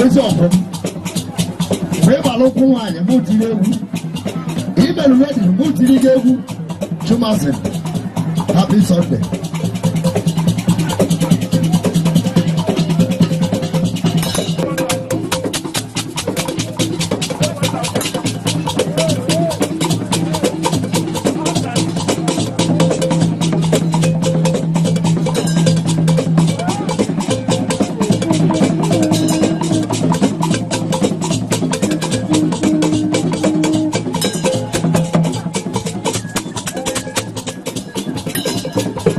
ezi ọkụ mgbe ịgbara ụkwụ nwaanyị mụ tiri egwu imelu wedin mụ tiri gị egwu chumasin happy Sunday.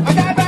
I got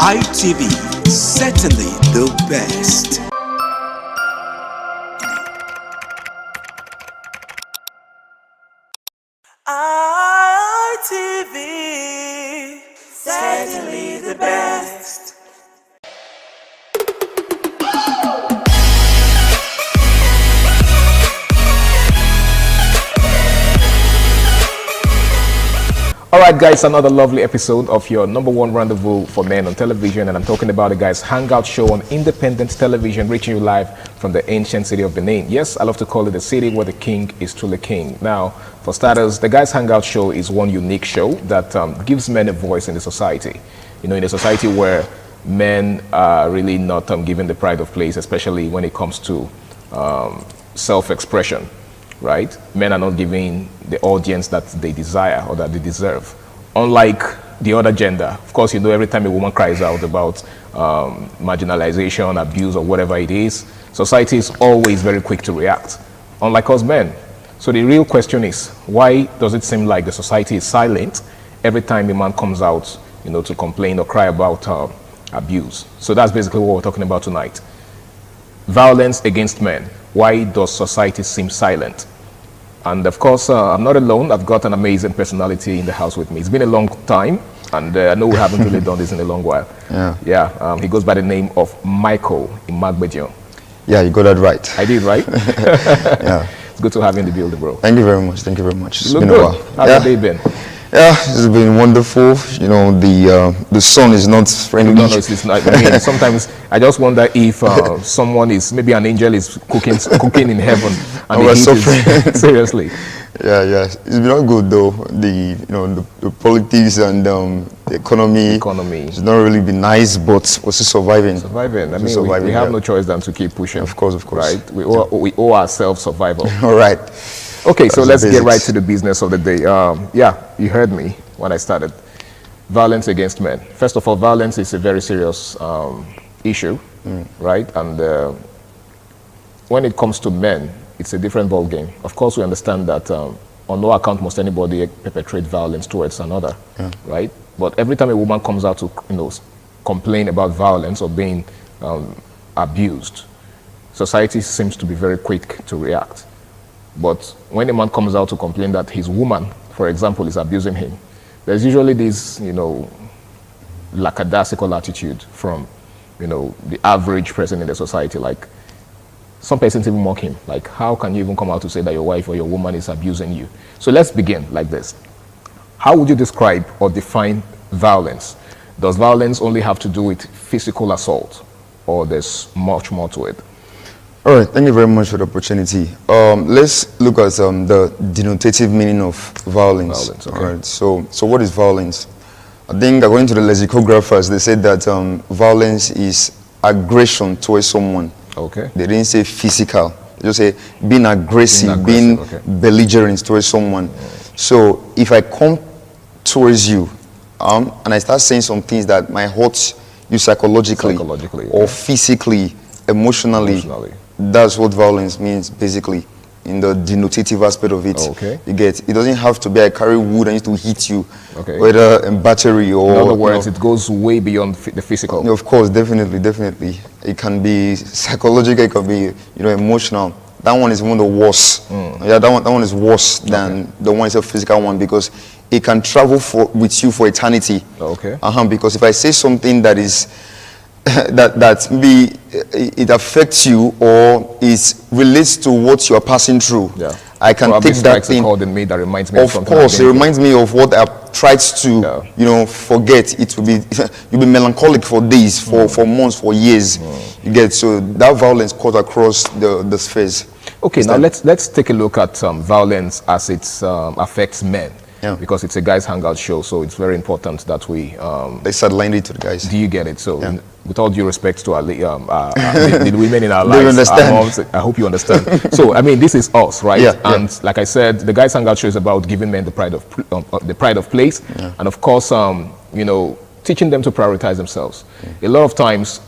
ITV, certainly the best. ITV, certainly the best. Alright guys, another lovely episode of your number one rendezvous for men on television, and I'm talking about the guys Hangout Show on independent television, reaching you live from the ancient city of Benin. Yes, I love to call it the city where the king is truly king. Now, for starters, the guys Hangout Show is one unique show that gives men a voice in the society. You know, in a society where men are really not given the pride of place, especially when it comes to self-expression. Right? Men are not giving the audience that they desire or that they deserve. Unlike the other gender, of course, you know, every time a woman cries out about marginalization, abuse, or whatever it is, society is always very quick to react, unlike us men. So the real question is, why does it seem like the society is silent every time a man comes out, you know, to complain or cry about abuse? So that's basically what we're talking about tonight. Violence against men. Why does society seem silent? And of course, I'm not alone. I've got an amazing personality in the house with me. It's been a long time, and I know we haven't really done this in a long while. Yeah. He goes by the name of Michael Imagbejian. Yeah, you got that right. I did, right? Yeah. It's good to have you in the building, bro. Thank you very much. Thank you very much. It's been a while. How's your day been? Yeah, it's been wonderful. You know, the sun is not friendly. No, it's not. I mean, sometimes I just wonder if someone is, maybe an angel is cooking in heaven, and the heat is, seriously. Yeah. It's been all good though. The politics and the economy. It's not really been nice, but we're still surviving. I mean, we have no choice than to keep pushing. Of course. Right? We owe ourselves survival. All right. Okay, so let's get right to the business of the day. Yeah, you heard me when I started. Violence against men. First of all, violence is a very serious issue, right? And when it comes to men, it's a different ball game. Of course, we understand that on no account must anybody perpetrate violence towards another, right? But every time a woman comes out to, you know, complain about violence or being abused, society seems to be very quick to react. But when a man comes out to complain that his woman, for example, is abusing him, there's usually this, you know, lackadaisical attitude from, you know, the average person in the society. Like, some persons even mock him. Like, how can you even come out to say that your wife or your woman is abusing you? So let's begin like this. How would you describe or define violence? Does violence only have to do with physical assault, or there's much more to it? All right, thank you very much for the opportunity. Let's look at the denotative meaning of violence. Okay. All right, so what is violence? I think according to the lexicographers, they said that violence is aggression towards someone. Okay. They didn't say physical. They just say being aggressive, being belligerent towards someone. So if I come towards you and I start saying some things that might hurt you psychologically or physically, emotionally, that's what violence means, basically, in the denotative aspect of it. Okay. You get, it doesn't have to be I carry wood and used to hit you, whether in battery or... In other words, it goes way beyond the physical. Of course, definitely. It can be psychological, it can be, emotional. That one is one of the worst. Yeah, that one is worse than the one is a physical one, because it can travel with you for eternity. Okay. Because if I say something that is that maybe it affects you or it relates to what you are passing through, I can take that thing. In me that reminds me of course, it reminds me of what I've tried to, forget. It will be you'll be melancholic for days, for months, for years. You get, so that violence cuts across the spheres. Okay, now let's take a look at violence as it affects men. Because it's a guys hangout show, so it's very important that we let's align it to the guys. Do you get it? So with all due respect to our the women in our lives, they understand. Our moms, I hope you understand. So I mean, this is us, right? And like I said, the guys hangout show is about giving men the pride of place, and of course, teaching them to prioritize themselves. A lot of times,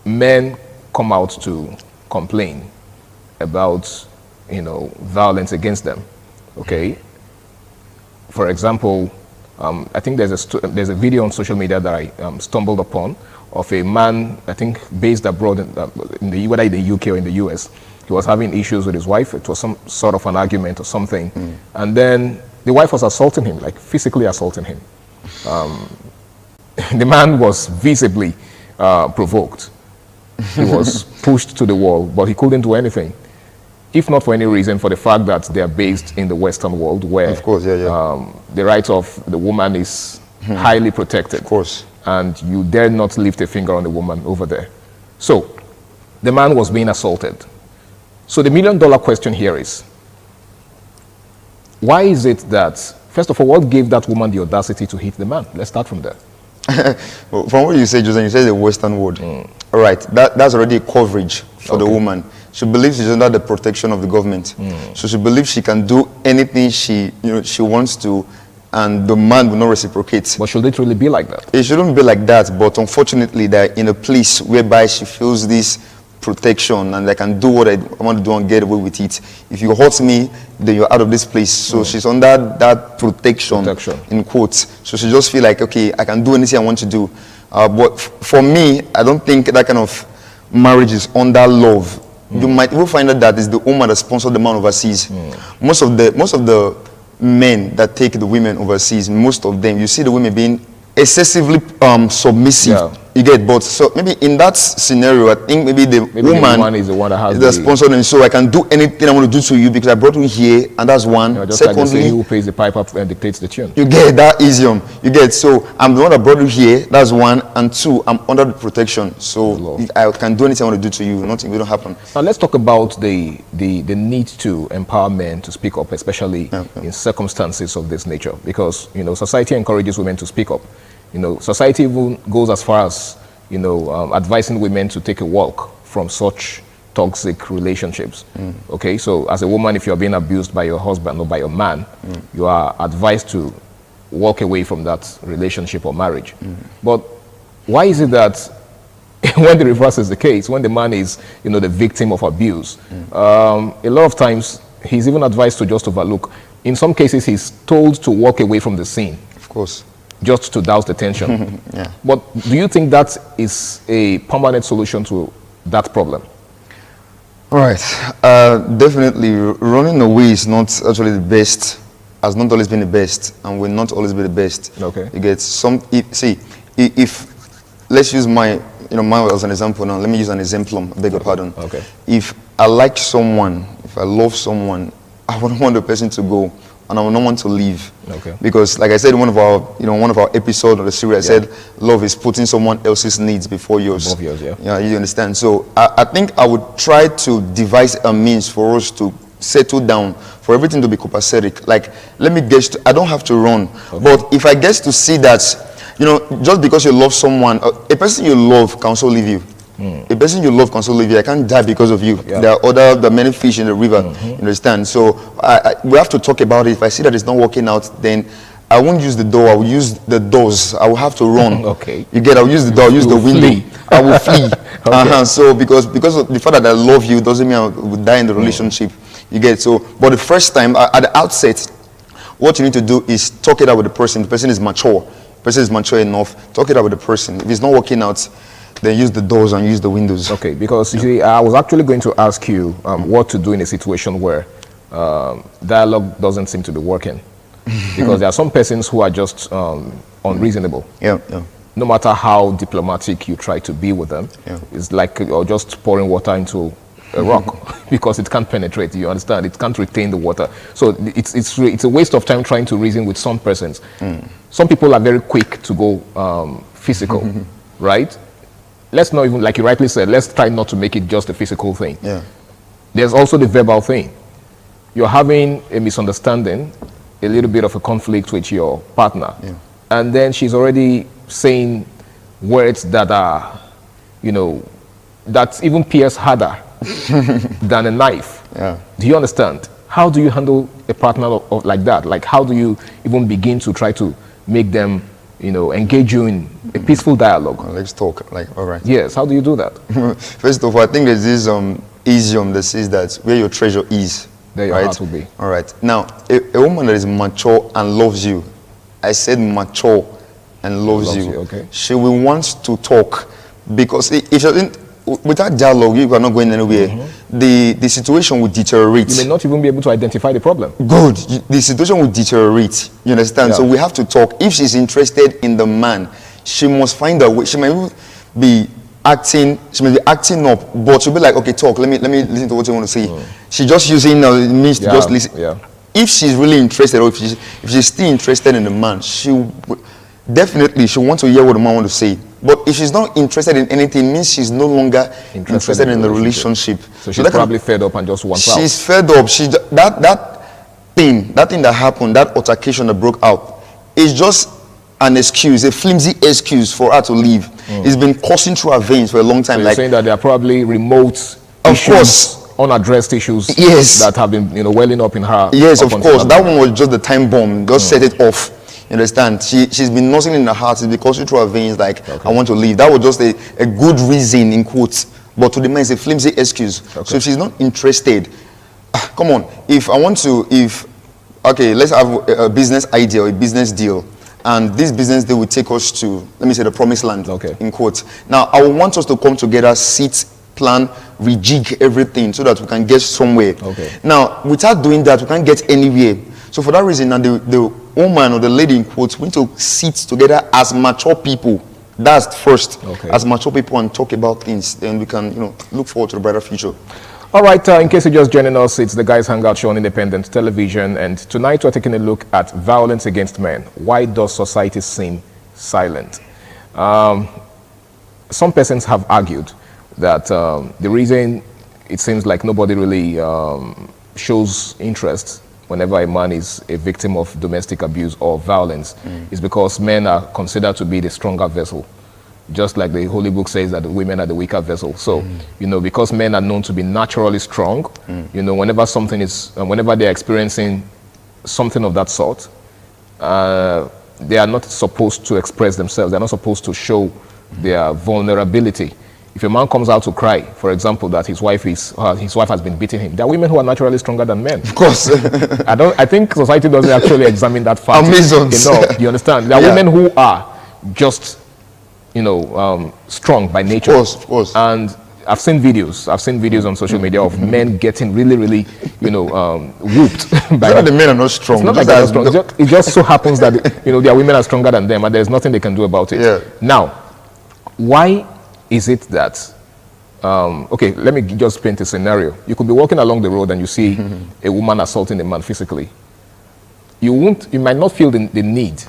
men come out to complain about violence against them. Okay. For example, I think there's a video on social media that I stumbled upon of a man, I think based abroad whether in the UK or in the US. He was having issues with his wife. It was some sort of an argument or something. And then the wife was assaulting him, like physically assaulting him. The man was visibly provoked. He was pushed to the wall, but he couldn't do anything. If not for any reason, for the fact that they are based in the Western world where of course, the right of the woman is highly protected. Of course. And you dare not lift a finger on the woman over there. So the man was being assaulted. So the $1 million question here is, why is it that, first of all, what gave that woman the audacity to hit the man? Let's start from there. Well, from what you say, Jose, you say the Western world. All right, that's already a coverage for the woman. She believes she's under the protection of the government. So she believes she can do anything she wants to, and the man will not reciprocate. But should it really be like that? It shouldn't be like that, but unfortunately, they're in a place whereby she feels this protection and I can do what I want to do and get away with it. If you hurt me, then you're out of this place. So she's under that protection, in quotes. So she just feel like, okay, I can do anything I want to do. But for me, I don't think that kind of marriage is under love. You might even find out that it's the woman that sponsored the man overseas. Most of the men that take the women overseas, most of them, you see the women being excessively submissive. You get, but so maybe in that scenario, I think maybe the woman is the one that has the sponsor, and so I can do anything I want to do to you because I brought you here, and that's one. Just Secondly, like they say, who pays the pipe up and dictates the tune. You get that idiom. You get, so I'm the one that brought you here. That's one, and two, I'm under the protection, so I can do anything I want to do to you. Nothing will happen. Now let's talk about the need to empower men to speak up, especially in circumstances of this nature, because society encourages women to speak up. Society even goes as far as, advising women to take a walk from such toxic relationships. Okay, so as a woman, if you're being abused by your husband or by your man, you are advised to walk away from that relationship or marriage. But why is it that when the reverse is the case, when the man is, the victim of abuse, a lot of times he's even advised to just overlook. In some cases, he's told to walk away from the scene. Of course. Just to douse the tension. But do you think that is a permanent solution to that problem? All right. Definitely, running away is not actually the best, has not always been the best, and will not always be the best. Okay. You get if let's use my as an example now. Let me use an exemplum. I beg your pardon. Okay. If I like someone, if I love someone, I wouldn't want the person to go, and I would not want to leave. Okay. Because, like I said in one of our episodes of the series, I said love is putting someone else's needs before yours. Above yours, Yeah, you understand. So I think I would try to devise a means for us to settle down, for everything to be copacetic. Like, I don't have to run. But if I get to see that, just because you love someone, a person you love can also leave you. A person you love can also leave you. I can't die because of you. There are many fish in the river. You understand? So we have to talk about it. If I see that it's not working out, then I won't use the door. I will use the doors. I will have to run. Okay. You get? I will use the door. I'll use the window. I will flee. So because of the fact that I love you doesn't mean I will die in the relationship. You get? So, but the first time at the outset, what you need to do is talk it out with the person. The person is mature. The person is mature enough. Talk it out with the person. If it's not working out, then use the doors and use the windows. Okay, because you see, I was actually going to ask you what to do in a situation where dialogue doesn't seem to be working. Because there are some persons who are just unreasonable. No matter how diplomatic you try to be with them, it's like you're just pouring water into a rock because it can't penetrate. You understand? It can't retain the water. So it's a waste of time trying to reason with some persons. Some people are very quick to go physical, right? Let's not even, like you rightly said, let's try not to make it just a physical thing. There's also the verbal thing. You're having a misunderstanding, a little bit of a conflict with your partner, and then she's already saying words that are, that even pierce harder than a knife. Do you understand? How do you handle a partner like that? Like, how do you even begin to try to make them, engage you in a peaceful dialogue? Let's talk. Like, all right. Yes. How do you do that? First of all, I think there's this idiom that says that where your treasure is, there your heart will be. All right. Now, a woman that is mature and loves you, I said mature and loves you. Okay. She will want to talk, because if she doesn't, without dialogue, you are not going anywhere. The situation will deteriorate. You may not even be able to identify the problem. Good. The situation will deteriorate. You understand? Yeah. So we have to talk. If she's interested in the man, she must find a way. She might be acting. She may be acting up, but she'll be like, okay, talk. Let me listen to what you want to say. She's just using means to just listen. Yeah. If she's really interested, or if she's still interested in the man, definitely she'll want to hear what the man wants to say. But if she's not interested in anything, it means she's no longer interested in the relationship. So she's probably fed up and just wants out. She's fed up. That thing that happened, that altercation that broke out, is just an excuse, a flimsy excuse for her to leave. It's been coursing through her veins for a long time. So you're saying that there are probably remote issues, unaddressed issues, that have been welling up in her. Yes, of course. That one was just the time bomb. Just set it off. You understand? She's been nursing in her heart. It's been coursing through her veins like, I want to leave. That was just a good reason, in quotes. But to the man, it's a flimsy excuse. So if she's not interested, come on. Let's have a business idea or a business deal. And this business deal will take us to, let me say, the promised land, in quotes. Now, I want us to come together, sit, plan, rejig everything so that we can get somewhere. Now, without doing that, we can't get anywhere. So for that reason, now the woman or the lady, in quotes, we need to sit together as mature people. That's first. As mature people, and talk about things. Then we can, look forward to a brighter future. All right, in case you're just joining us, it's the Guys Hangout Show on Independent Television, and tonight we're taking a look at violence against men. Why does society seem silent? Some persons have argued that the reason it seems like nobody really shows interest whenever a man is a victim of domestic abuse or violence is because men are considered to be the stronger vessel. Just like the Holy Book says that the women are the weaker vessel. So, because men are known to be naturally strong, whenever whenever they're experiencing something of that sort, they are not supposed to express themselves. They're not supposed to show their vulnerability. If a man comes out to cry, for example, that his wife has been beating him, there are women who are naturally stronger than men. Of course. I think society doesn't actually examine that fact Amazons. enough. You understand? There are women who are just strong by nature. Of course. And I've seen videos on social media of men getting really, really, whooped. By the men are not strong. It's not like they're strong. It just so happens that their women are stronger than them, and there's nothing they can do about it. Now, why is it that? Let me just paint a scenario. You could be walking along the road and you see a woman assaulting a man physically. You might not feel the need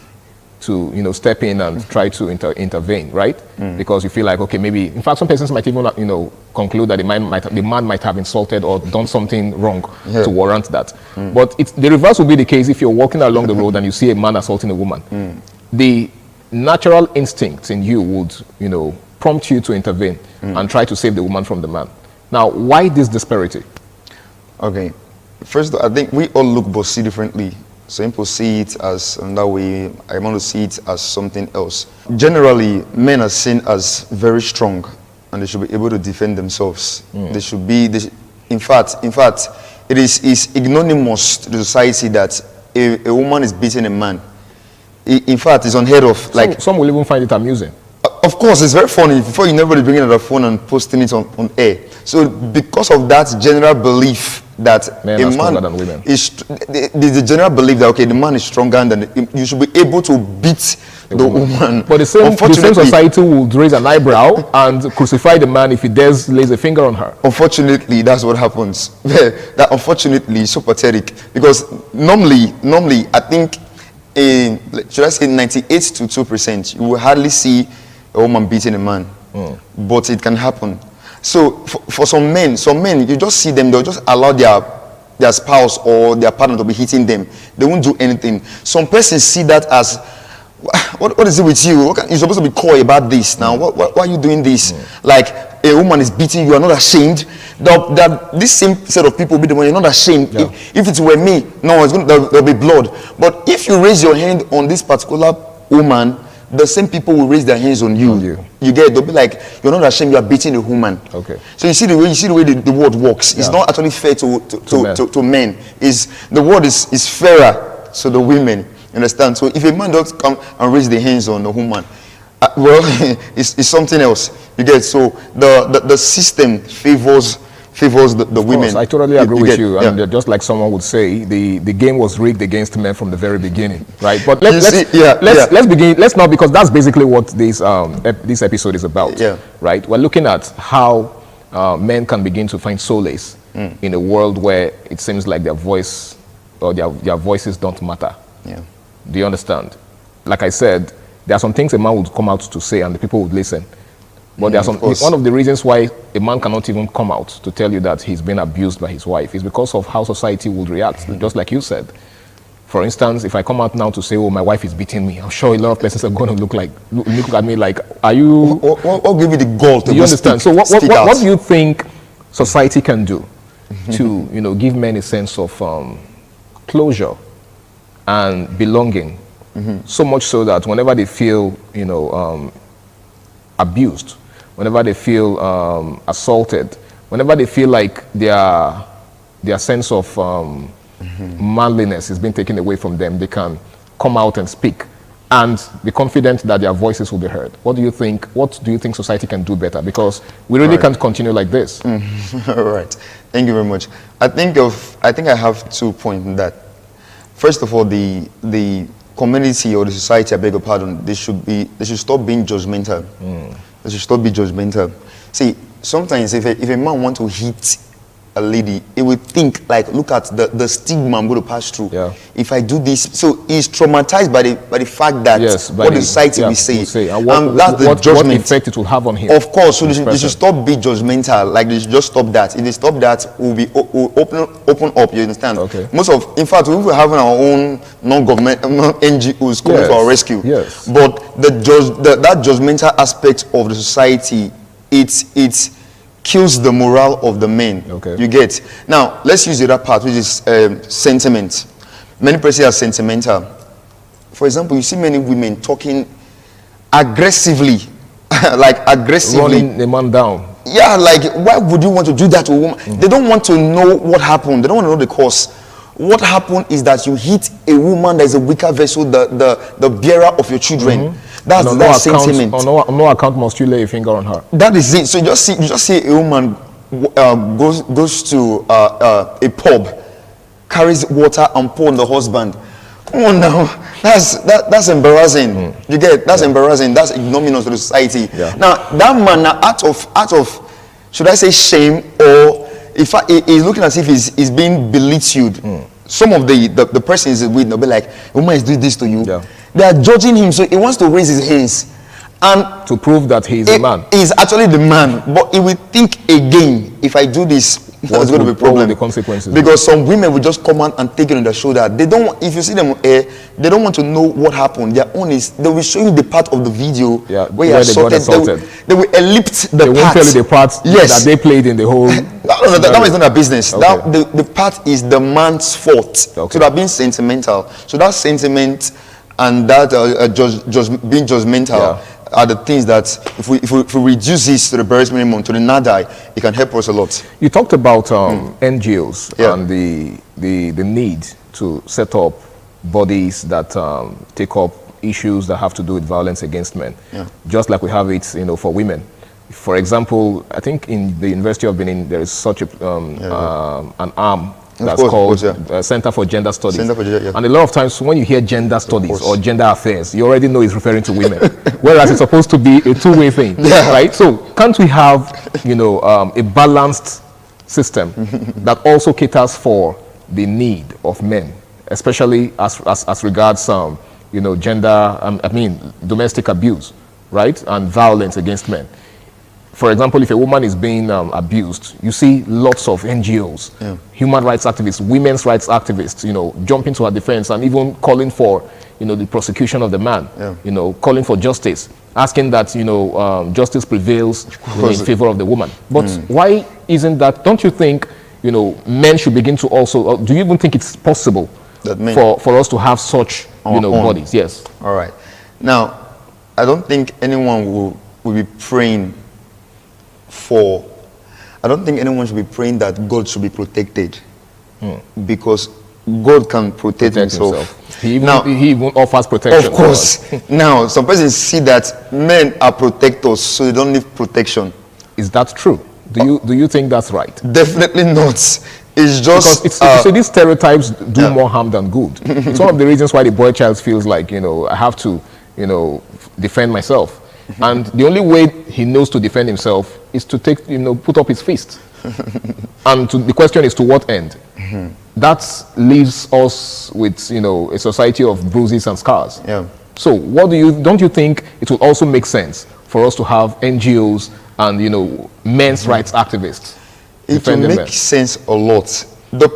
to step in and try to intervene, right? Because you feel like, okay, maybe, in fact, some persons might even conclude that the man might have insulted or done something wrong to warrant that. But the reverse would be the case if you're walking along the road and you see a man assaulting a woman. The natural instinct in you would prompt you to intervene and try to save the woman from the man. Now, why this disparity? Okay, first, I think we all look but see differently. Some people see it as another way. I want to see it as something else. Generally, men are seen as very strong, and they should be able to defend themselves. They should be. In fact, it is ignominious to the society that a woman is beating a man. In fact, it's unheard of. Some will even find it amusing. Of course, it's very funny. Before you never bring it on the phone and posting it on air. So because of that general belief that men are stronger than women, the general belief that the man is stronger than you should be able to beat the woman. But the same society would raise an eyebrow and crucify the man if he dares lays a finger on her. Unfortunately, that's what happens. That unfortunately is so pathetic, because normally I think should I say 98 to 2%, you will hardly see a woman beating a man, but it can happen. So for some men, you just see them, they'll just allow their spouse or their partner to be hitting them. They won't do anything. Some persons see that as, what is it with you? You're supposed to be coy about this now. Why are you doing this? Like a woman is beating you, you're not ashamed. This same set of people will be the one, you're not ashamed. If it were me, no, there'll be blood. But if you raise your hand on this particular woman, the same people will raise their hands on you. You get it? They'll be like, you're not ashamed, you are beating a woman. So you see the way the world works. It's not actually fair to men. The world is fairer to the women. Understand? So if a man does come and raise the hands on a woman, well, it's something else. You get? So the system favors the women. I totally agree with you. And just like someone would say, the game was rigged against men from the very beginning, right? But let's begin. Let's not, because that's basically what this episode is about, right? We're looking at how men can begin to find solace in a world where it seems like their voice or their voices don't matter. Yeah. Do you understand? Like I said, there are some things a man would come out to say and the people would listen. But there are one of the reasons why a man cannot even come out to tell you that he's been abused by his wife is because of how society would react, just like you said. For instance, if I come out now to say, oh, my wife is beating me, I'm sure a lot of persons are going to look at me like, are you... What give you the goal to... Do you understand? So what do you think society can do to, give men a sense of closure and belonging? So much so that whenever they feel, abused, whenever they feel assaulted, whenever they feel like their sense of manliness is being taken away from them, they can come out and speak and be confident that their voices will be heard. What do you think society can do better? Because we really can't continue like this. All right. Thank you very much. I think I have 2 points in that. First of all, the community or the society, I beg your pardon, they should stop being judgmental. They should stop being judgmental. See, sometimes if a man wants to hit a lady, he will think like, look at the stigma I'm going to pass through. If I do this, so he's traumatized by the fact that what the society will say. And that's the judgment. What effect it will have on him. Of course, so they should stop being judgmental. Like they should just stop that. If they stop that, we'll open up. You understand? Okay. In fact, we were having our own non-government NGOs coming to our rescue. Yes. But that judgmental aspect of the society, it kills the morale of the men. Okay. You get? Now, let's use the other part, which is sentiment. Many persons are sentimental. For example, you see many women talking aggressively, running the man down. Yeah, like, why would you want to do that to a woman? They don't want to know what happened. They don't want to know the cause. What happened is that you hit a woman that is a weaker vessel, the bearer of your children. That's sentiment. On no account must you lay a finger on her. That is it. So you just see a woman goes to a pub, carries water and pour on the husband. Come on now, that's embarrassing. You get? That's embarrassing. That's ignominious to the society. Now that man, out of should I say shame, or if he's looking as if he's being belittled. Some of the persons with they'll be like, a woman is doing this to you. They are judging him, so he wants to raise his hands and to prove that he is the man. He's actually the man, but he will think again. If I do this, there's going to be a problem. The consequences. Because some women will just come out and take it on their shoulder. They don't want, if you see them, they don't want to know what happened. Their own is they will show you the part of the video where you are assaulted. They will ellipse the part. They won't tell you the part that they played in the whole. That is not their business. Okay. The part is the man's fault. Okay. So they're being sentimental. So that sentiment and that being judgmental are the things that if we reduce this to the barest minimum, to the nada, it can help us a lot. You talked about NGOs and the need to set up bodies that take up issues that have to do with violence against men, just like we have it, for women. For example, I think in the University of Benin there is such an arm that's called Center for Gender Studies. And a lot of times when you hear gender studies or gender affairs, you already know it's referring to women, whereas it's supposed to be a two-way thing, right? So can't we have, a balanced system that also caters for the need of men, especially as regards gender, domestic abuse, right, and violence against men? For example, if a woman is being abused, you see lots of NGOs, human rights activists, women's rights activists, jumping to her defense and even calling for, the prosecution of the man, calling for justice, asking that, justice prevails in favor of the woman. But why isn't that? Don't you think, men should begin to also, do you even think it's possible that for us to have such, bodies? Yes. All right. Now, I don't think anyone will be praying I don't think anyone should be praying that God should be protected, because God can protect himself. He even offers protection. Of course. Now, some persons see that men are protectors, so they don't need protection. Is that true? Do you think that's right? Definitely not. It's just because so these stereotypes do more harm than good. It's one of the reasons why the boy child feels like, I have to, defend myself. And the only way he knows to defend himself is to put up his fist. And the question is, to what end? That leaves us with, a society of bruises and scars. Yeah. So don't you think it will also make sense for us to have NGOs and, men's rights activists? It will make sense a lot. The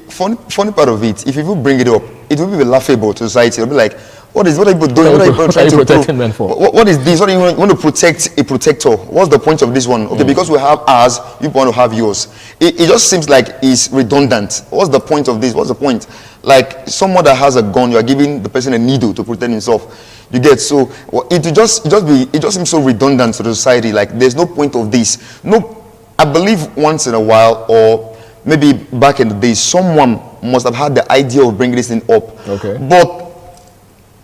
funny part of it, if you bring it up, it will be laughable to society. It'll be like, what are people doing? What are people trying to protect men for? What is this? What do you want to protect a protector? What's the point of this one? Okay, because we have ours, you want to have yours. It just seems like it's redundant. What's the point of this? What's the point? Like someone that has a gun, you are giving the person a needle to protect himself. You get, so it just seems so redundant to the society. Like there's no point of this. No, I believe once in a while, or maybe back in the days, someone must have had the idea of bringing this thing up. Okay. But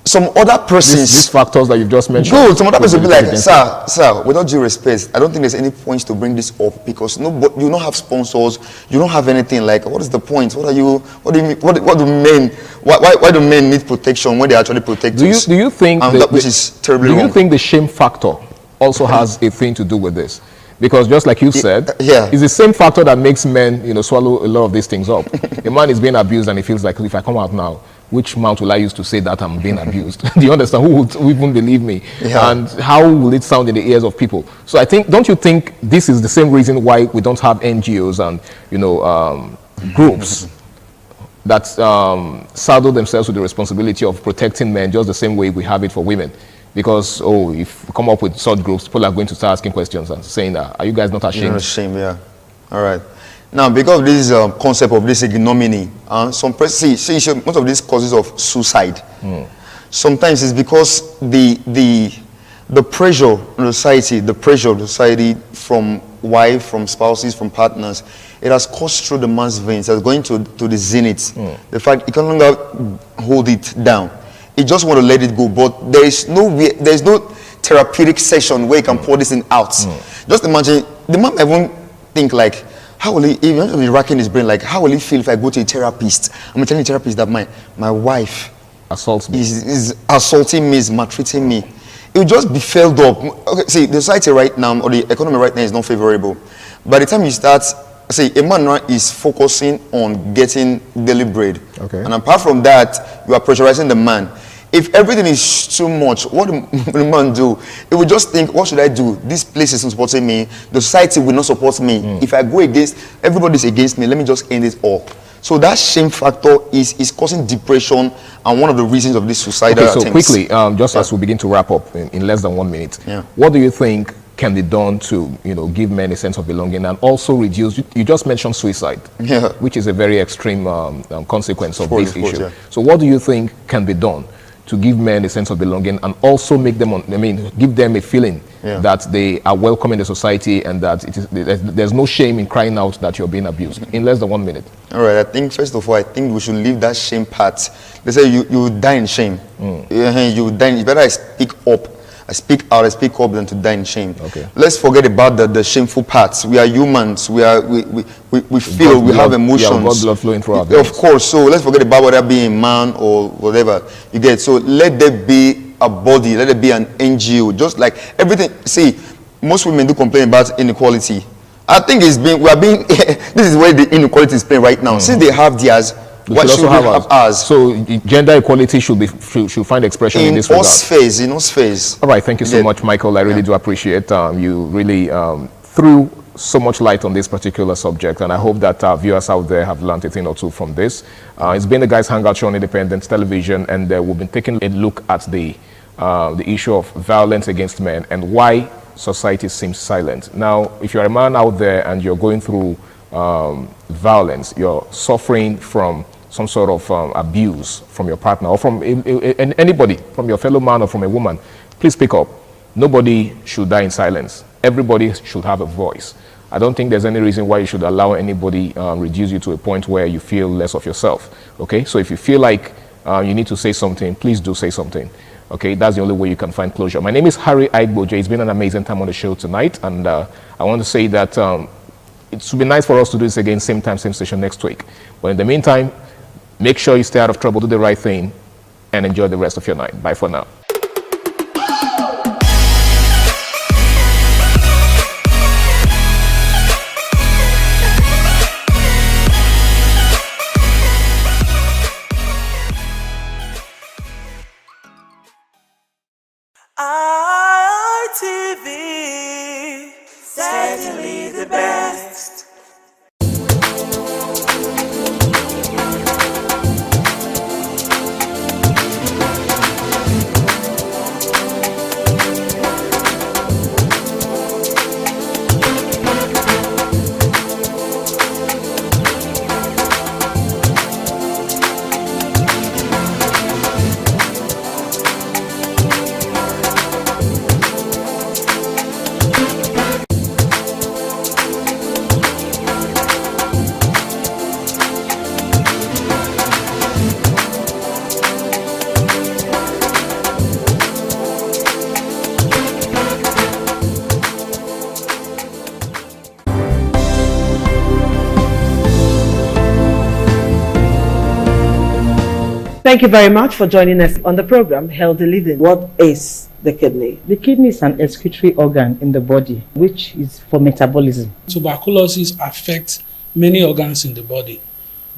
some other persons, these factors that you've just mentioned, good, some other person will be like, sir, with all due respect, I don't think there's any point to bring this up, because you don't have sponsors, you don't have anything. Like, what is the point? What do you mean? What do men? Why do men need protection when they actually protect us? Do you think which is terribly wrong? Do you think the shame factor also has a thing to do with this? Because just like you said, it's the same factor that makes men, swallow a lot of these things up. A man is being abused and he feels like, if I come out now, which mouth will I use to say that I'm being abused? Do you understand? Who would even believe me? Yeah. And how will it sound in the ears of people? So I think, don't you think this is the same reason why we don't have NGOs and, groups that saddle themselves with the responsibility of protecting men just the same way we have it for women? Because, if we come up with such groups, people are going to start asking questions and saying, are you guys not ashamed? You're not ashamed, yeah. All right. Now, because of this concept of this ignominy, some see most of these causes of suicide. Sometimes it's because the pressure on society, from wife, from spouses, from partners, it has coursed through the man's veins. It's going to the zenith. The fact he can no longer hold it down. He just want to let it go, but there is no therapeutic session where he can pour this thing out. Just imagine, the man might even think like, how will he, even if he's racking his brain, like, how will he feel if I go to a therapist? I'm telling the therapist that my wife assaults me, is assaulting me, is maltreating me. It will just be filled up. Okay, see, the society right now, or the economy right now is not favorable. By the time you start, see, a man now is focusing on getting daily bread. Okay. And apart from that, you are pressurizing the man. If everything is too much, what will the man do? He will just think, what should I do? This place isn't supporting me. The society will not support me. If I go against, everybody's against me. Let me just end it all. So that shame factor is causing depression, and one of the reasons of this suicidal attempts. Quickly, as we begin to wrap up in less than 1 minute, what do you think can be done to give men a sense of belonging and also reduce? You just mentioned suicide, which is a very extreme consequence of this issue. So what do you think can be done to give men a sense of belonging and also make them, give them a feeling that they are welcome in the society and that there's no shame in crying out that you're being abused? In less than 1 minute. All right, I think first of all, I think we should leave that shame part. They say you die in shame. You die. It's better I speak up. I speak out, I speak up than to die in shame. Okay. Let's forget about the shameful parts. We are humans. We feel, we have emotions. Yeah, blood flowing through our veins. Of course. So let's forget about whether being a man or whatever. You get. So let there be a body. Let there be an NGO. Just like everything. See, most women do complain about inequality. I think this is where the inequality is playing right now. Since they have theirs, what should we have ours? So gender equality should find expression in this regard. In all spheres. All right, thank you so much, Michael. I really do appreciate you really threw so much light on this particular subject, and I hope that our viewers out there have learned a thing or two from this. It's been the Guys Hangout Show on Independent Television, and we've been taking a look at the issue of violence against men and why society seems silent. Now, if you're a man out there and you're going through violence, you're suffering from some sort of abuse from your partner or from anybody, from your fellow man or from a woman, please speak up. Nobody should die in silence. Everybody should have a voice. I don't think there's any reason why you should allow anybody reduce you to a point where you feel less of yourself. Okay, so if you feel like you need to say something, please do say something. Okay, that's the only way you can find closure. My name is Harry Aigboje. It's been an amazing time on the show tonight, and I want to say that it would be nice for us to do this again, same time, same station next week. But in the meantime, make sure you stay out of trouble, do the right thing, and enjoy the rest of your night. Bye for now. ITV, certainly the best. Thank you very much for joining us on the program, Healthy Living. What is the kidney? The kidney is an excretory organ in the body, which is for metabolism. Tuberculosis affects many organs in the body,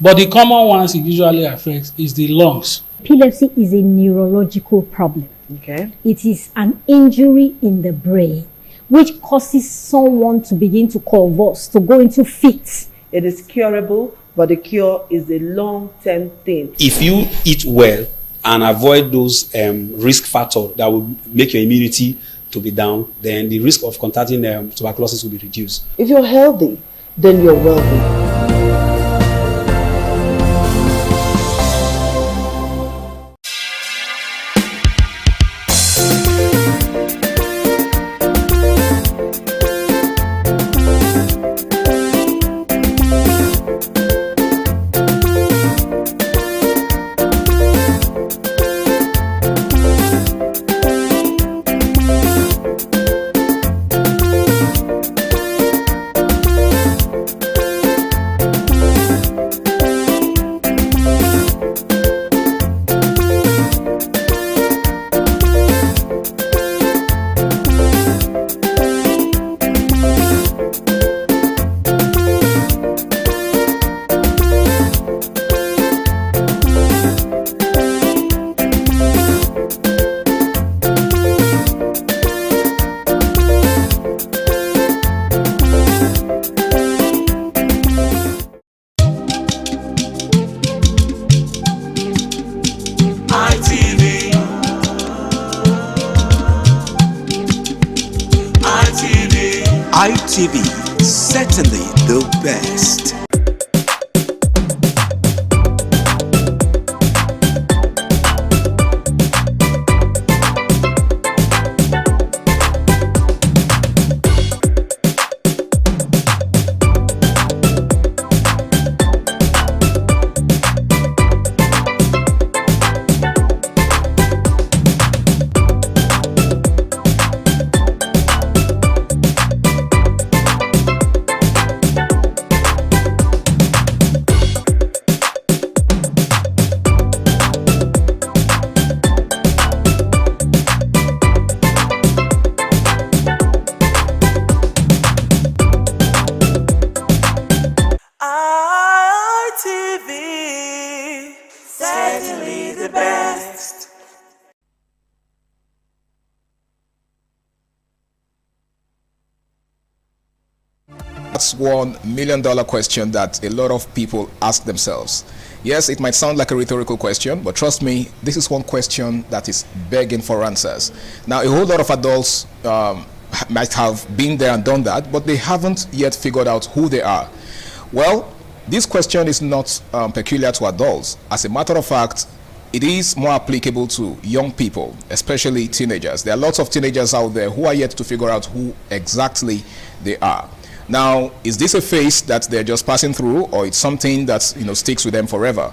but the common ones it usually affects is the lungs. Epilepsy is a neurological problem. Okay. It is an injury in the brain, which causes someone to begin to convulse, to go into fits. It is curable, but the cure is a long-term thing. If you eat well and avoid those risk factors that will make your immunity to be down, then the risk of contracting tuberculosis will be reduced. If you're healthy, then you're wealthy. ITV, certainly the best. ITV, certainly the best. That's $1 million question that a lot of people ask themselves. Yes, it might sound like a rhetorical question, but trust me, this is one question that is begging for answers. Now, a whole lot of adults might have been there and done that, but they haven't yet figured out who they are. Well, this question is not peculiar to adults. As a matter of fact, it is more applicable to young people, especially teenagers. There are lots of teenagers out there who are yet to figure out who exactly they are. Now, is this a phase that they're just passing through, or it's something that sticks with them forever?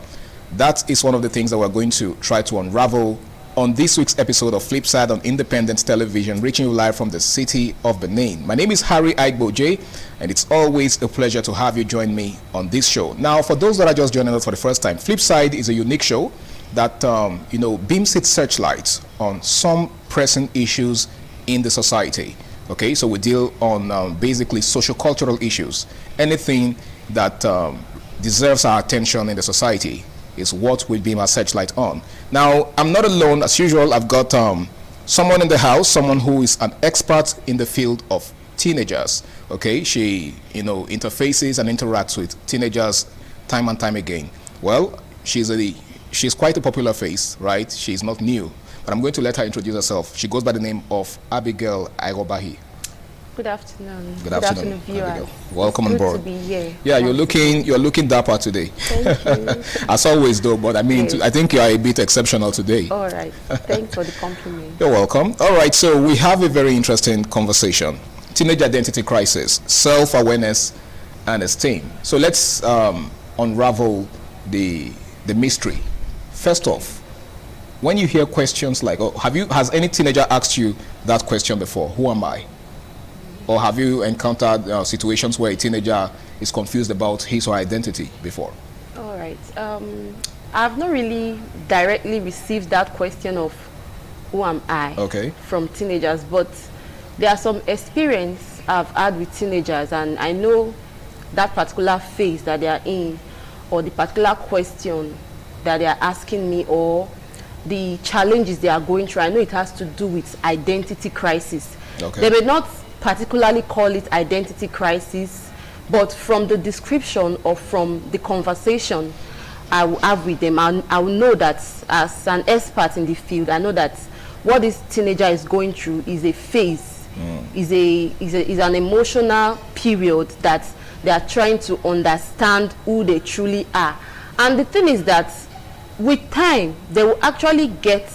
That is one of the things that we're going to try to unravel on this week's episode of Flipside on Independent Television, reaching you live from the city of Benin. My name is Harry Aigboje, and it's always a pleasure to have you join me on this show. Now, for those that are just joining us for the first time, Flipside is a unique show that beams its searchlight on some pressing issues in the society. Okay, so we deal on basically socio-cultural issues. Anything that deserves our attention in the society is what we beam our searchlight on. Now, I'm not alone. As usual, I've got someone in the house, someone who is an expert in the field of teenagers. Okay, she interfaces and interacts with teenagers time and time again. Well, she's quite a popular face, right? She's not new. But I'm going to let her introduce herself. She goes by the name of Abigail Airobahi. Good afternoon. Good afternoon, viewers. Welcome on board. Good to be here. Yeah, you're looking dapper today. Thank you. As always, though. But I mean, Yes. I think you are a bit exceptional today. All right. Thanks for the compliment. You're welcome. All right, so we have a very interesting conversation. Teenage identity crisis, self-awareness, and esteem. So let's unravel the mystery. First off, when you hear questions like, has any teenager asked you that question before? Who am I? Or have you encountered situations where a teenager is confused about his or her identity before? All right. I've not really directly received that question of who am I from teenagers, but there are some experience I've had with teenagers, and I know that particular phase that they are in, or the particular question that they are asking me, or the challenges they are going through. I know it has to do with identity crisis. They may not particularly call it identity crisis, but from the description or from the conversation I will have with them, I will know that as an expert in the field, I know that what this teenager is going through is a phase, is an emotional period that they are trying to understand who they truly are. And the thing is that with time, they will actually get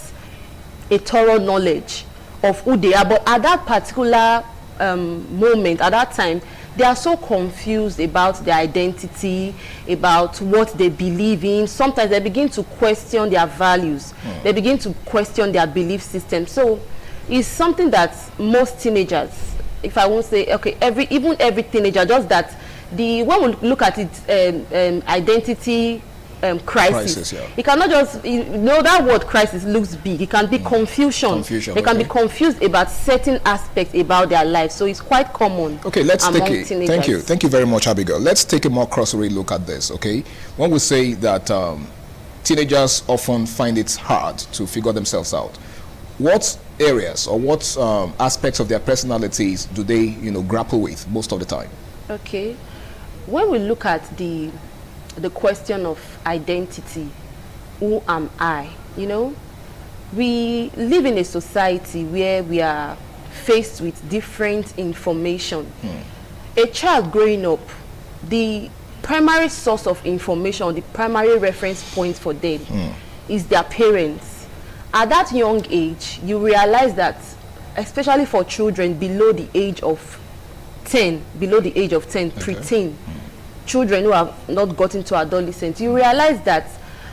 a thorough knowledge of who they are. But at that particular moment, at that time, they are so confused about their identity, about what they believe in. Sometimes they begin to question their values. They begin to question their belief system. So it's something that most teenagers, if I won't say, even every teenager, just that when we look at it, identity crisis. It cannot just, that word crisis looks big. It can be confusion. They can be confused about certain aspects about their life. So it's quite common. Okay, let's among take it. teenagers. Thank you very much, Abigail. Let's take a more cursory look at this. Okay, when we say that teenagers often find it hard to figure themselves out, what areas or what aspects of their personalities do they grapple with most of the time? Okay, when we look at the question of identity, who am I? We live in a society where we are faced with different information. A child growing up, the primary source of information, the primary reference point for them is their parents. At that young age, you realize that, especially for children below the age of 10, preteen, children who have not gotten to adolescence, you realize that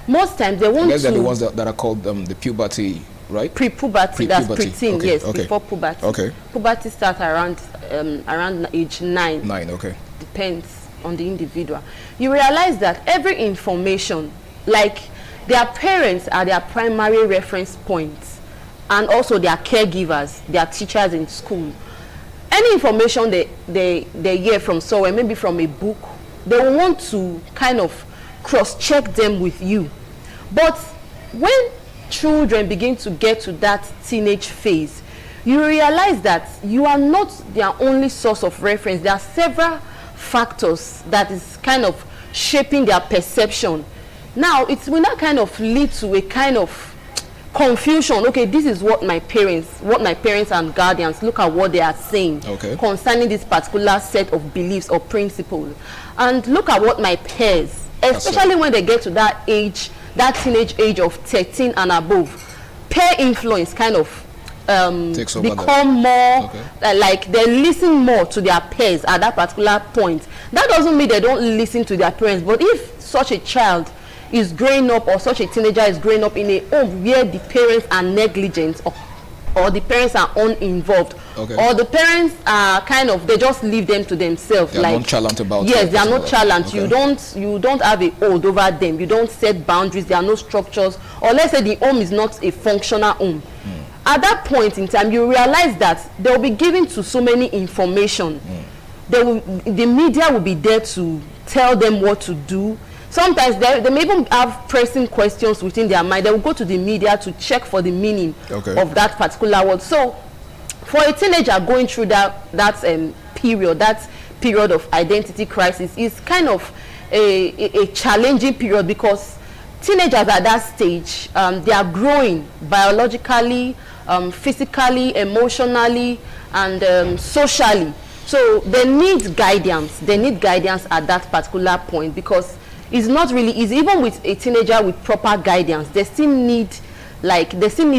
most times they want to... they're the ones that are called the puberty, right? Pre-puberty, that's preteen, yes, before puberty. Okay. Puberty starts around age 9. 9, okay. Depends on the individual. You realize that every information, like their parents are their primary reference points, and also their caregivers, their teachers in school. Any information they hear from somewhere, maybe from a book, they will want to kind of cross-check them with you. But when children begin to get to that teenage phase, you realize that you are not their only source of reference. There are several factors that is kind of shaping their perception. Now, it will not kind of lead to a kind of confusion. Okay, this is what my parents and guardians, look at what they are saying concerning this particular set of beliefs or principles, and look at what my peers, especially when they get to that age, that teenage age of 13 and above, peer influence kind of become more like they listen more to their peers at that particular point. That doesn't mean they don't listen to their parents, but if such a child is growing up, or such a teenager is growing up in a home where the parents are negligent, or the parents are uninvolved, or the parents are kind of, they just leave them to themselves, they are like nonchalant about it. Yes, they are nonchalant. You don't have a hold over them, you don't set boundaries, there are no structures, or let's say the home is not a functional home. At that point in time, you realize that they will be given to so many information. The media will be there to tell them what to do. Sometimes they may even have pressing questions within their mind. They will go to the media to check for the meaning of that particular word. So for a teenager going through that period of identity crisis is kind of a challenging period, because teenagers at that stage, they are growing biologically, physically, emotionally, and socially. So they need guidance. They need guidance at that particular point, because it's not really easy. Even with a teenager with proper guidance, they still need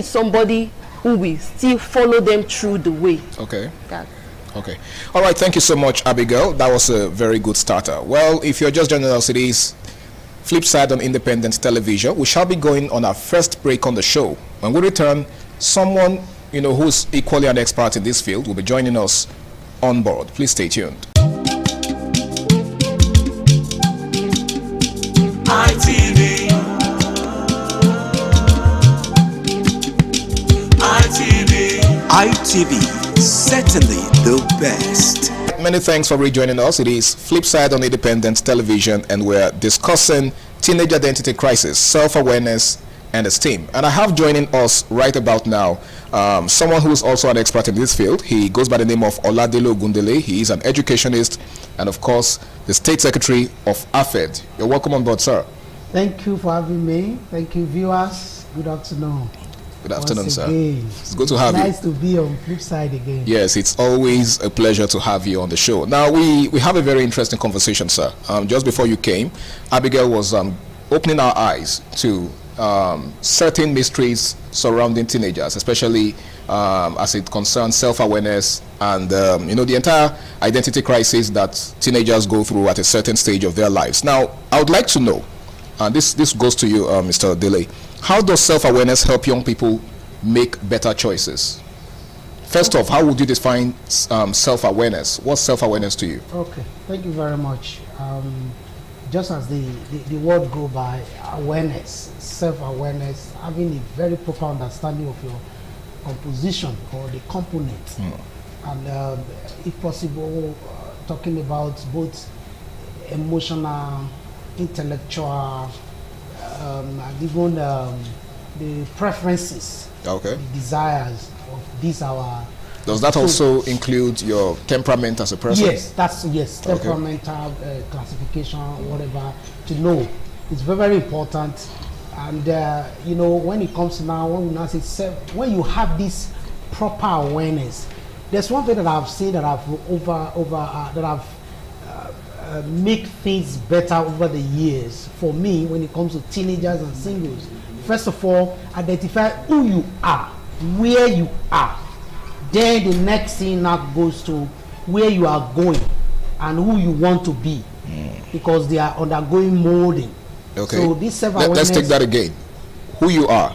somebody who will still follow them through the way. Okay. All right, thank you so much, Abigail. That was a very good starter. Well, if you're just joining us, it is Flip Side on Independent Television. We shall be going on our first break on the show. When we return, someone who's equally an expert in this field will be joining us on board. Please stay tuned. ITV, certainly the best. Many thanks for rejoining us. It is Flipside on Independent Television, and we're discussing teenage identity crisis, self-awareness, and esteem. And I have joining us right about now someone who's also an expert in this field. He goes by the name of Oladele Ogundele. He is an educationist and, of course, the State Secretary of AFED. You're welcome on board, sir. Thank you for having me. Thank you, viewers. Good afternoon. Good afternoon, sir. Again. It's good to have you. Nice to be on Flipside again. Yes, it's always a pleasure to have you on the show. Now, we have a very interesting conversation, sir. Just before you came, Abigail was opening our eyes to certain mysteries surrounding teenagers, especially as it concerns self-awareness and the entire identity crisis that teenagers go through at a certain stage of their lives. Now, I would like to know, and this goes to you, Mr. Dele, how does self-awareness help young people make better choices? First off, how would you define self-awareness? What's self-awareness to you? Okay, thank you very much. Just as the word go by, awareness, self-awareness, having a very proper understanding of your composition or the components, and if possible, talking about both emotional, intellectual, and even the preferences, the desires of these our. Does that also include your temperament as a person? Yes, temperamental classification, whatever, to know. It's very, very important. And when it comes to now, when you have this proper awareness, there's one thing that I've seen that I've make things better over the years for me when it comes to teenagers and singles. First of all, identify who you are, where you are. Then the next thing now goes to where you are going and who you want to be, because they are undergoing molding. Okay. So this self-awareness. Let's take that again. Who you are.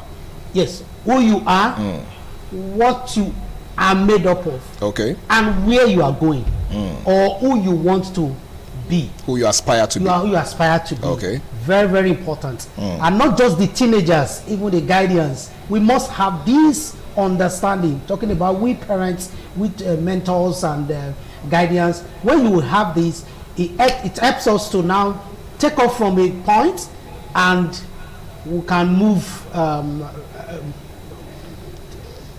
Yes, who you are, what you are made up of, okay, and where you are going, or who you want to be. Who you aspire to be. Who you aspire to be. Okay. Very, very important. And not just the teenagers, even the guardians. We must have this understanding. Talking about we parents, with mentors and guardians. When you have this, it helps us to now take off from a point, and we can move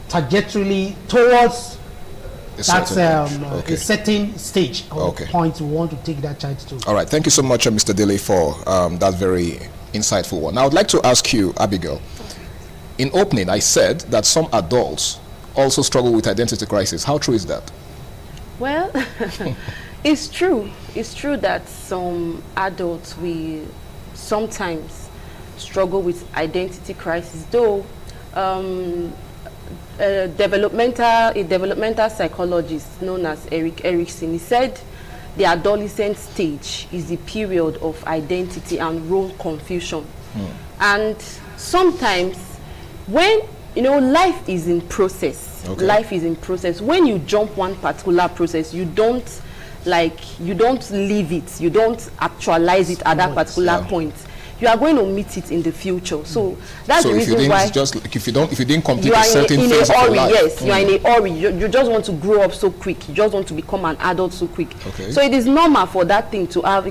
trajectory towards a certain stage or point we want to take that child to. All right, thank you so much, Mr. Dele, for that very insightful one. Now, I'd like to ask you, Abigail, in opening, I said that some adults also struggle with identity crisis. How true is that? Well, it's true. It's true that some adults will sometimes struggle with identity crisis, though a developmental psychologist known as Erik Erikson. He said the adolescent stage is the period of identity and role confusion. And sometimes when, life is in process. Okay. Life is in process. When you jump one particular process, you don't leave it, you don't actualize it at that particular point. You are going to meet it in the future. So that's the reason why. Just like if you didn't complete you are a certain in phase a of hurry. your life. Yes, you are in a hurry. You just want to grow up so quick. You just want to become an adult so quick. Okay. So it is normal for that thing to have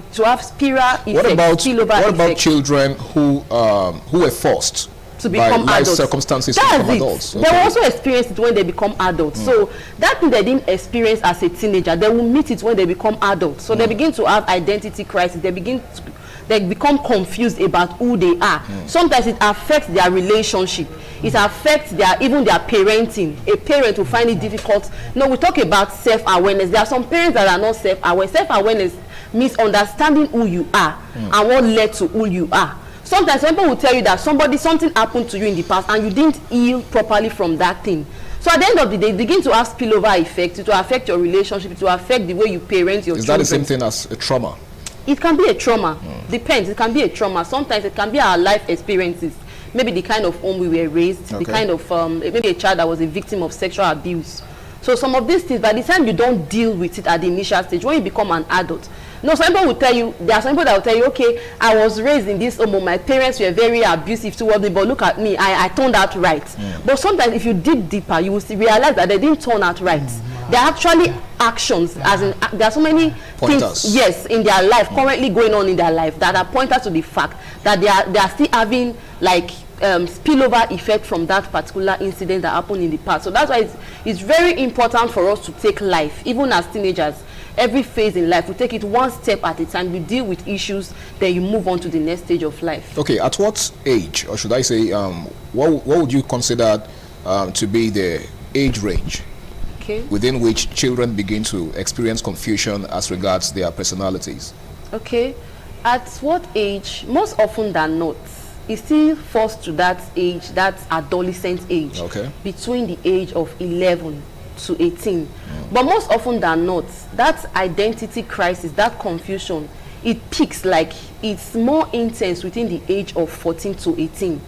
spiral effect. What about effect. children who were forced to become by life adults? circumstances That's to become it. adults? They will also experience it when they become adults. So that thing they didn't experience as a teenager, they will meet it when they become adults. So they begin to have identity crisis. They become confused about who they are. Sometimes it affects their relationship. It affects even their parenting. A parent will find it difficult. We talk about self-awareness. There are some parents that are not self-aware. Self-awareness means understanding who you are and what led to who you are. Sometimes people will tell you that something happened to you in the past and you didn't heal properly from that thing. So at the end of the day, it begins to have spillover effect. It will affect your relationship. It will affect the way you parent your children. Is that the same thing as a trauma? It can be a trauma. Depends. It can be a trauma. Sometimes it can be our life experiences. Maybe the kind of home we were raised, the kind of maybe a child that was a victim of sexual abuse. So some of these things, by the time you don't deal with it at the initial stage, when you become an adult, some people will tell you, there are some people that will tell you, okay, I was raised in this home, my parents were very abusive towards me, but look at me, I turned out right. But sometimes if you dig deeper, you will realize that they didn't turn out right. They are actually actions, as in there are so many things, yes, in their life, currently going on in their life, that are pointers to the fact that they are still having spillover effect from that particular incident that happened in the past. So that's why it's very important for us to take life, even as teenagers, every phase in life, we take it one step at a time. We deal with issues, then you move on to the next stage of life. Okay, at what age, or should I say, what would you consider to be the age range within which children begin to experience confusion as regards their personalities? Okay, at what age? Most often than not, it still falls to that age, that adolescent age, between the age of 11 to 18. But most often than not, that identity crisis, that confusion, it peaks, it's more intense within the age of 14 to 18.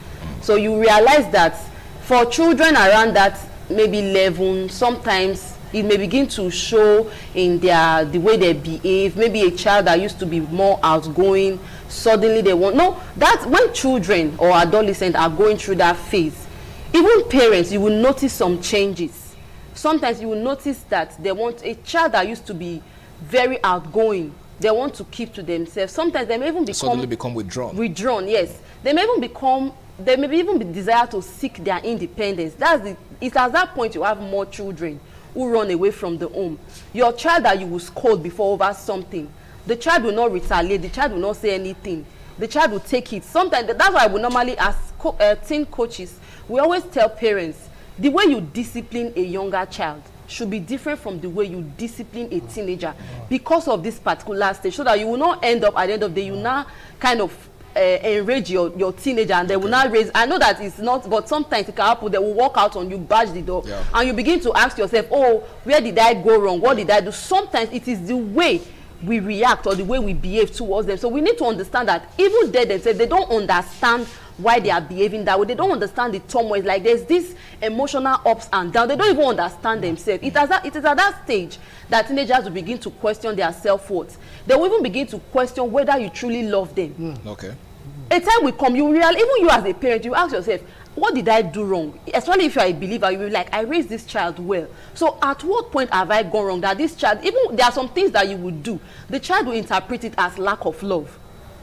So you realize that for children around that maybe 11, sometimes it may begin to show in the way they behave. Maybe a child that used to be more outgoing, suddenly they want that's when children or adolescents are going through that phase. Even parents, you will notice some changes. Sometimes you will notice that they want a child that used to be very outgoing, they want to keep to themselves. Sometimes they may even suddenly become withdrawn. Yes. They may even be desire to seek their independence. It's at that point you have more children who run away from the home. Your child that you will scold before over something, the child will not retaliate, the child will not say anything, the child will take it. Sometimes that's why we normally, as teen coaches, we always tell parents, the way you discipline a younger child should be different from the way you discipline a teenager, because of this particular stage, so that you will not end up at the end of the day, you now kind of enrage your teenager, and they will not raise. I know that it's not, but sometimes it can happen. They will walk out on you, barge the door, and you begin to ask yourself, oh, where did I go wrong? What did I do? Sometimes it is the way we react or the way we behave towards them. So we need to understand that even they themselves, they don't understand why they are behaving that way. They don't understand the turmoil. Like there's this emotional ups and downs. They don't even understand themselves. It is at that stage that teenagers will begin to question their self-worth. They will even begin to question whether you truly love them. Okay. A time will come, you realize, even you as a parent, you ask yourself, what did I do wrong? Especially if you are a believer, you will be like, I raised this child well. So at what point have I gone wrong that this child, even there are some things that you would do, the child will interpret it as lack of love.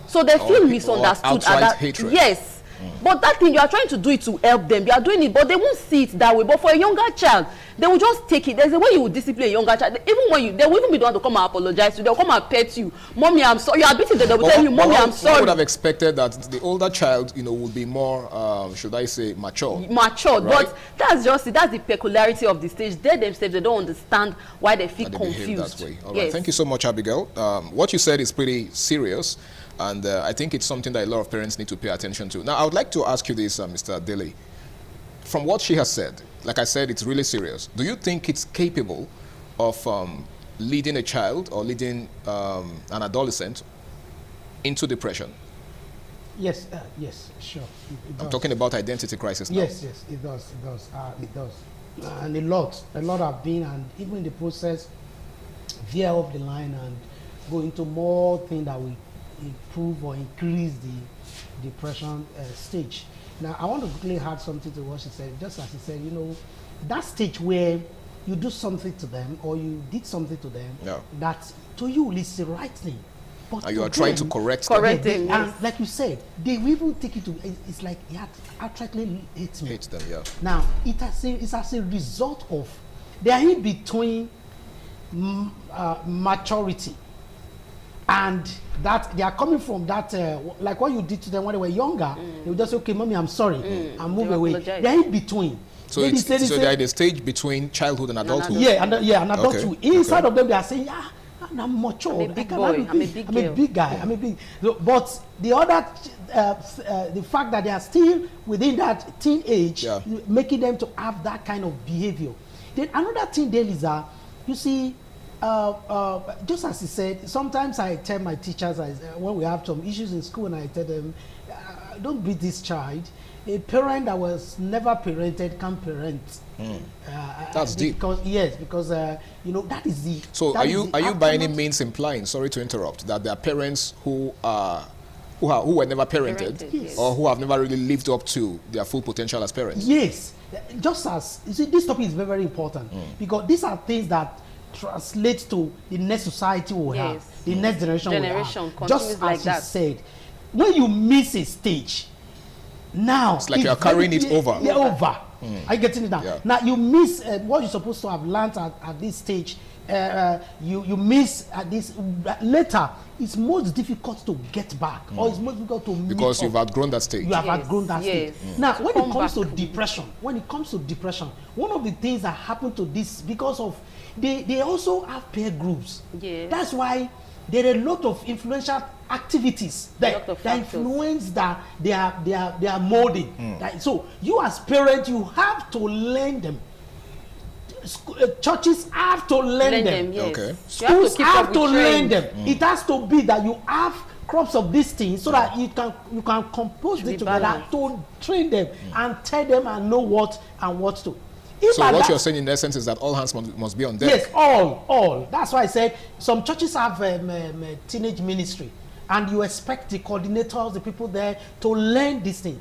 So they feel misunderstood. Hatred. Yes. But that thing, you are trying to do it to help them. You are doing it, but they won't see it that way. But for a younger child, they will just take it. There's a way you will discipline a younger child. Even when they will even be the one to come and apologize to you. They'll come and pet you. Mommy, I'm sorry. You are beating them. They will tell you, Mommy, I'm sorry. I would have expected that the older child, would be more, should I say, matured. Matured, right? But that's the peculiarity of the stage. They themselves, they don't understand why they feel confused. That way. All right. Thank you so much, Abigail. What you said is pretty serious. And I think it's something that a lot of parents need to pay attention to. Now, I would like to ask you this, Mr. Dele. from what she has said, like I said, it's really serious. Do you think it's capable of leading a child or leading an adolescent into depression? Yes, yes, sure. I'm talking about identity crisis now. Yes, yes, it does, it does. And a lot have been, and even in the process, veer off the line and go into more things that will improve or increase the depression stage. Now, I want to quickly add something to what she said. Just as she said, you know, that stage where you do something to them or you did something to them that to you is the right thing. But you are trying to correct them. Them. And like you said, they will even take it to, it's like he outrightly hates me. Hates them, yeah. Now, it's as a result of, they are in between maturity and that they are coming from that, like what you did to them when they were younger. They would just say, okay, mommy, I'm sorry, and move away. They are in between. So, they are in the stage between childhood and adulthood? Yeah, and adulthood. Okay. Inside of them, they are saying, I'm mature. I'm a big boy. I'm a big guy. I'm a big. But the other, the fact that they are still within that teenage, making them to have that kind of behavior. Then another thing there is you see, just as he said, sometimes I tell my teachers when we have some issues in school, and I tell them, don't beat this child. A parent that was never parented can parent. That's deep. Because you know, that is the. So are you by any means implying, sorry to interrupt, that there are parents who were never parented, yes, or who have never really lived up to their full potential as parents? Yes, just as you see, this topic is very, very important because these are things that translate to the next society we will have, the next generation will have. Just like as that. you said, when you miss a stage, now it's like you're carrying it over. They're over. Are you getting it now? Yeah. Now you miss what you're supposed to have learned at this stage. You miss at this later. It's most difficult to get back, or it's most difficult to because you've outgrown that stage. You have outgrown that stage. Now, when it comes to depression, one of the things that happen to this because of they also have peer groups. Yes. That's why there are a lot of influential activities that influence that they are molding. So you as parents, you have to learn them. Churches have to learn them. Yes. Okay. Schools have to learn them. It has to be that you have crops of these things so that you can compose it together to train them and tell them and know what to. So what you're saying in essence is that all hands must be on deck. Yes, all. That's why I said some churches have teenage ministry, and you expect the coordinators, the people there, to learn this thing.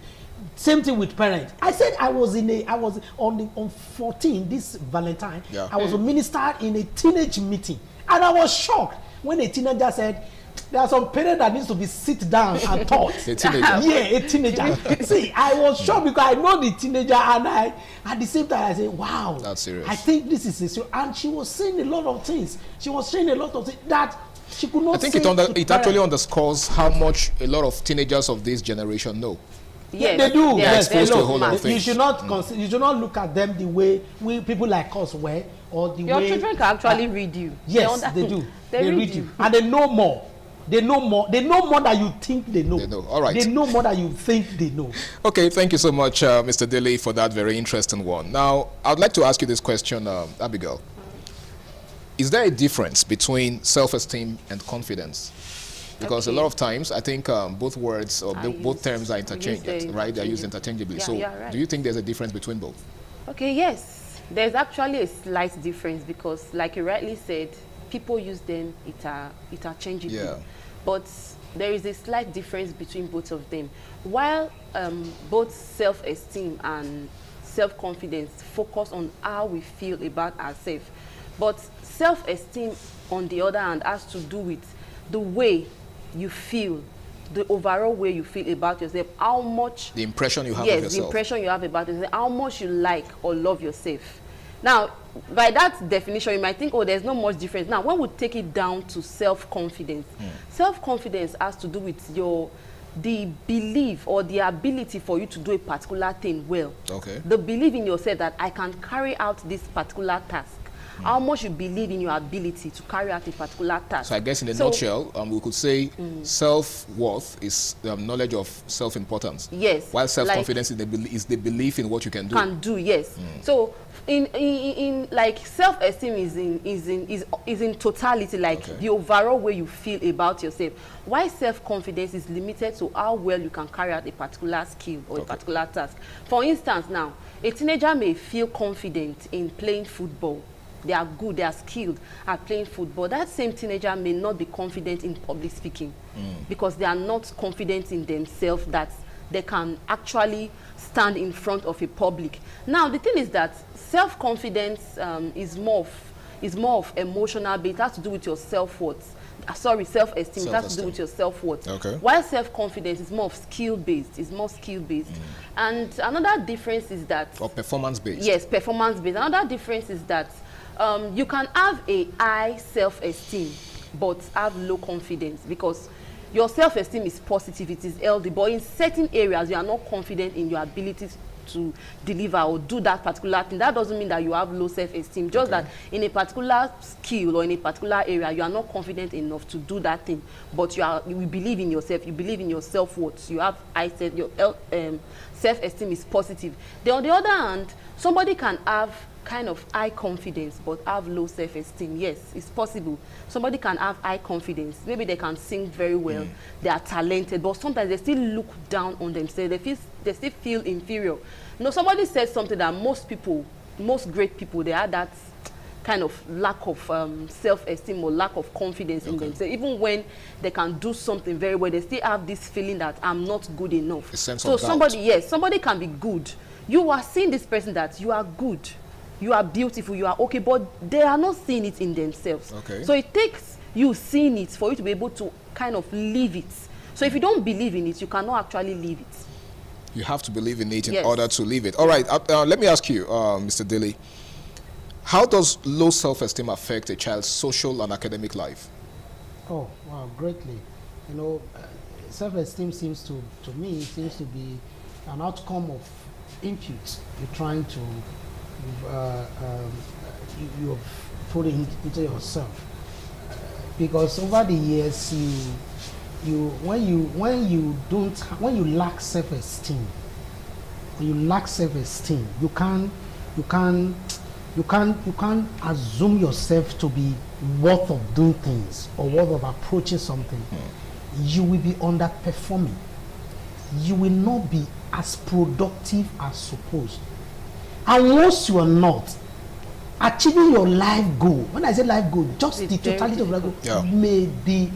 Same thing with parents. I said I was on 14 this Valentine. I was a minister in a teenage meeting, and I was shocked when a teenager said, there are some parents that needs to be sit down and taught. A teenager. Yeah, a teenager. See, I was shocked because I know the teenager, and at the same time I said, wow, that's serious. I think this is serious. And she was saying a lot of things. That she could not. I think it actually underscores how much a lot of teenagers of this generation know. Yes, they do. Yes, they know. A whole lot of things. You should not you should not look at them the way people like us were, or the your way your children can actually read you. Yes, they do. They read you, and they know more. They know more than you think they know. They know. All right. They know more than you think they know. Okay, thank you so much, Mr. Dele, for that very interesting one. Now, I'd like to ask you this question, Abigail. Is there a difference between self-esteem and confidence? Because a lot of times, I think both words or both terms are interchanged, right? They're used interchangeably. Yeah, so, right. do you think there's a difference between both? Okay, yes. There's actually a slight difference because, like you rightly said, people use them interchangeably. Yeah. But there is a slight difference between both of them. While both self-esteem and self-confidence focus on how we feel about ourselves, but self-esteem, on the other hand, has to do with the way you feel, the overall way you feel about yourself, how much... The impression you have of yourself. Yes, the impression you have about yourself, how much you like or love yourself. Now, by that definition, you might think, oh, there's not much difference. Now, when we take it down to self-confidence, self-confidence has to do with the belief or the ability for you to do a particular thing well. Okay. The belief in yourself that I can carry out this particular task. how much you believe in your ability to carry out a particular task. So I guess in a nutshell, we could say self-worth is knowledge of self-importance. Yes. While self-confidence is the belief in what you can do. Yes. So in like self-esteem is in totality, like the overall way you feel about yourself. Why self-confidence is limited to how well you can carry out a particular skill or a particular task. For instance, now a teenager may feel confident in playing football. They are good, they are skilled at playing football. That same teenager may not be confident in public speaking because they are not confident in themselves that they can actually stand in front of a public. Now the thing is that self-confidence is more of emotional, but it has to do with your self-worth. Self-esteem. It has to do with your self-worth. While self-confidence is more of skill-based. It's more skill-based. And another difference is that... Or performance-based. Yes, performance-based. Another difference is that you can have a high self-esteem but have low confidence, because your self-esteem is positive, it is healthy, but in certain areas you are not confident in your ability to deliver or do that particular thing. That doesn't mean that you have low self-esteem, just that in a particular skill or in a particular area you are not confident enough to do that thing, but you believe in yourself, you believe in your self-worth, you have your self-esteem is positive. Then on the other hand, somebody can have kind of high confidence but have low self-esteem. Yes, it's possible. Somebody can have high confidence, maybe they can sing very well, they are talented, but sometimes they still look down on themselves, they still feel inferior. You know, somebody said something that most great people, they have that kind of lack of self-esteem or lack of confidence in themselves. Even when they can do something very well, they still have this feeling that I'm not good enough. So somebody can be good. You are seeing this person that you are good, you are beautiful, you are okay, but they are not seeing it in themselves. So it takes you seeing it for you to be able to kind of live it. So if you don't believe in it, you cannot actually live it. You have to believe in it in order to live it. All right, let me ask you, Mr. Dilly, how does low self-esteem affect a child's social and academic life? Oh, wow, greatly. You know, self-esteem seems to me, seems to be an outcome of input you're trying to you put it into yourself, because over the years when you lack self-esteem, you can't assume yourself to be worth of doing things or worth of approaching something. You will be underperforming. You will not be as productive as supposed. And once you are not achieving your life goal, when I say life goal, just the totality of life goal may be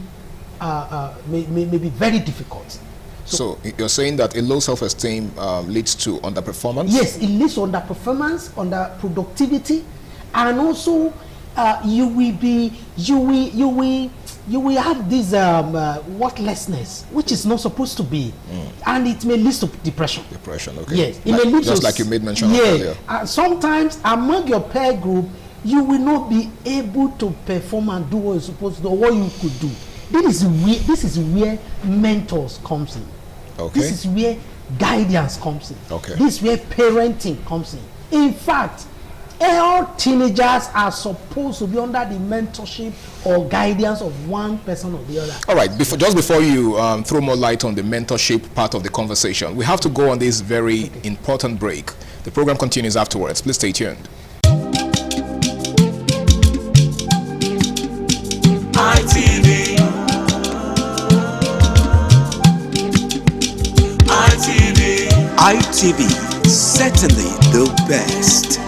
very difficult. So you're saying that a low self-esteem leads to underperformance? Yes, it leads to underperformance, underproductivity, and also you will have this worthlessness, which is not supposed to be, and it may lead to depression. Yes, it may lead just like you made mention of earlier. Sometimes among your peer group, you will not be able to perform and do what you're supposed to do, or what you could do. This is where mentors comes in. This is where guidance comes in. This is where parenting comes in. In fact, all teenagers are supposed to be under the mentorship or guidance of one person or the other. All right, just before you throw more light on the mentorship part of the conversation, we have to go on this very important break. The program continues afterwards. Please stay tuned. ITV, certainly the best.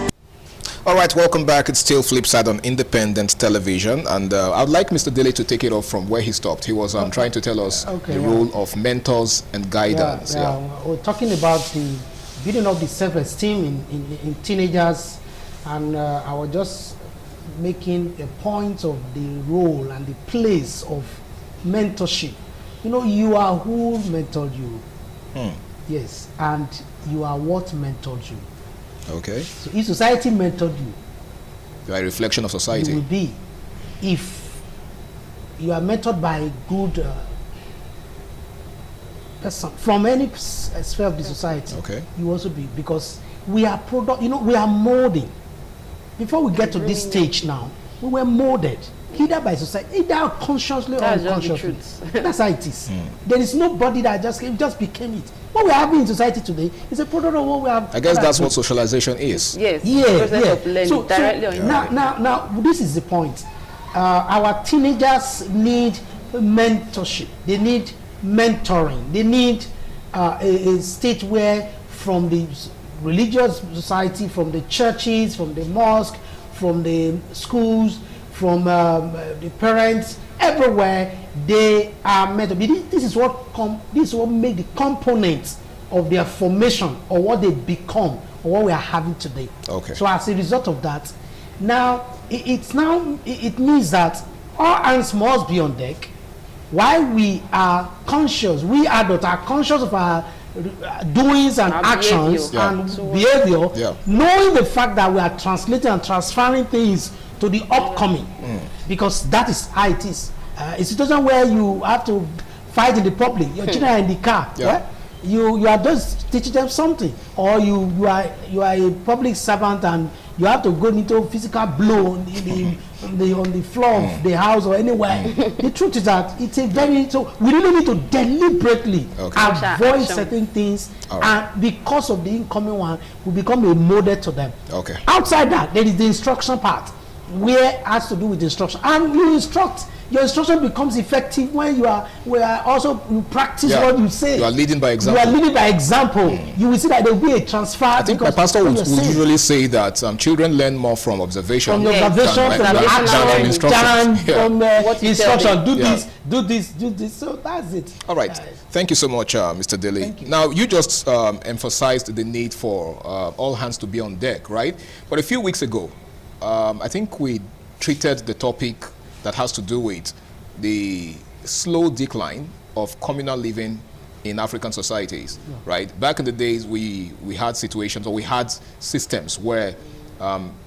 All right, welcome back. It's still Flipside on Independent Television, and I'd like Mr. Dilly to take it off from where he stopped. He was trying to tell us the role of mentors and guidance. We're talking about the building up the self-esteem in teenagers, and I was just making a point of the role and the place of mentorship. You know, you are who mentored you. Yes, and you are what mentored you. So if society mentored you, you are a reflection of society. You will be. If you are mentored by a good person from any sphere of the society, you also be, because we are we are molding. before we get to this stage now, we were molded either by society, either consciously or unconsciously. That's how it is. There is nobody that just became it. What we have in society today is a product of what we have. I guess that's what socialization is. Yes. So now, this is the point. Our teenagers need mentorship. They need mentoring. They need a state where, from the religious society, from the churches, from the mosque, from the schools, from the parents, everywhere, they are mentored. This is what make the components of their formation, or what they become, or what we are having today. Okay. So as a result of that, now it means that all hands must be on deck. While we are conscious, we adults are conscious of our doings and actions and behavior, knowing the fact that we are translating and transferring things to the upcoming, because that is how it is. It's a situation where you have to fight in the public. Your children are in the car. Right? You are just teaching them something, or you are a public servant and you have to go into physical blow on the floor of the house or anywhere. The truth is that it's a very, so we really need to deliberately avoid certain things, and because of the incoming one, we become a model to them. Outside that, there is the instruction part, where it has to do with instruction, and you instruct. Your instruction becomes effective when you practice what you say. You are leading by example. You are leading by example. You will see that there will be a transfer. I think my pastor would usually say that children learn more from observation, from observation, from action, instruction. From instruction. Do this. So that's it. All right. Thank you so much, Mr. Dele. Now, you just emphasized the need for all hands to be on deck, right? But a few weeks ago, I think we treated the topic that has to do with the slow decline of communal living in African societies, right? Back in the days, we had situations, or we had systems where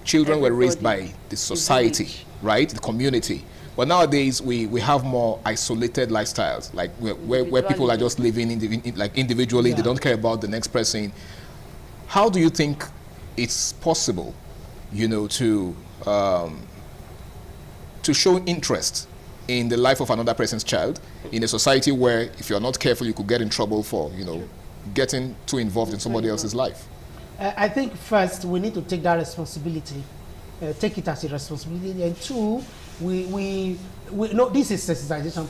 children were raised by the society, right? The community. But nowadays, we have more isolated lifestyles, like where people are just living individually. They don't care about the next person. How do you think it's possible, to show interest in the life of another person's child in a society where, if you're not careful, you could get in trouble for, getting too involved in somebody else's life? I think first we need to take that responsibility, take it as a responsibility, and two, we know this is sensitization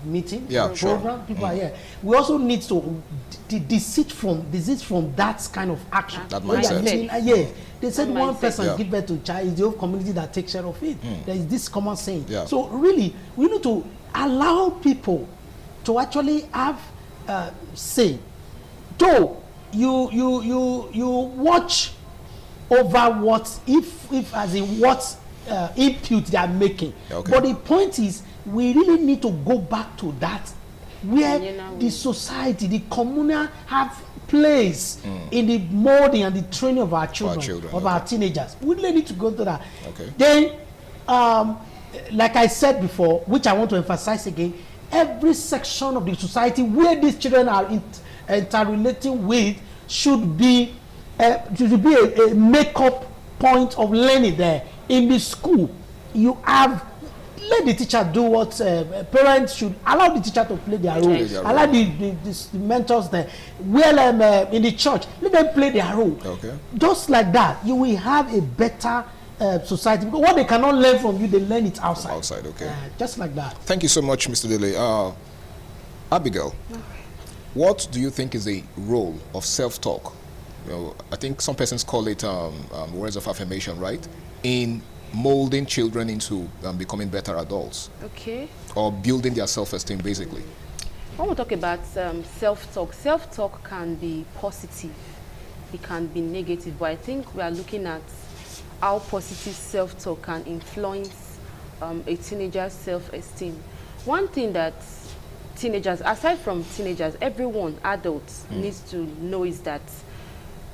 meeting program. People are here. We also need to desist from that kind of action. That mindset. They said one person give birth to a child, is the whole community that takes care of it. There is this common saying. So really, we need to allow people to actually have say. Though you watch over what input they are making. But the point is, we really need to go back to that, where the society, the communal have place in the molding and the training of our children, of our teenagers. We really need to go to that. Then, like I said before, which I want to emphasize again, every section of the society where these children are interrelating with should be a make-up point of learning there. In the school, you have, let the teacher do what parents should allow the teacher to play their role. Allow the mentors there. Well, in the church, let them play their role. Just like that, you will have a better society, because what they cannot learn from you, they learn it outside. Just like that. Thank you so much, Mr. Dele. Abigail, what do you think is the role of self-talk? I think some persons call it words of affirmation, right? In molding children into becoming better adults. Or building their self-esteem, basically. When we talk about self-talk can be positive, it can be negative, but I think we are looking at how positive self-talk can influence a teenager's self-esteem. One thing that teenagers, aside from teenagers, everyone, adults, needs to know is that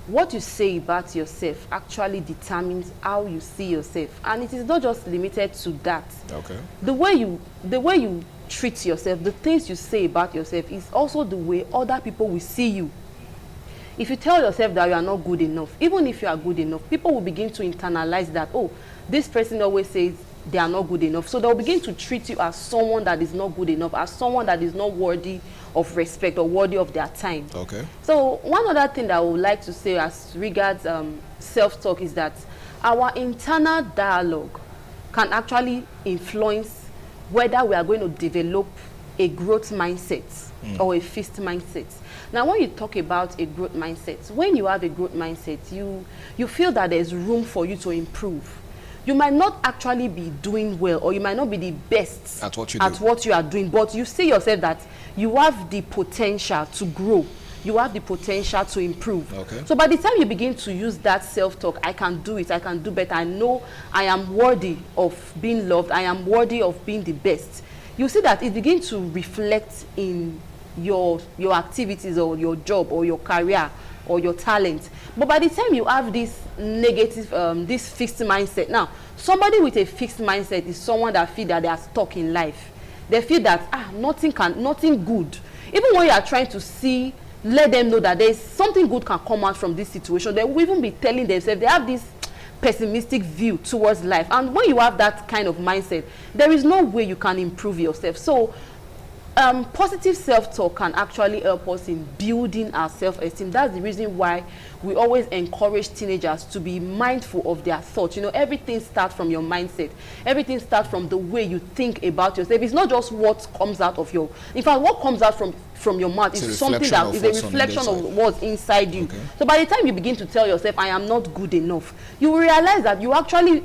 what you say about yourself actually determines how you see yourself, and it is not just limited to that. The way you treat yourself, the things you say about yourself, is also the way other people will see you. if you tell yourself that you are not good enough, even if you are good enough, people will begin to internalize that, oh, this person always says they are not good enough. So they'll begin to treat you as someone that is not good enough, as someone that is not worthy of respect or worthy of their time. Okay. So one other thing that I would like to say as regards self-talk is that our internal dialogue can actually influence whether we are going to develop a growth mindset or a fixed mindset. Now, when you talk about a growth mindset, when you have a growth mindset, you feel that there's room for you to improve. You might not actually be doing well, or you might not be the best at what you are doing, but you see yourself that you have the potential to grow. You have the potential to improve. Okay. So by the time you begin to use that self-talk, I can do it, I can do better, I know I am worthy of being loved, I am worthy of being the best, you see that it begins to reflect in your activities or your job or your career or your talent. But by the time you have this negative, this fixed mindset, now somebody with a fixed mindset is someone that feel that they are stuck in life. They feel that nothing good. Even when you are trying to see, let them know that there is something good can come out from this situation, they will even be telling themselves, they have this pessimistic view towards life. And when you have that kind of mindset, there is no way you can improve yourself. So positive self-talk can actually help us in building our self-esteem. That's the reason why we always encourage teenagers to be mindful of their thoughts. You know, everything starts from your mindset. Everything starts from the way you think about yourself. It's not just what comes out of your, in fact, what comes out from your mouth is something that is a reflection of what's inside you. Okay. So by the time you begin to tell yourself, I am not good enough, you will realize that you actually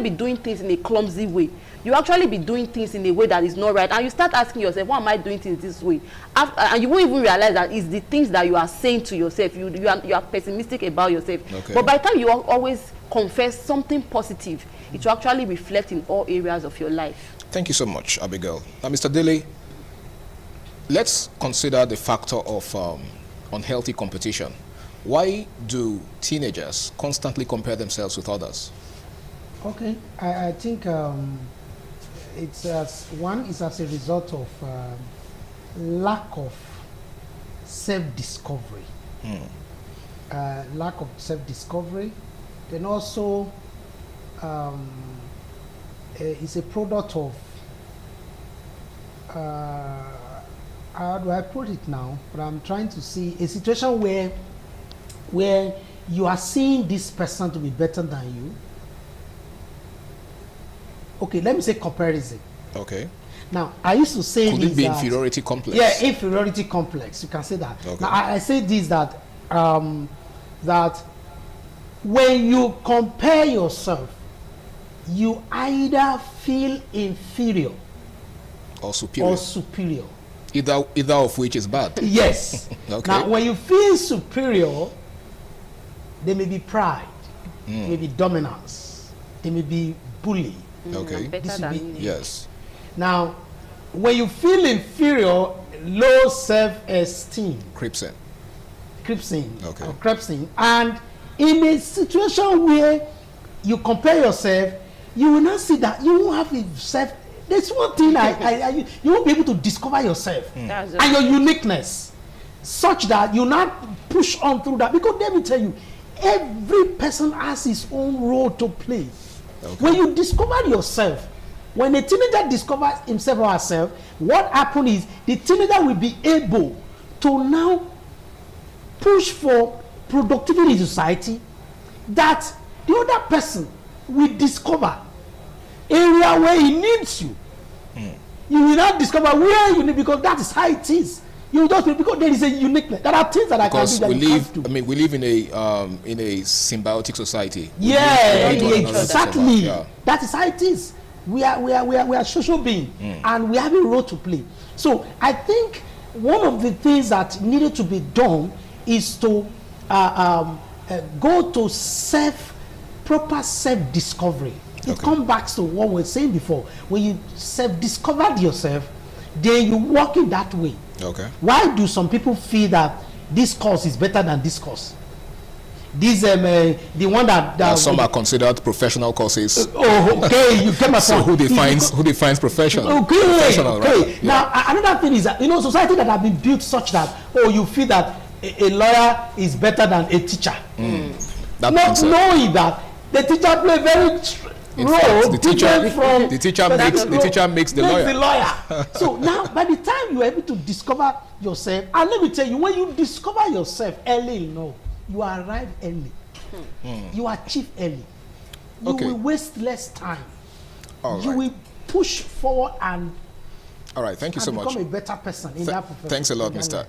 be doing things in a clumsy way. You actually be doing things in a way that is not right, and you start asking yourself, why am I doing things this way? And you won't even realize that it's the things that you are saying to yourself. You are pessimistic about yourself. Okay. But by the time you always confess something positive, it will actually reflect in all areas of your life. Thank you so much, Abigail. Now, Mr. Dele, let's consider the factor of unhealthy competition. Why do teenagers constantly compare themselves with others? Okay, I think it's as a result of lack of self-discovery. Lack of self-discovery. Then also it's a product of how do I put it now? But I'm trying to see a situation where you are seeing this person to be better than you. Okay, let me say comparison. Okay. Now, I used to say could this it be that, inferiority complex? Yeah, inferiority complex. You can say that. Okay. Now, I say this that that when you compare yourself, you either feel inferior or superior. Either of which is bad. Yes. Okay. Now, when you feel superior, there may be pride, there may be dominance, there may be bully. Okay. Yes. Now, when you feel inferior, low self-esteem creeps in. Okay. Or creeps in. And in a situation where you compare yourself, you will not see that you won't have a self. There's one thing you won't be able to discover yourself and your uniqueness, such that you not push on through that. Because let me tell you, every person has his own role to play. Okay. When you discover yourself, when a teenager discovers himself or herself, what happens is the teenager will be able to now push for productivity in society, that the other person will discover area where he needs you. You will not discover where you need, because that is how it is. You just because there is a uniqueness. There are things that because I can do that we live in a symbiotic society. Yeah, exactly. Yeah. That is how it is. We are social beings, and we have a role to play. So I think one of the things that needed to be done is to go to proper self-discovery. It comes back to what we were saying before. When you self-discovered yourself, then you walk in that way. Okay. Why do some people feel that this course is better than this course? This the one that some are considered professional courses. Okay, you came so who defines professional? Okay, professional, okay. Right? Now another thing is that society that have been built such that you feel that a lawyer is better than a teacher. That Not knowing that the teacher play very role. The teacher makes the lawyer. So now, by the time you are able to discover yourself, and let me tell you, when you discover yourself early, you arrive early. You achieve early. You will waste less time. You will push forward and. All right, thank you so much. Become a better person in that profession. Thanks a lot, Mr.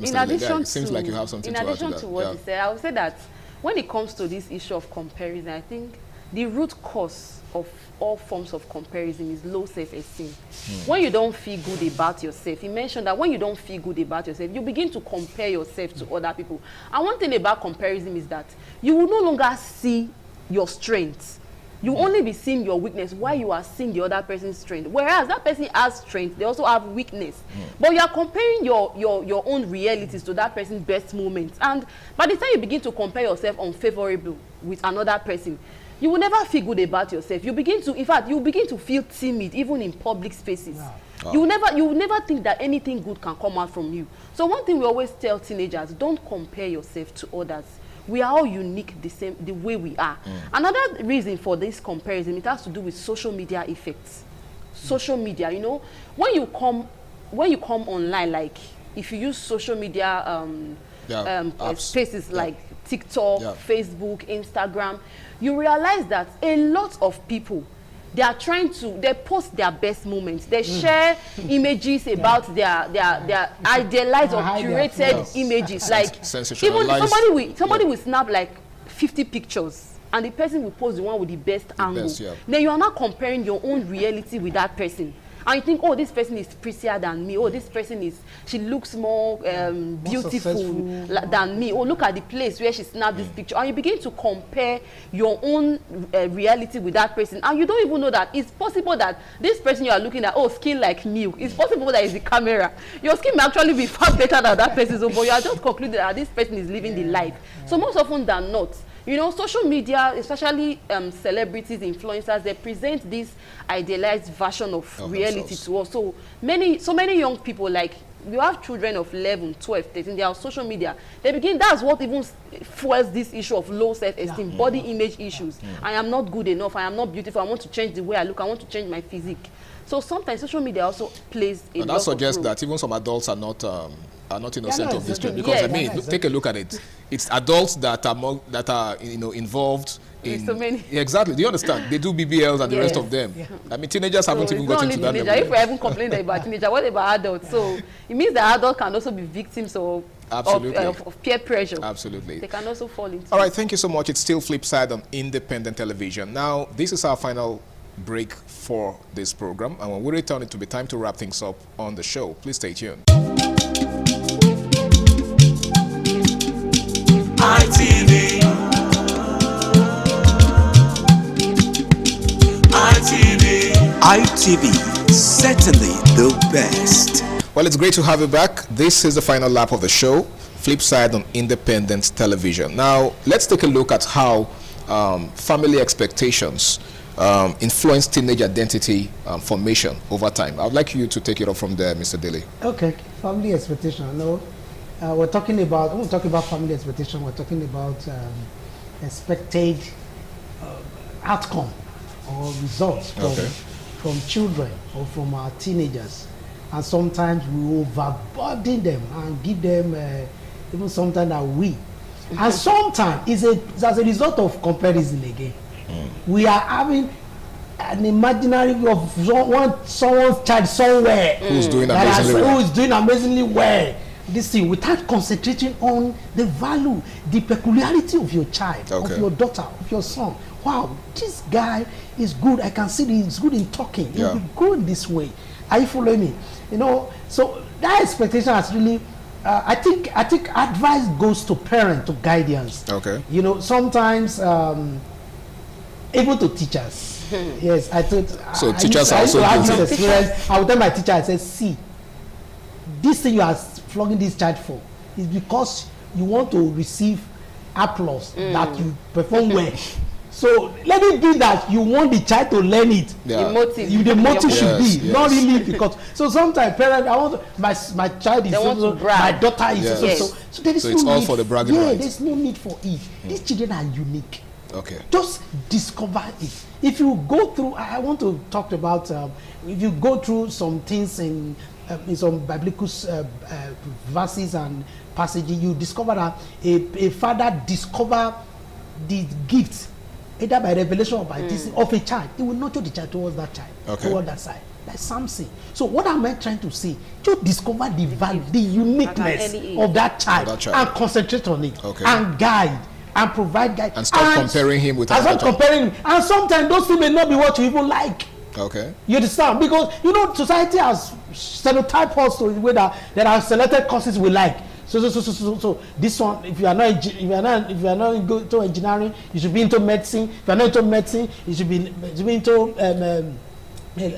In addition it seems like you have something to add to that. In addition to what you said, I would say that when it comes to this issue of comparison, I think the root cause of all forms of comparison is low self-esteem. When you don't feel good about yourself, you mentioned that when you don't feel good about yourself, you begin to compare yourself to other people. And one thing about comparison is that you will no longer see your strengths. You only be seeing your weakness while you are seeing the other person's strength. Whereas that person has strength, they also have weakness. But you are comparing your own realities to that person's best moments. And by the time you begin to compare yourself unfavorable with another person, you will never feel good about yourself. You begin to, in fact, you begin to feel timid even in public spaces. You will never think that anything good can come out from you. So one thing we always tell teenagers, don't compare yourself to others. We are all unique the way we are. Another reason for this comparison, it has to do with social media effects. Social media, you know, when you come online, like if you use social media spaces like TikTok, Facebook, Instagram, you realize that a lot of people, they post their best moments. They share images about their idealized or curated images. Like even somebody will snap like 50 pictures and the person will post the one with the best angle. Then you are not comparing your own reality with that person. And you think, oh, this person is prettier than me. Oh, this person she looks more beautiful than me. Oh, look at the place where she snapped this picture. And you begin to compare your own reality with that person. And you don't even know that it's possible that this person you are looking at, oh, skin like milk. It's possible that it's the camera. Your skin may actually be far better than that person's, but you are just concluding that this person is living the life. So most often than not, you know, social media, especially celebrities, influencers, they present this idealized version of reality to us. So many young people, like, you have children of 11, 12, 13, they are on social media. That's what even fuels this issue of low self-esteem, body image issues. I am not good enough, I am not beautiful, I want to change the way I look, I want to change my physique. So sometimes social media also plays a lot of role. That suggests that even some adults are not innocent of this trend, because I mean, take a look at it. It's adults that are involved in so many. Exactly. Do you understand? They do BBLs and the rest of them. I mean, teenagers haven't even gotten to that level. If we haven't complained about teenagers, what about adults? So it means that adults can also be victims of peer pressure. Absolutely. They can also fall into. All right. Thank you so much. It's still Flipside on Independent Television. Now, this is our final break for this program, and when we return, it will be time to wrap things up on the show. Please stay tuned. ITV, certainly the best. Well, it's great to have you back. This is the final lap of the show, Flipside on Independent Television. Now, let's take a look at how family expectations influence teenage identity formation over time. I would like you to take it up from there, Mr. Daly. Okay, family expectation. No, when we talk about family expectation, we're talking about expected outcome or results from children or from our teenagers. And sometimes we overburden them and give them even sometimes that we. And sometimes it's as a result of comparison again. We are having an imaginary view of someone's child somewhere who's doing amazingly well. This thing, without concentrating on the value, the peculiarity of your child, of your daughter, of your son. Wow, this guy is good. I can see that he's good in talking. He'll be good this way. Are you following me? You know, so that expectation has really. I think advice goes to parents, to guardians. Okay. You know, sometimes even to teachers. Yes, I thought. So teachers are also have this experience. I would tell my teacher, I said, see, this thing you are flogging this child for is because you want to receive applause that you perform well. So let it be that you want the child to learn it. The motive. The motive should be yes. not really because. So sometimes parents, I want my child is so, my daughter is so there is so no it's all need for the bragging rights. there's no need for it. These children are unique. Okay. Just discover it. If you go through, I want to talk about if you go through some things in some biblical verses and passages, you discover that a father discover the gift either by revelation or by this of a child. He will nurture the child towards that child, toward that side. Like Samson. So what am I trying to say? Just discover the value, the uniqueness of that child, and concentrate on it, and guide and provide guide. And stop comparing him with another child. And sometimes those things may not be what you even like. Okay. You understand? Because society has stereotyped us to the way that there are selected courses we like. So this one, if you are not into engineering, you should be into medicine. If you are not into medicine, you should be into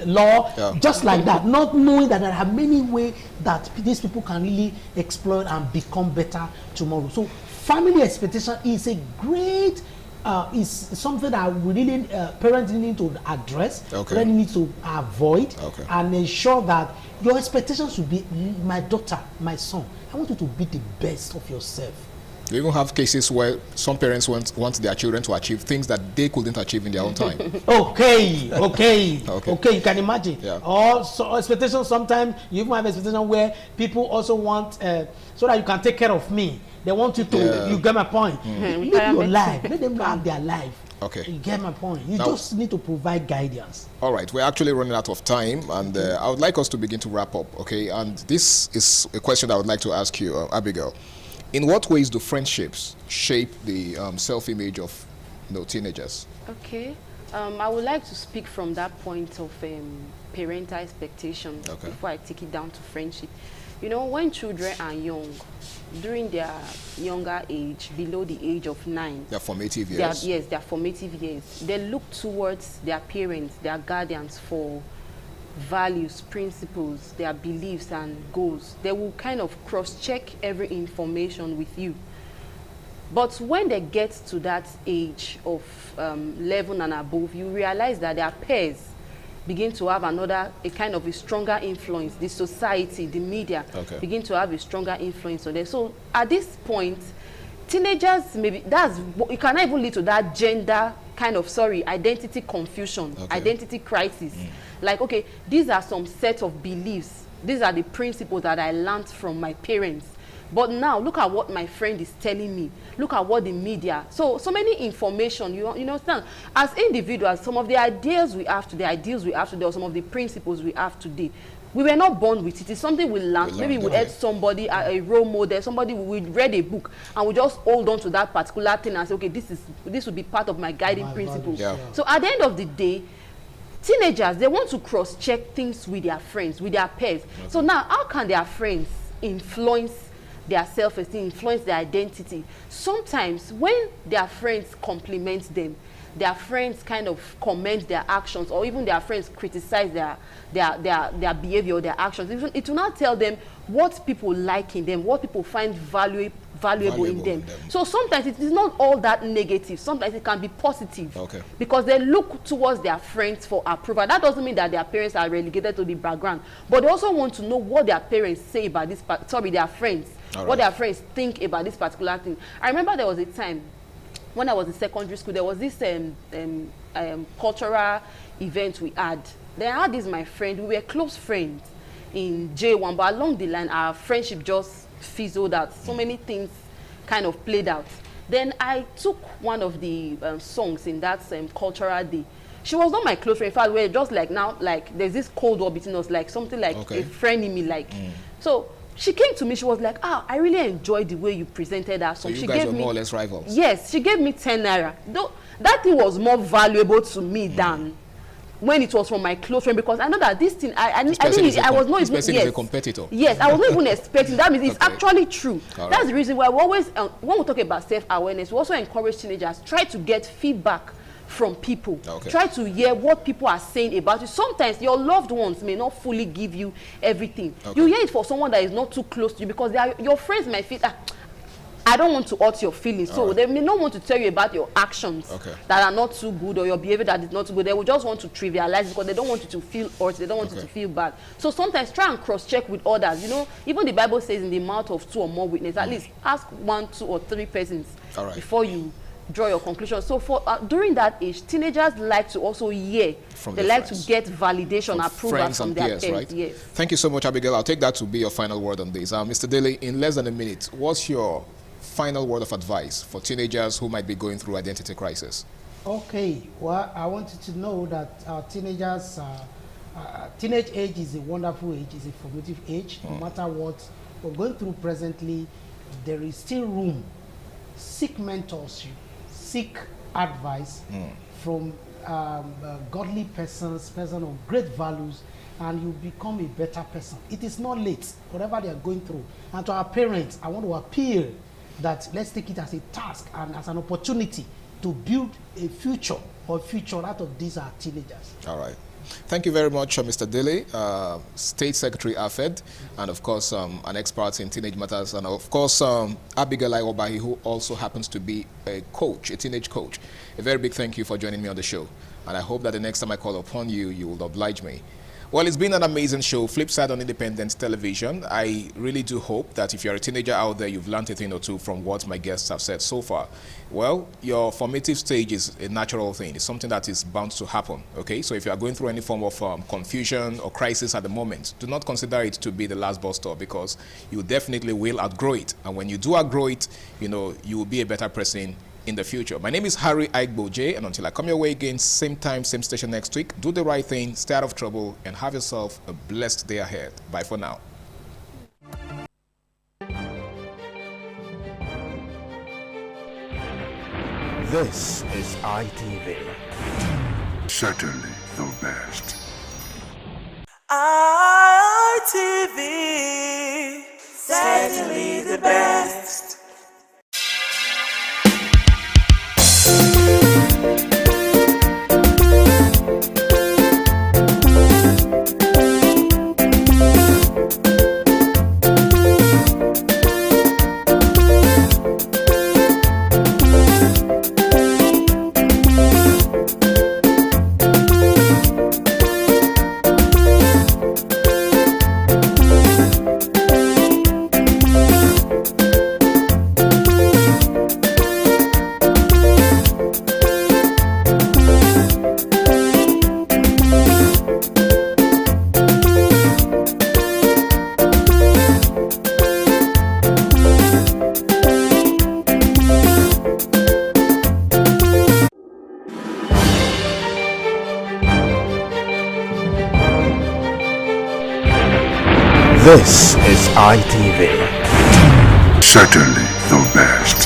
law. Just like that, not knowing that there are many ways that these people can really exploit and become better tomorrow. So family expectation is a great is something that we really parents need to address, parents need to avoid, and ensure that your expectations should be, my daughter, my son, I want you to be the best of yourself. You even have cases where some parents want their children to achieve things that they couldn't achieve in their own time. Okay, you can imagine. So expectations, sometimes you even have expectations where people also want so that you can take care of me. They want you to, you get my point. Live your life, let them have their life. Okay. You get my point. You just need to provide guidance. All right, we're actually running out of time, and I would like us to begin to wrap up, okay? And this is a question I would like to ask you, Abigail. In what ways do friendships shape the self-image of teenagers? Okay. I would like to speak from that point of parental expectations before I take it down to friendship. When children are young, during their younger age, below the age of 9, their formative years. Their formative years. They look towards their parents, their guardians for values, principles, their beliefs and goals. They will kind of cross-check every information with you. But when they get to that age of 11 and above, you realize that their peers begin to have a kind of a stronger influence. The society, the media begin to have a stronger influence on them. So at this point, teenagers, it can even lead to that gender kind of, identity confusion, identity crisis. Like, okay, these are some set of beliefs. These are the principles that I learned from my parents. But now, look at what my friend is telling me. Look at what the media. So many information, you understand. As individuals, some of the ideas we have today, or some of the principles we have today, we were not born with it. It's something we learned. Maybe we had somebody, a role model, somebody, we read a book, and we just hold on to that particular thing and say, okay, this will be part of my guiding principles. So at the end of the day, teenagers, they want to cross-check things with their friends, with their peers. So now, how can their friends influence their self-esteem, influence their identity? Sometimes when their friends compliment them, their friends kind of comment their actions, or even their friends criticize their behavior, their actions, it will not tell them what people like in them, what people find valuable in them. So sometimes it is not all that negative. Sometimes it can be positive, because they look towards their friends for approval. That doesn't mean that their parents are relegated to the background, but they also want to know what their parents say about this, their friends, what their friends think about this particular thing. I remember there was a time when I was in secondary school, there was this cultural event we had. Then I had this, my friend, we were close friends in J1, but along the line, our friendship just fizzled out. So many things kind of played out. Then I took one of the songs in that cultural day. She was not my close friend. In fact, we're just like now, like there's this cold war between us, like something like a friend in me, like. So she came to me, she was like, I really enjoyed the way you presented that song. So you she guys gave were me, more or less rivals? Yes, she gave me 10 naira. Though that thing was more valuable to me than when it was from my close friend, because I know that this thing, I was not even, this person is a competitor. Yes, I was not even expecting. That means it's actually true. That's the reason why we always, when we talk about self-awareness, we also encourage teenagers, try to get feedback from people. Try to hear what people are saying about you. Sometimes your loved ones may not fully give you everything. You hear it for someone that is not too close to you, because your friends might feel, I don't want to hurt your feelings. So they may not want to tell you about your actions that are not too good or your behavior that is not too good. They will just want to trivialize because they don't want you to feel hurt. They don't want you to feel bad. So sometimes try and cross-check with others. You know, even the Bible says in the mouth of 2 or more witnesses, at least ask 1, 2, or 3 persons before you draw your conclusion. So for during that age, teenagers like to also hear. They like to get validation, approval from their peers. Right? Yes. Thank you so much, Abigail. I'll take that to be your final word on this. Mr. Daly, in less than a minute, what's your final word of advice for teenagers who might be going through identity crisis? Okay, well, I want you to know that teenagers, teenage age is a wonderful age, is a formative age. No matter what we're going through presently, there is still room. Seek mentorship, seek advice from godly persons, persons of great values, and you become a better person. It is not late, whatever they are going through. And to our parents, I want to appeal that let's take it as a task and as an opportunity to build a future out of these teenagers. All right. Thank you very much, Mr. Daly, State Secretary AFED, and of course an expert in teenage matters, and of course Abigail Obahi, who also happens to be a coach, a teenage coach. A very big thank you for joining me on the show, and I hope that the next time I call upon you, you will oblige me. Well, it's been an amazing show, Flipside on Independent Television. I really do hope that if you're a teenager out there, you've learned a thing or two from what my guests have said so far. Well, your formative stage is a natural thing. It's something that is bound to happen, okay? So if you are going through any form of confusion or crisis at the moment, do not consider it to be the last bus stop, because you definitely will outgrow it. And when you do outgrow it, you know, you will be a better person in the future. My name is Harry Aigboje, and until I come your way again, same time, same station next week, do the right thing, stay out of trouble, and have yourself a blessed day ahead. Bye for now. This is ITV. Certainly the best. ITV. Certainly the best. This is ITV. Certainly the best.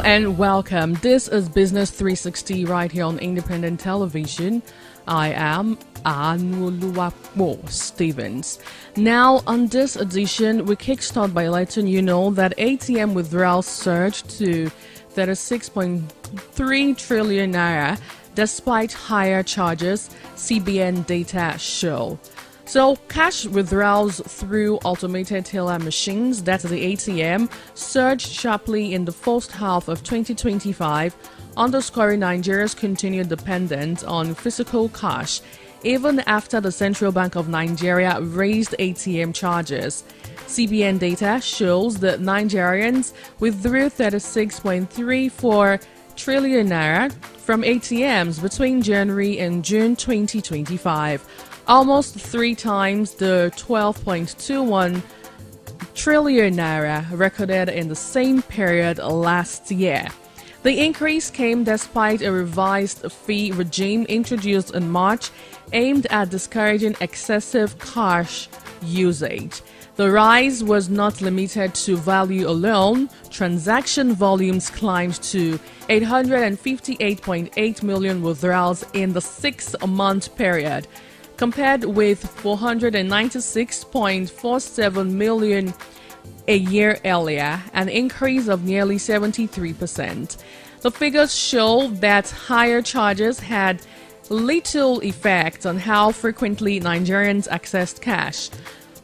And welcome. This is Business 360 right here on Independent Television. I am Anuluwapo Stevens. Now, on this edition, we kickstart by letting you know that ATM withdrawals surged to 36.3 trillion naira despite higher charges, CBN data show. So, cash withdrawals through automated teller machines, that's the ATM, surged sharply in the first half of 2025, underscoring Nigeria's continued dependence on physical cash, even after the Central Bank of Nigeria raised ATM charges. CBN data shows that Nigerians withdrew 36.34 trillion naira from ATMs between January and June 2025, almost 3 times the 12.21 trillion naira recorded in the same period last year. The increase came despite a revised fee regime introduced in March aimed at discouraging excessive cash usage. The rise was not limited to value alone. Transaction volumes climbed to 858.8 million withdrawals in the 6-month period, compared with 496.47 million a year earlier, an increase of nearly 73%. The figures show that higher charges had little effect on how frequently Nigerians accessed cash.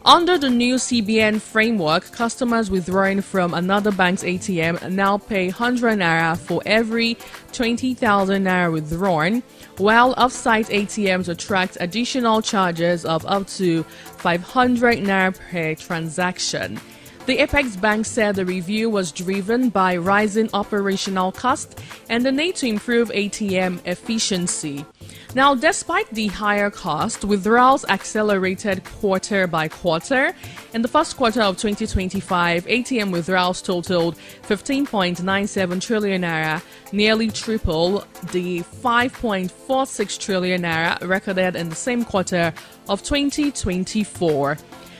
Under the new CBN framework, customers withdrawing from another bank's ATM now pay 100 naira for every 20,000 naira withdrawn, while off-site ATMs attract additional charges of up to 500 naira per transaction. The Apex Bank said the review was driven by rising operational costs and the need to improve ATM efficiency. Now, despite the higher cost, withdrawals accelerated quarter by quarter. In the first quarter of 2025, ATM withdrawals totaled 15.97 trillion naira, nearly triple the 5.46 trillion naira recorded in the same quarter of 2024.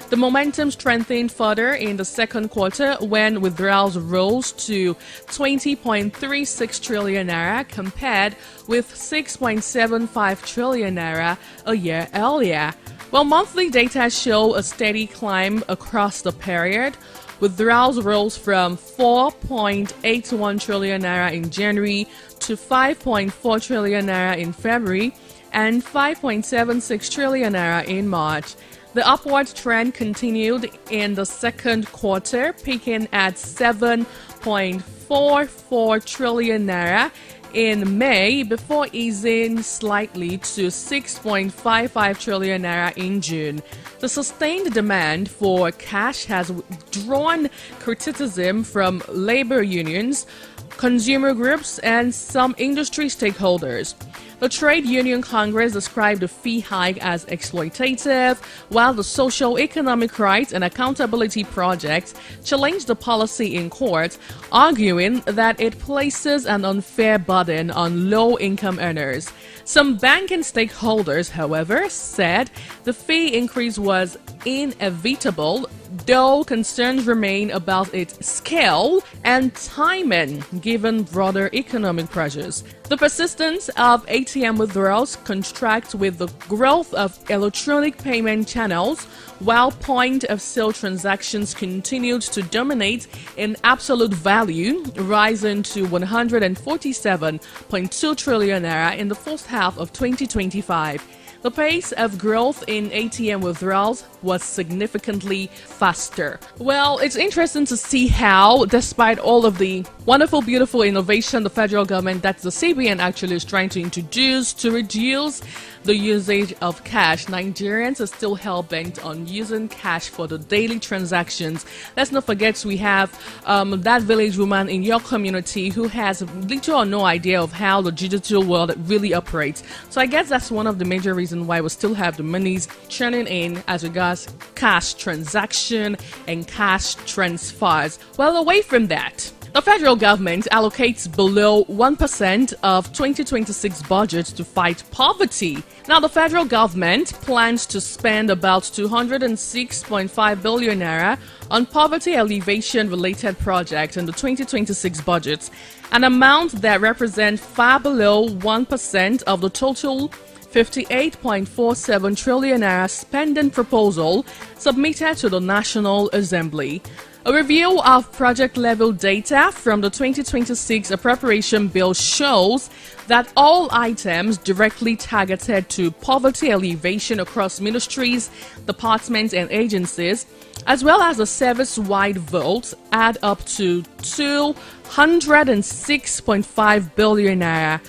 The momentum strengthened further in the second quarter when withdrawals rose to 20.36 trillion naira compared with 6.75 trillion naira a year earlier. While monthly data show a steady climb across the period, withdrawals rose from 4.81 trillion naira in January to 5.4 trillion naira in February and 5.76 trillion naira in March. The upward trend continued in the second quarter, peaking at 7.44 trillion naira in May before easing slightly to 6.55 trillion naira in June. The sustained demand for cash has drawn criticism from labor unions, consumer groups, and some industry stakeholders. The Trade Union Congress described the fee hike as exploitative, while the Social Economic Rights and Accountability Project challenged the policy in court, arguing that it places an unfair burden on low-income earners. Some banking stakeholders, however, said the fee increase was inevitable, though concerns remain about its scale and timing given broader economic pressures. The persistence of ATM withdrawals contrasts with the growth of electronic payment channels, while point-of-sale transactions continued to dominate in absolute value, rising to 147.2 trillion naira in the first half of 2025. The pace of growth in ATM withdrawals was significantly faster. Well, it's interesting to see how, despite all of the wonderful, beautiful innovation the federal government, that's the CBN, actually is trying to introduce to reduce the usage of cash, Nigerians are still hell-bent on using cash for the daily transactions. Let's not forget we have that village woman in your community who has little or no idea of how the digital world really operates. So I guess that's one of the major reasons why we still have the monies churning in as regards cash transaction and cash transfers. Well, away from that, the federal government allocates below 1% of 2026 budget to fight poverty. Now, the federal government plans to spend about 206.5 billion naira on poverty alleviation related projects in the 2026 budget, an amount that represents far below 1% of the total 58.47 trillion naira spending proposal submitted to the National Assembly. A review of project-level data from the 2026 appropriation bill shows that all items directly targeted to poverty alleviation across ministries, departments, and agencies, as well as the service-wide votes, add up to 206.5 billion naira.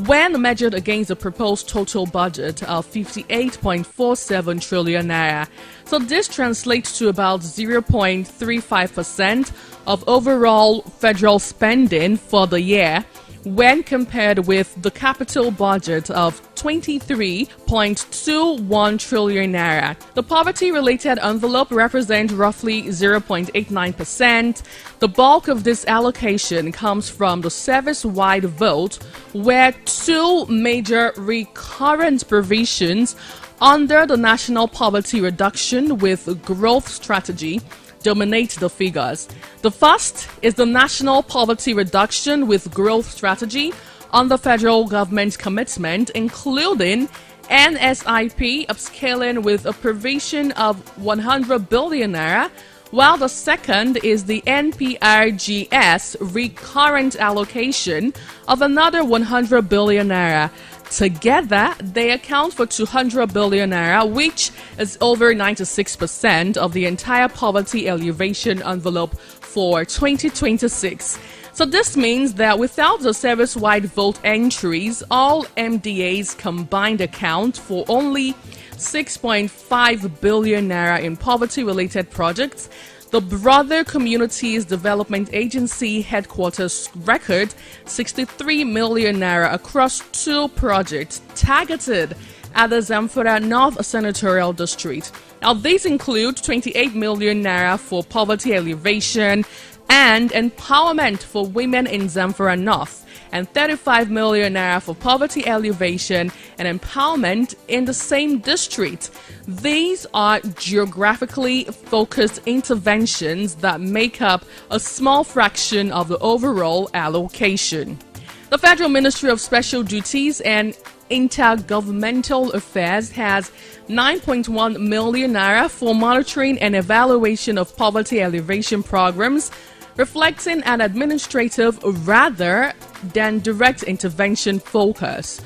When measured against the proposed total budget of 58.47 trillion naira. So this translates to about 0.35% of overall federal spending for the year, when compared with the capital budget of 23.21 trillion naira. The poverty-related envelope represents roughly 0.89%. The bulk of this allocation comes from the service-wide vote, where two major recurrent provisions under the National Poverty Reduction with Growth Strategy dominate the figures. The first is the National Poverty Reduction with Growth Strategy on the federal government's commitment, including NSIP upscaling with a provision of 100 billion naira, while the second is the NPRGS recurrent allocation of another 100 billion naira. Together, they account for 200 billion naira, which is over 96% of the entire poverty alleviation envelope for 2026. So this means that without the service-wide vote entries, all MDAs combined account for only 6.5 billion naira in poverty-related projects. The Brother Communities Development Agency headquarters record 63 million naira across two projects targeted at the Zamfara North Senatorial District. Now, these include 28 million naira for poverty alleviation and empowerment for women in Zamfara North, and 35 million naira for poverty alleviation and empowerment in the same district. These are geographically focused interventions that make up a small fraction of the overall allocation. The Federal Ministry of Special Duties and Intergovernmental Affairs has 9.1 million naira for monitoring and evaluation of poverty alleviation programs, reflecting an administrative rather than direct intervention focus.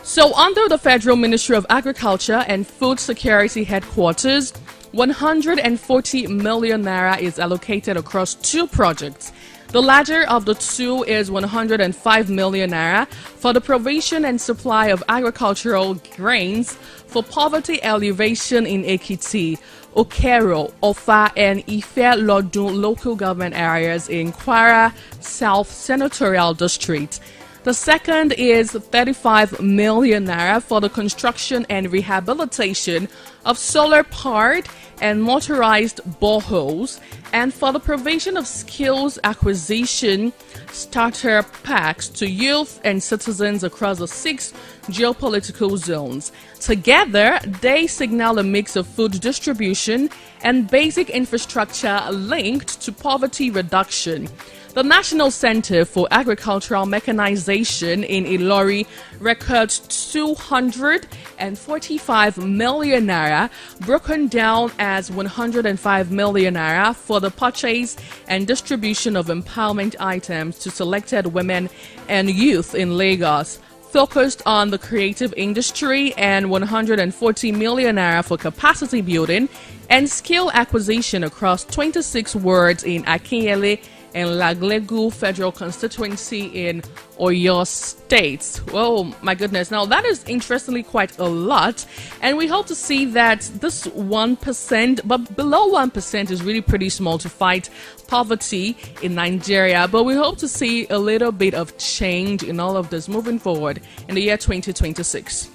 So under the Federal Ministry of Agriculture and Food Security headquarters, 140 million naira is allocated across two projects. The latter of the two is 105 million naira for the provision and supply of agricultural grains for poverty alleviation in Ekiti, Okero, Ofa, and Ife Lodun local government areas in Kwara South Senatorial District. The second is 35 million naira for the construction and rehabilitation of solar-powered and motorized boreholes, and for the provision of skills acquisition starter packs to youth and citizens across the 6 geopolitical zones. Together, they signal a mix of food distribution and basic infrastructure linked to poverty reduction. The National Center for Agricultural Mechanization in Ilori records 245 million naira, broken down as 105 million naira for the purchase and distribution of empowerment items to selected women and youth in Lagos, focused on the creative industry, and 140 million naira for capacity building and skill acquisition across 26 wards in Akinyele and Laglegu Federal Constituency in Oyo State. Oh my goodness. Now that is interestingly quite a lot, and we hope to see that this 1%, but below 1% is really pretty small to fight poverty in Nigeria, but we hope to see a little bit of change in all of this moving forward in the year 2026.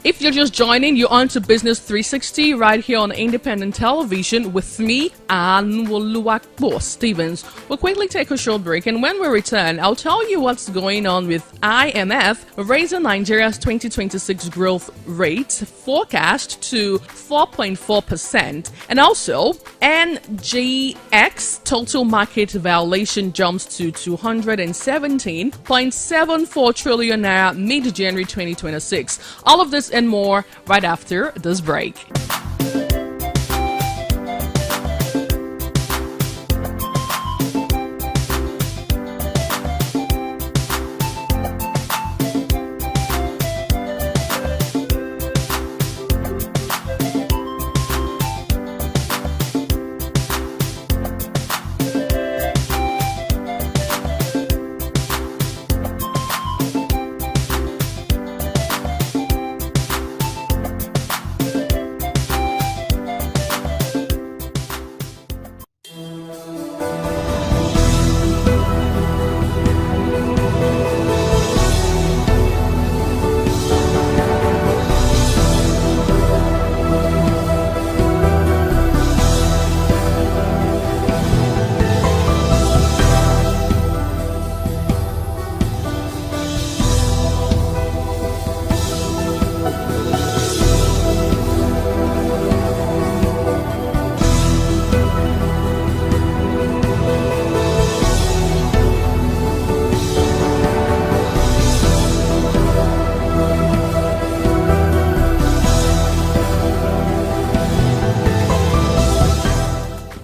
If you're just joining, you're on to Business 360 right here on Independent Television with me, Anwoluwakbo Stevens. We'll quickly take a short break, and when we return, I'll tell you what's going on with IMF raising Nigeria's 2026 growth rate forecast to 4.4%, and also NGX total market valuation jumps to 217.74 trillion naira mid-January 2026. All of this and more right after this break.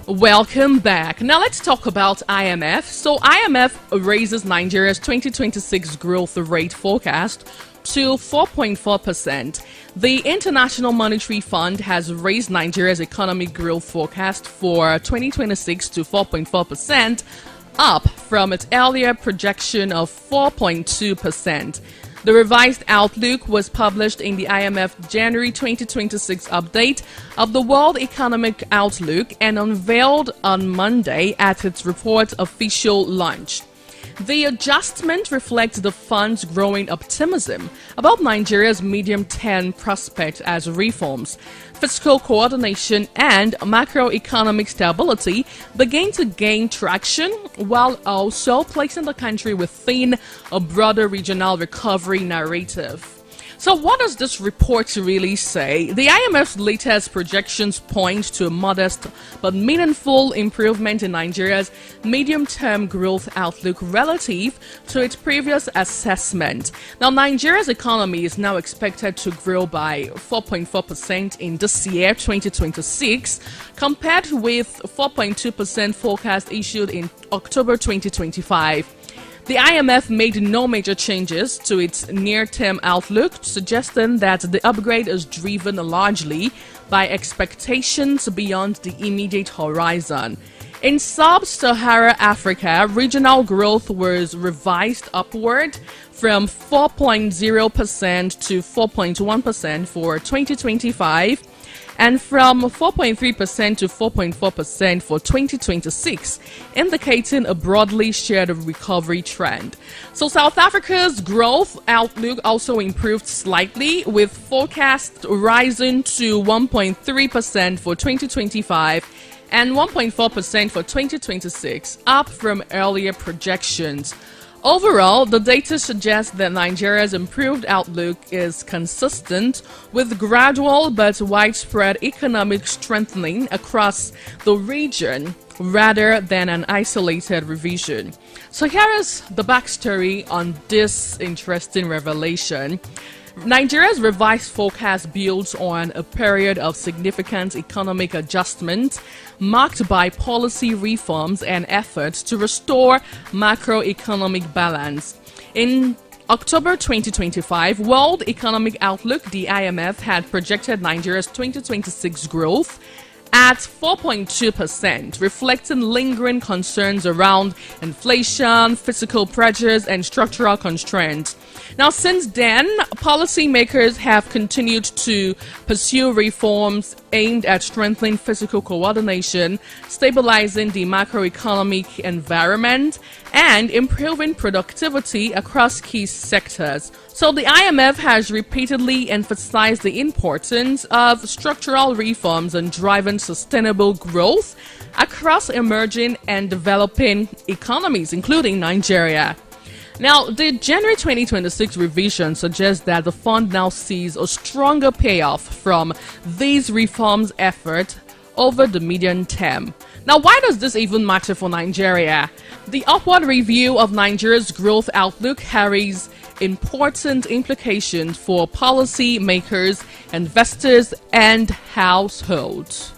Welcome back. Now let's talk about IMF. So IMF raises Nigeria's 2026 growth rate forecast to 4.4%. The International Monetary Fund has raised Nigeria's economic growth forecast for 2026 to 4.4%, up from its earlier projection of 4.2%. The revised outlook was published in the IMF January 2026 update of the World Economic Outlook and unveiled on Monday at its report official launch. The adjustment reflects the fund's growing optimism about Nigeria's medium-term prospects as reforms, fiscal coordination, and macroeconomic stability begin to gain traction, while also placing the country within a broader regional recovery narrative. So what does this report really say? The IMF's latest projections point to a modest but meaningful improvement in Nigeria's medium-term growth outlook relative to its previous assessment. Now, Nigeria's economy is now expected to grow by 4.4% in this year, 2026, compared with 4.2% forecast issued in October 2025. The IMF made no major changes to its near-term outlook, suggesting that the upgrade is driven largely by expectations beyond the immediate horizon. In sub-Saharan Africa, regional growth was revised upward from 4.0% to 4.1% for 2025, and from 4.3% to 4.4% for 2026, indicating a broadly shared recovery trend. So South Africa's growth outlook also improved slightly, with forecasts rising to 1.3% for 2025 and 1.4% for 2026, up from earlier projections. Overall, the data suggests that Nigeria's improved outlook is consistent with gradual but widespread economic strengthening across the region rather than an isolated revision. So here is the backstory on this interesting revelation. Nigeria's revised forecast builds on a period of significant economic adjustment marked by policy reforms and efforts to restore macroeconomic balance. In October 2025, World Economic Outlook, the IMF, had projected Nigeria's 2026 growth at 4.2%, reflecting lingering concerns around inflation, fiscal pressures, and structural constraints. Now, since then, policymakers have continued to pursue reforms aimed at strengthening fiscal coordination, stabilizing the macroeconomic environment, and improving productivity across key sectors. So the IMF has repeatedly emphasized the importance of structural reforms and driving sustainable growth across emerging and developing economies, including Nigeria. Now, the January 2026 revision suggests that the fund now sees a stronger payoff from these reforms effort over the medium term. Now, why does this even matter for Nigeria? The upward review of Nigeria's growth outlook carries important implications for policy makers, investors, and households.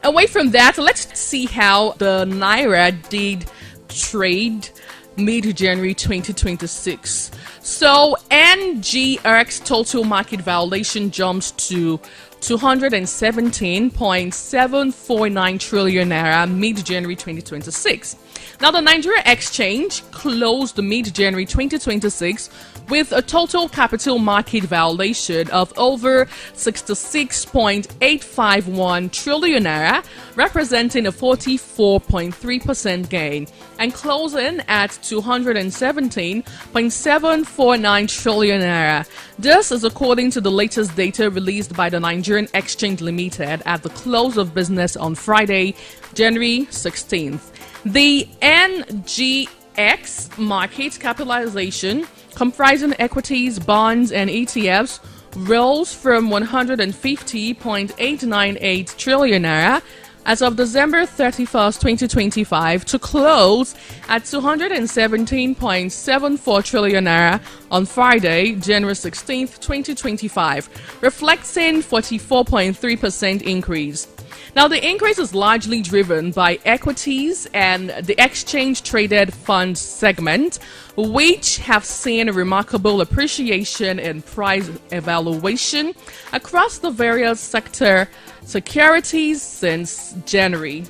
Away from that, let's see how the Naira did trade mid-January 2026. So NGX total market valuation jumps to 217.749 trillion naira mid-January 2026. Now, the Nigeria Exchange closed mid-January 2026 with a total capital market valuation of over 66.851 trillion naira, representing a 44.3% gain, and closing at 217.749 trillion naira. This is according to the latest data released by the Nigerian Exchange Limited at the close of business on Friday, January 16th. The NGX market capitalization, comprising equities, bonds, and ETFs, rose from 150.898 trillion naira as of December 31st, 2025, to close at 217.74 trillion naira on Friday, January 16th, 2025, reflecting 44.3% increase. Now, the increase is largely driven by equities and the exchange-traded fund segment, which have seen a remarkable appreciation in price evaluation across the various sector securities since January.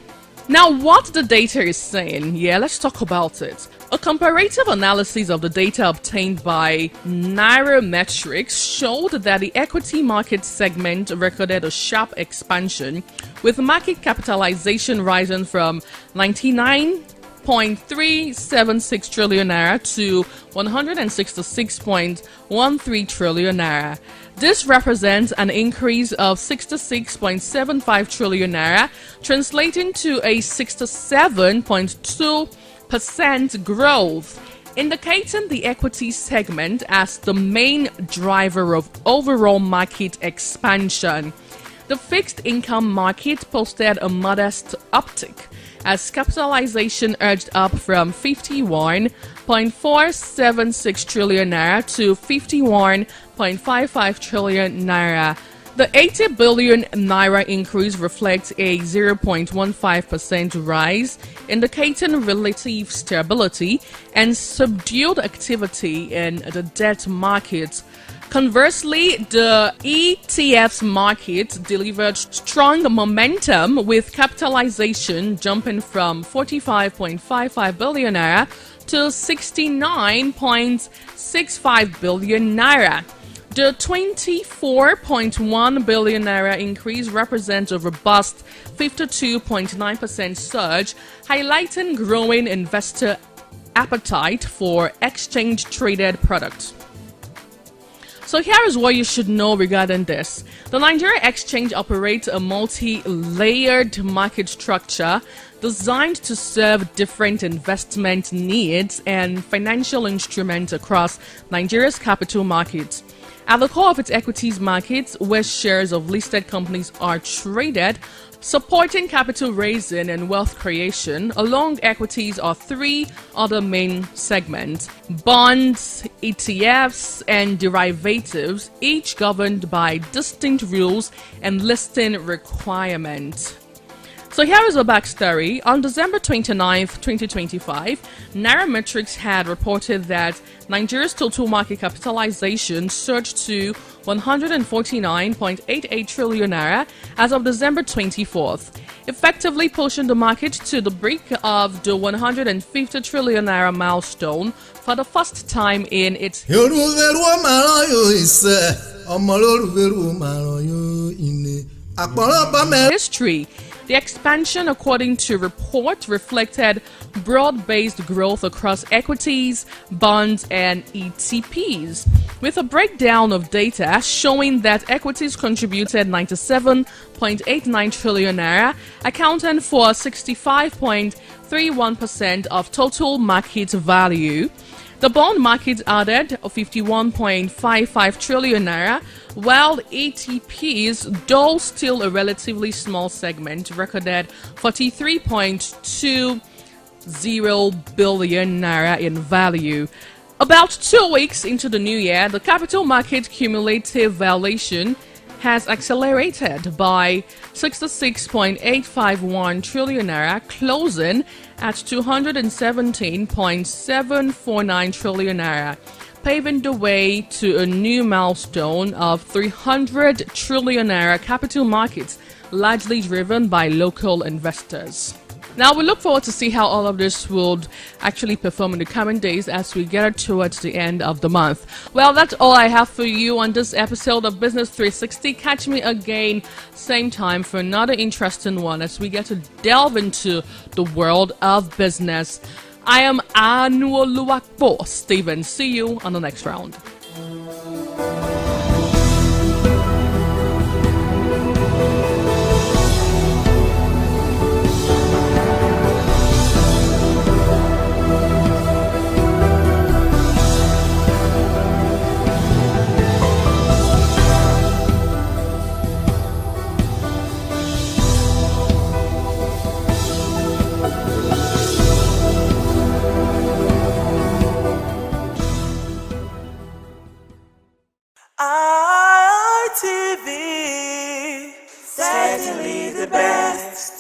Now, what the data is saying, let's talk about it. A comparative analysis of the data obtained by Nairametrics showed that the equity market segment recorded a sharp expansion, with market capitalization rising from 99.376 trillion naira to 166.13 trillion naira. This represents an increase of 66.75 trillion naira, translating to a 67.2% growth, indicating the equity segment as the main driver of overall market expansion. The fixed income market posted a modest uptick as capitalization edged up from 51.476 trillion naira to 51.55 trillion naira. The 80 billion naira increase reflects a 0.15% rise, indicating relative stability and subdued activity in the debt market. Conversely, the ETFs market delivered strong momentum, with capitalization jumping from 45.55 billion naira to 69.65 billion naira. The 24.1 billion naira increase represents a robust 52.9% surge, highlighting growing investor appetite for exchange-traded products. So here is what you should know regarding this. The Nigeria Exchange operates a multi-layered market structure designed to serve different investment needs and financial instruments across Nigeria's capital markets. At the core of its equities markets, where shares of listed companies are traded, supporting capital raising and wealth creation, along equities are three other main segments: bonds, ETFs, and derivatives, each governed by distinct rules and listing requirements. So here is a backstory. On December 29th, 2025, Nairametrics had reported that Nigeria's total market capitalization surged to 149.88 trillion naira as of December 24th, effectively pushing the market to the brink of the 150 trillion naira milestone for the first time in its history. The expansion, according to report, reflected broad-based growth across equities, bonds, and ETPs, with a breakdown of data showing that equities contributed 97.89 trillion naira, accounting for 65.31% of total market value. The bond market added 51.55 trillion naira, while ETPs, though still a relatively small segment, recorded 43.20 billion naira in value. About 2 weeks into the new year, the capital market cumulative valuation has accelerated by 66.851 trillion naira, closing at 217.749 trillion naira, paving the way to a new milestone of 300 trillion naira capital markets, largely driven by local investors. Now, we look forward to see how all of this would actually perform in the coming days as we get towards the end of the month. Well, that's all I have for you on this episode of Business 360. Catch me again, same time, for another interesting one as we get to delve into the world of business. I am Anuoluwakbo Stephen. See you on the next round. Certainly the best.